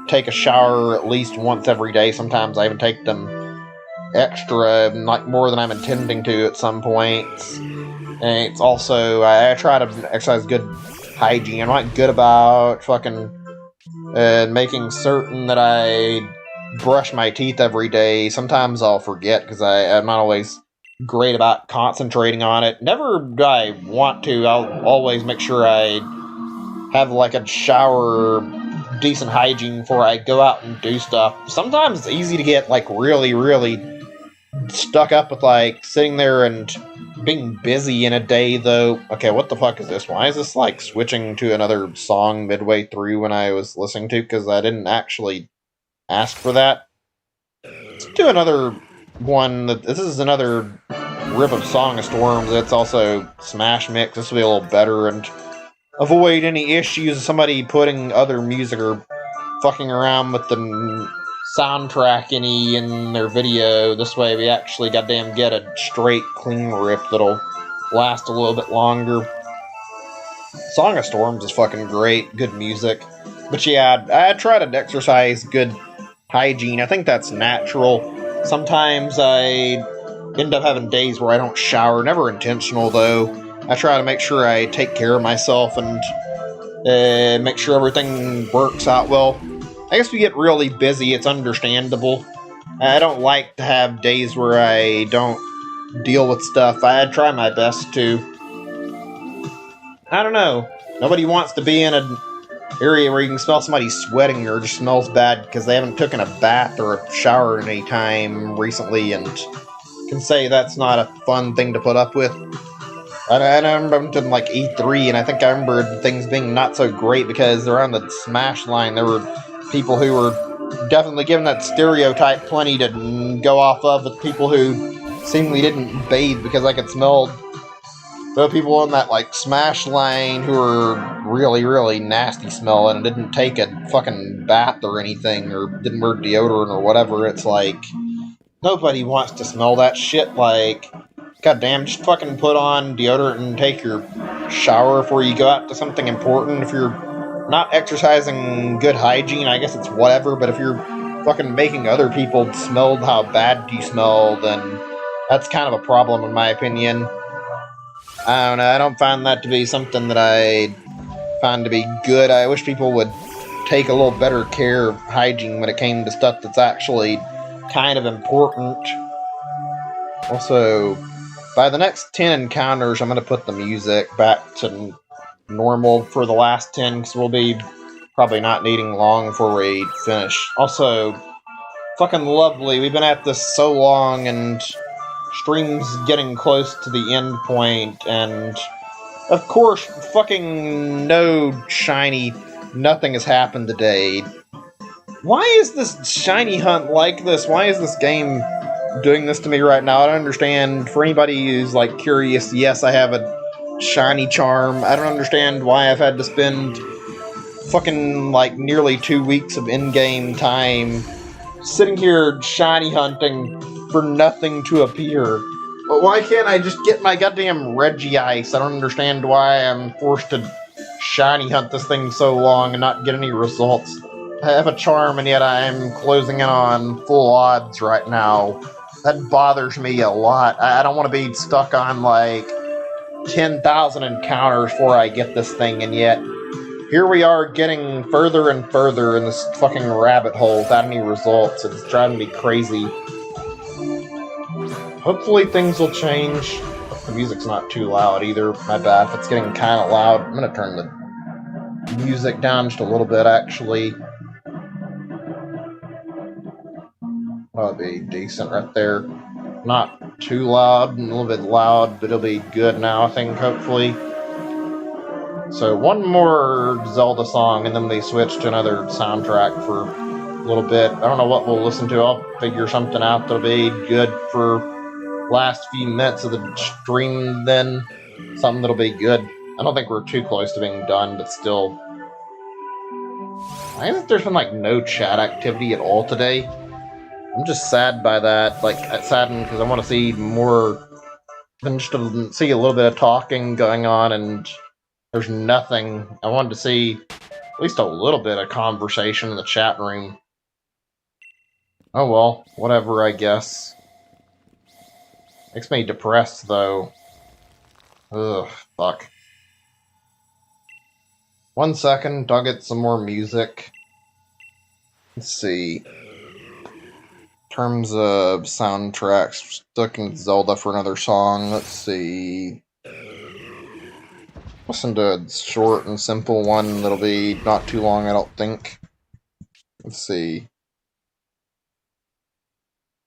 take a shower at least once every day. Sometimes I even take them extra, like, more than I'm intending to at some points. And it's also, I try to exercise good hygiene. I'm not good about fucking making certain that I brush my teeth every day. Sometimes I'll forget because I'm not always great about concentrating on it. Never do I want to. I'll always make sure I have like a shower, decent hygiene before I go out and do stuff. Sometimes it's easy to get like really, really stuck up with like sitting there and being busy in a day though. Okay, what the fuck is this? Why is this like switching to another song midway through when I was listening to? Because I didn't actually ask for that. Let's do another one. This is another rip of Song of Storms. It's also Smash Mix. This will be a little better and avoid any issues of somebody putting other music or fucking around with the soundtrack any in their video. This way we actually goddamn get a straight, clean rip that'll last a little bit longer. Song of Storms is fucking great, good music. But yeah, I try to exercise good hygiene. I think that's natural. Sometimes I end up having days where I don't shower, never intentional though. I try to make sure I take care of myself and make sure everything works out well. I guess we get really busy, it's understandable. I don't like to have days where I don't deal with stuff. I try my best to. I don't know. Nobody wants to be in an area where you can smell somebody sweating or just smells bad because they haven't taken a bath or a shower in any time recently and can say that's not a fun thing to put up with. I remember to like E3, and I think I remember things being not so great because around the Smash line there were people who were definitely given that stereotype plenty to go off of with people who seemingly didn't bathe because I could smell the people in that like Smash line who were really, really nasty smelling and didn't take a fucking bath or anything or didn't wear deodorant or whatever. It's like nobody wants to smell that shit. Like, goddamn, just fucking put on deodorant and take your shower before you go out to something important. If you're not exercising good hygiene, I guess it's whatever, but if you're fucking making other people smell how bad you smell, then that's kind of a problem in my opinion. I don't know, I don't find that to be something that I find to be good. I wish people would take a little better care of hygiene when it came to stuff that's actually kind of important. Also, by the next 10 encounters, I'm going to put the music back to normal for the last 10, because we'll be probably not needing long before we finish. Also, fucking lovely. We've been at this so long, and stream's getting close to the end point, and of course, fucking no shiny, nothing has happened today. Why is this shiny hunt like this? Why is this game doing this to me right now? I don't understand. For anybody who's like curious, yes, I have a shiny charm. I don't understand why I've had to spend fucking like nearly 2 weeks of in-game time sitting here shiny hunting for nothing to appear. But why can't I just get my goddamn Regice? I don't understand why I'm forced to shiny hunt this thing so long and not get any results. I have a charm and yet I'm closing in on full odds right now. That bothers me a lot. I don't want to be stuck on like 10,000 encounters before I get this thing, and yet here we are getting further and further in this fucking rabbit hole without any results. It's driving me crazy. Hopefully things will change. The music's not too loud either. My bad if it's getting kind of loud. I'm gonna turn the music down just a little bit, actually. That'll be decent right there. Not too loud, and a little bit loud, but it'll be good now, I think, hopefully. So one more Zelda song, and then we switch to another soundtrack for a little bit. I don't know what we'll listen to. I'll figure something out that'll be good for last few minutes of the stream then. Something that'll be good. I don't think we're too close to being done, but still. I think there's been like no chat activity at all today. I'm just sad by that. Like, saddened because I want to see more than just to see a little bit of talking going on, and there's nothing. I wanted to see at least a little bit of conversation in the chat room. Oh well, whatever, I guess. Makes me depressed, though. Ugh, fuck. 1 second, I'll get some more music. Let's see. In terms of soundtracks, stuck in Zelda for another song. Let's see. Listen to a short and simple one that'll be not too long, I don't think. Let's see.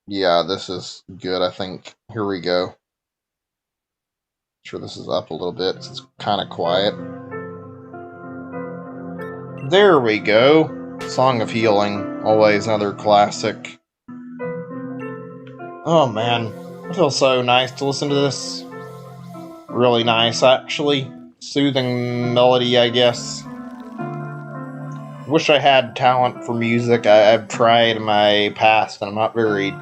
Yeah, this is good, I think. Here we go. Sure, this is up a little bit, so it's kind of quiet. There we go. Song of Healing. Always another classic. Oh man, it feels so nice to listen to this. Really nice, actually. Soothing melody, I guess. Wish I had talent for music. I've tried in my past, and I'm not very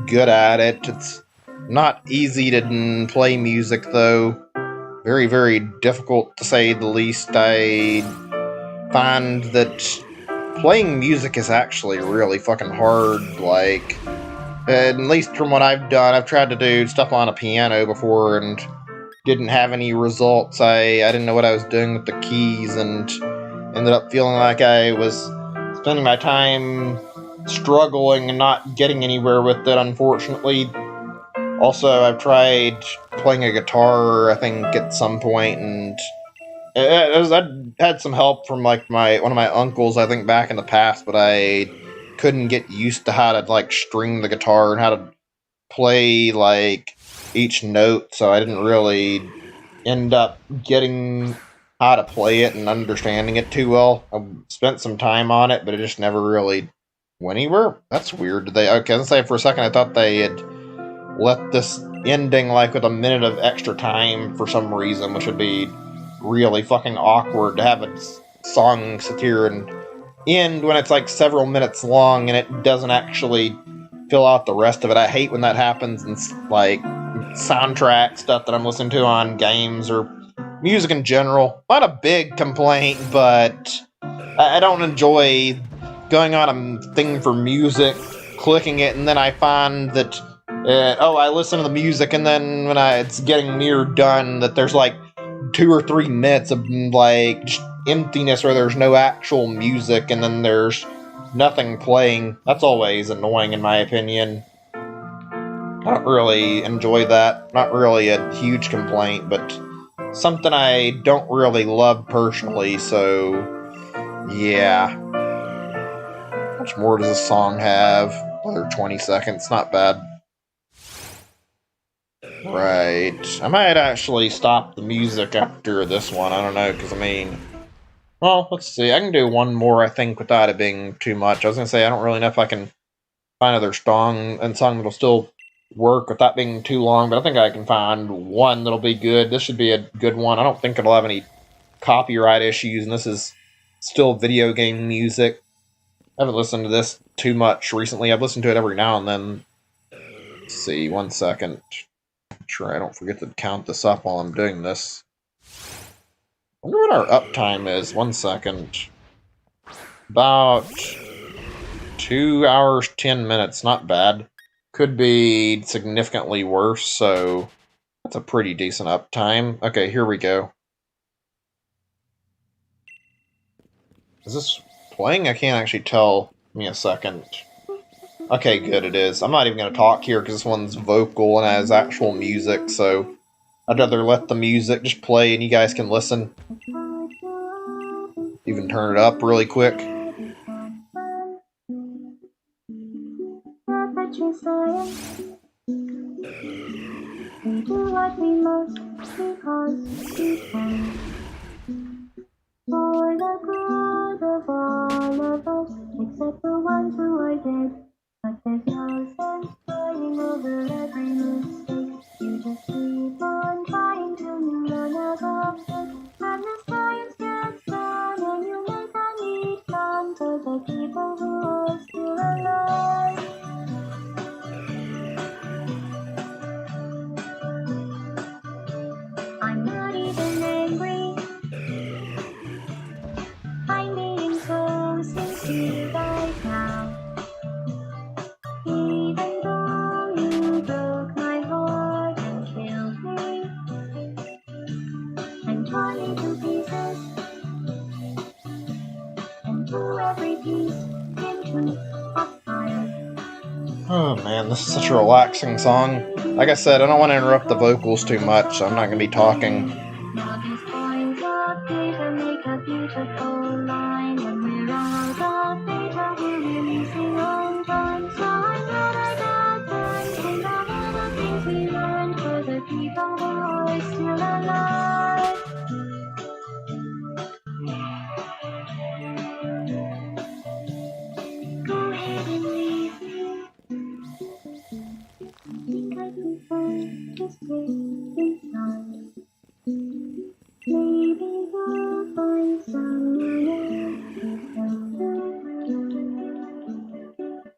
good at it. It's not easy to play music, though. Very, very difficult, to say the least. I find that playing music is actually really fucking hard. Like, at least from what I've done, I've tried to do stuff on a piano before and didn't have any results. I didn't know what I was doing with the keys and ended up feeling like I was spending my time struggling and not getting anywhere with it, unfortunately. Also, I've tried playing a guitar, I think, at some point, and I had some help from like one of my uncles, I think, back in the past, but I couldn't get used to how to like string the guitar and how to play like each note, so I didn't really end up getting how to play it and understanding it too well. I spent some time on it, but it just never really went anywhere. That's weird. Did they? Okay, let's say for a second I thought they had let this ending like with a minute of extra time for some reason, which would be really fucking awkward to have a song sit here and end when it's like several minutes long and it doesn't actually fill out the rest of it. I hate when that happens in like soundtrack stuff that I'm listening to on games or music in general. Not a big complaint, but I don't enjoy going on a thing for music, clicking it, and then I find that I listen to the music, and then when it's getting near done, that there's like 2 or 3 minutes of like just emptiness where there's no actual music, and then there's nothing playing. That's always annoying, in my opinion. I don't really enjoy that. Not really a huge complaint, but something I don't really love personally, so yeah. How much more does this song have? Another 20 seconds, not bad. Right. I might actually stop the music after this one. I don't know, because I mean... Well, let's see. I can do one more, I think, without it being too much. I was going to say, I don't really know if I can find another song that'll still work without being too long, but I think I can find one that'll be good. This should be a good one. I don't think it'll have any copyright issues, and this is still video game music. I haven't listened to this too much recently. I've listened to it every now and then. Let's see, 1 second. Make sure I don't forget to count this up while I'm doing this. I wonder what our uptime is. 1 second. About 2 hours, 10 minutes. Not bad. Could be significantly worse, so that's a pretty decent uptime. Okay, here we go. Is this playing? I can't actually tell. Give me a second. Okay, good, it is. I'm not even going to talk here because this one's vocal and has actual music, so I'd rather let the music just play and you guys can listen. Even turn it up really quick. We do what we must because we can. For the good of all of us, except the ones who are dead. But there's no sense worrying over every mistake. You just keep on trying till you run out of faith. And the science gets done, and you make a neat plan for the people who are still alive. I'm not even angry. I'm being so sincere right now. Even though you broke my heart and killed me and tore me to pieces and threw every piece into a fire. Oh man, this is such a relaxing song. Like I said, I don't want to interrupt the vocals too much, so I'm not going to be talking. Now these points of data make a beautiful line. When we're out of data, we're releasing on time. So I'm glad I got them. Think of all the things we learned for the people who are still alive. Go ahead and leave me. I think I prefer to stay inside. Maybe we'll find someone else.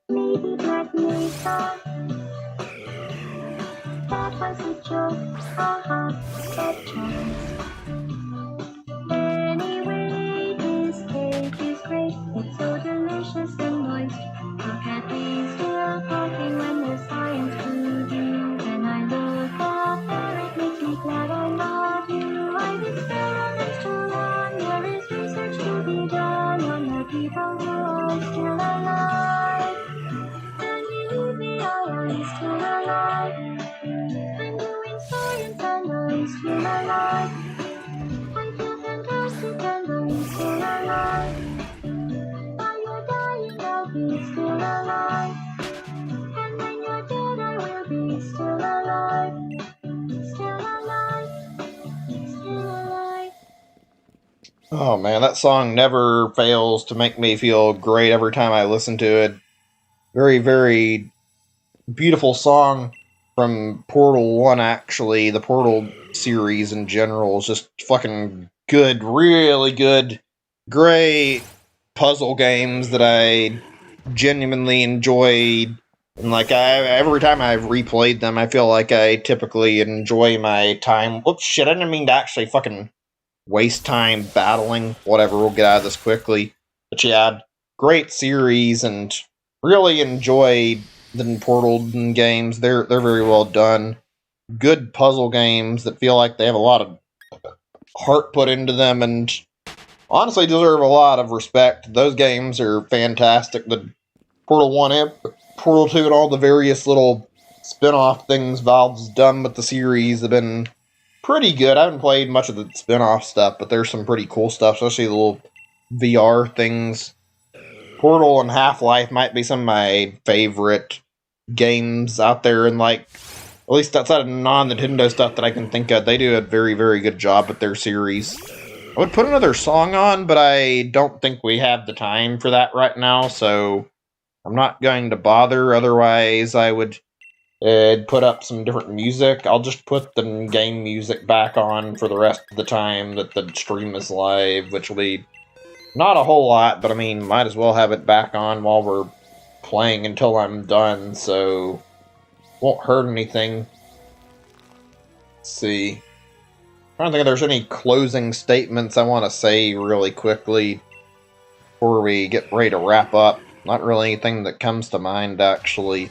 Maybe Black Mesa. That was a joke. Haha, bad chance. Anyway, this cake is great. It's so delicious and moist. Look at me still talking when there's science to do. When I look up there, it makes me glad I love you. I've experiments to run. There is research to be done on the people who are still alive. And believe me, I am still alive. I'm doing science and I'm still alive. I feel fantastic and I'm still alive. While you're dying, I'll be still alive. And when you're dead, I will be still alive. Still alive. Still alive. Oh man, that song never fails to make me feel great every time I listen to it. Very, very beautiful song from Portal 1, actually. The Portal series in general is just fucking good, really good, great puzzle games that I genuinely enjoyed. And like every time I've replayed them, I feel like I typically enjoy my time. Whoops, shit! I didn't mean to actually fucking waste time battling. Whatever, we'll get out of this quickly. But yeah, great series, and really enjoyed the Portal games. They're very well done. Good puzzle games that feel like they have a lot of heart put into them, and honestly deserve a lot of respect. Those games are fantastic. The Portal 1 and Portal 2 and all the various little spin-off things Valve's done with the series have been pretty good. I haven't played much of the spin-off stuff, but there's some pretty cool stuff, especially the little VR things. Portal and Half-Life might be some of my favorite games out there, and like, at least outside of non-Nintendo stuff that I can think of, they do a very, very good job with their series. I would put another song on, but I don't think we have the time for that right now, so I'm not going to bother. Otherwise, I would put up some different music. I'll just put the game music back on for the rest of the time that the stream is live, which will be not a whole lot, but I mean, might as well have it back on while we're playing until I'm done, so won't hurt anything. Let's see. I don't think there's any closing statements I want to say really quickly before we get ready to wrap up. Not really anything that comes to mind, actually.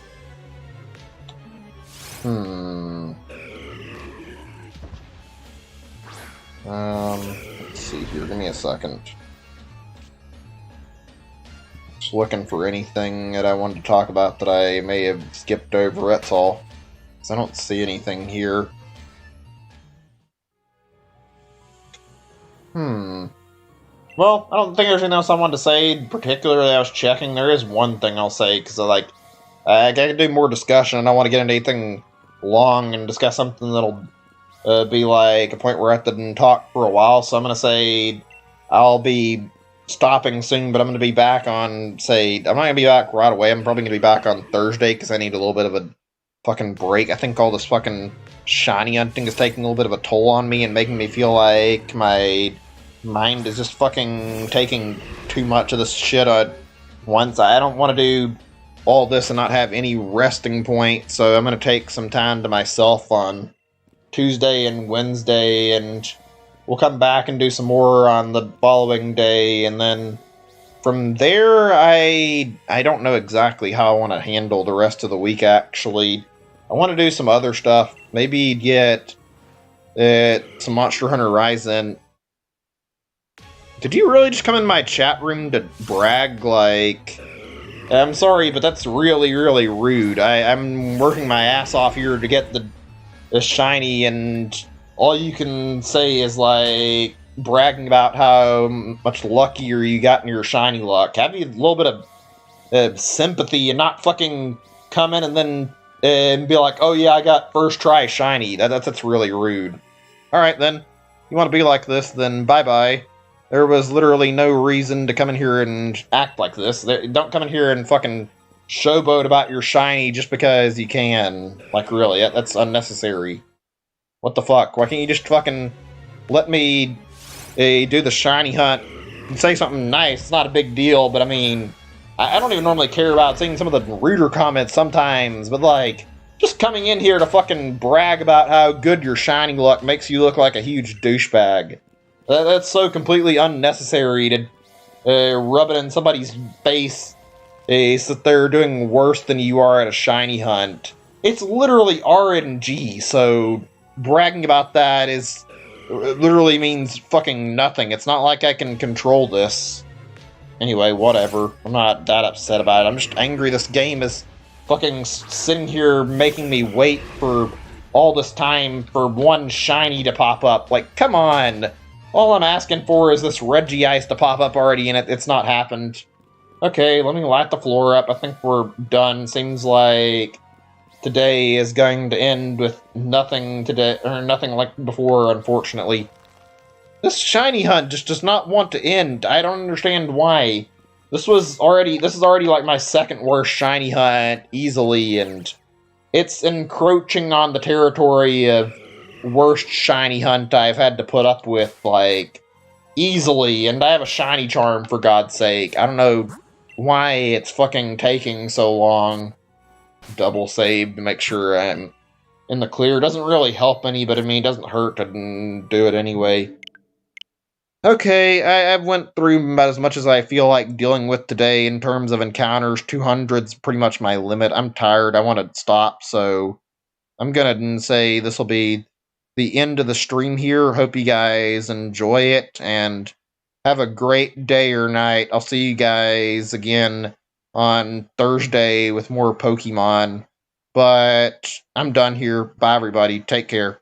Let's see here. Give me a second. Just looking for anything that I wanted to talk about that I may have skipped over, that's all. So I don't see anything here. Well, I don't think there's anything else I wanted to say. Particularly, I was checking. There is one thing I'll say, because I can do more discussion. I don't want to get into anything long and discuss something that'll be like a point where I have to talk for a while. So I'm gonna say I'll be stopping soon, but I'm gonna be back on, say, I'm not gonna be back right away. I'm probably gonna be back on Thursday because I need a little bit of a fucking break. I think all this fucking shiny hunting is taking a little bit of a toll on me and making me feel like my mind is just fucking taking too much of this shit at once. I don't want to do all this and not have any resting point, so I'm going to take some time to myself on Tuesday and Wednesday, and we'll come back and do some more on the following day, and then from there, I don't know exactly how I want to handle the rest of the week, actually. I want to do some other stuff. Maybe get some Monster Hunter Rise in. Did you really just come in my chat room to brag? Like, I'm sorry, but that's really, really rude. I'm working my ass off here to get the shiny, and all you can say is, like, bragging about how much luckier you got in your shiny luck. Have you a little bit of sympathy and not fucking come in and then be like, oh yeah, I got first try shiny. That's really rude. Alright then, you want to be like this, then bye-bye. There was literally no reason to come in here and act like this. Don't come in here and fucking showboat about your shiny just because you can. Like, really, that's unnecessary. What the fuck? Why can't you just fucking let me do the shiny hunt and say something nice? It's not a big deal, but I mean, I don't even normally care about seeing some of the reader comments sometimes, but like, just coming in here to fucking brag about how good your shiny luck makes you look like a huge douchebag. That's so completely unnecessary to rub it in somebody's face so that they're doing worse than you are at a shiny hunt. It's literally RNG, so bragging about that is literally means fucking nothing. It's not like I can control this. Anyway, whatever. I'm not that upset about it. I'm just angry this game is fucking sitting here making me wait for all this time for one shiny to pop up. Like, come on! All I'm asking for is this Regice to pop up already, and it's not happened. Okay, let me light the floor up. I think we're done. Seems like today is going to end with nothing today, or nothing like before, unfortunately. This shiny hunt just does not want to end. I don't understand why. This is already like my second worst shiny hunt, easily, and it's encroaching on the territory of worst shiny hunt I've had to put up with, like, easily, and I have a shiny charm, for God's sake. I don't know why it's fucking taking so long. Double save to make sure I'm in the clear. Doesn't really help any, but I mean, it doesn't hurt to do it anyway. Okay, I've went through about as much as I feel like dealing with today in terms of encounters. 200's pretty much my limit. I'm tired. I want to stop, so I'm gonna say this will be the end of the stream here. Hope you guys enjoy it, and have a great day or night. I'll see you guys again on Thursday with more Pokemon. But I'm done here. Bye, everybody. Take care.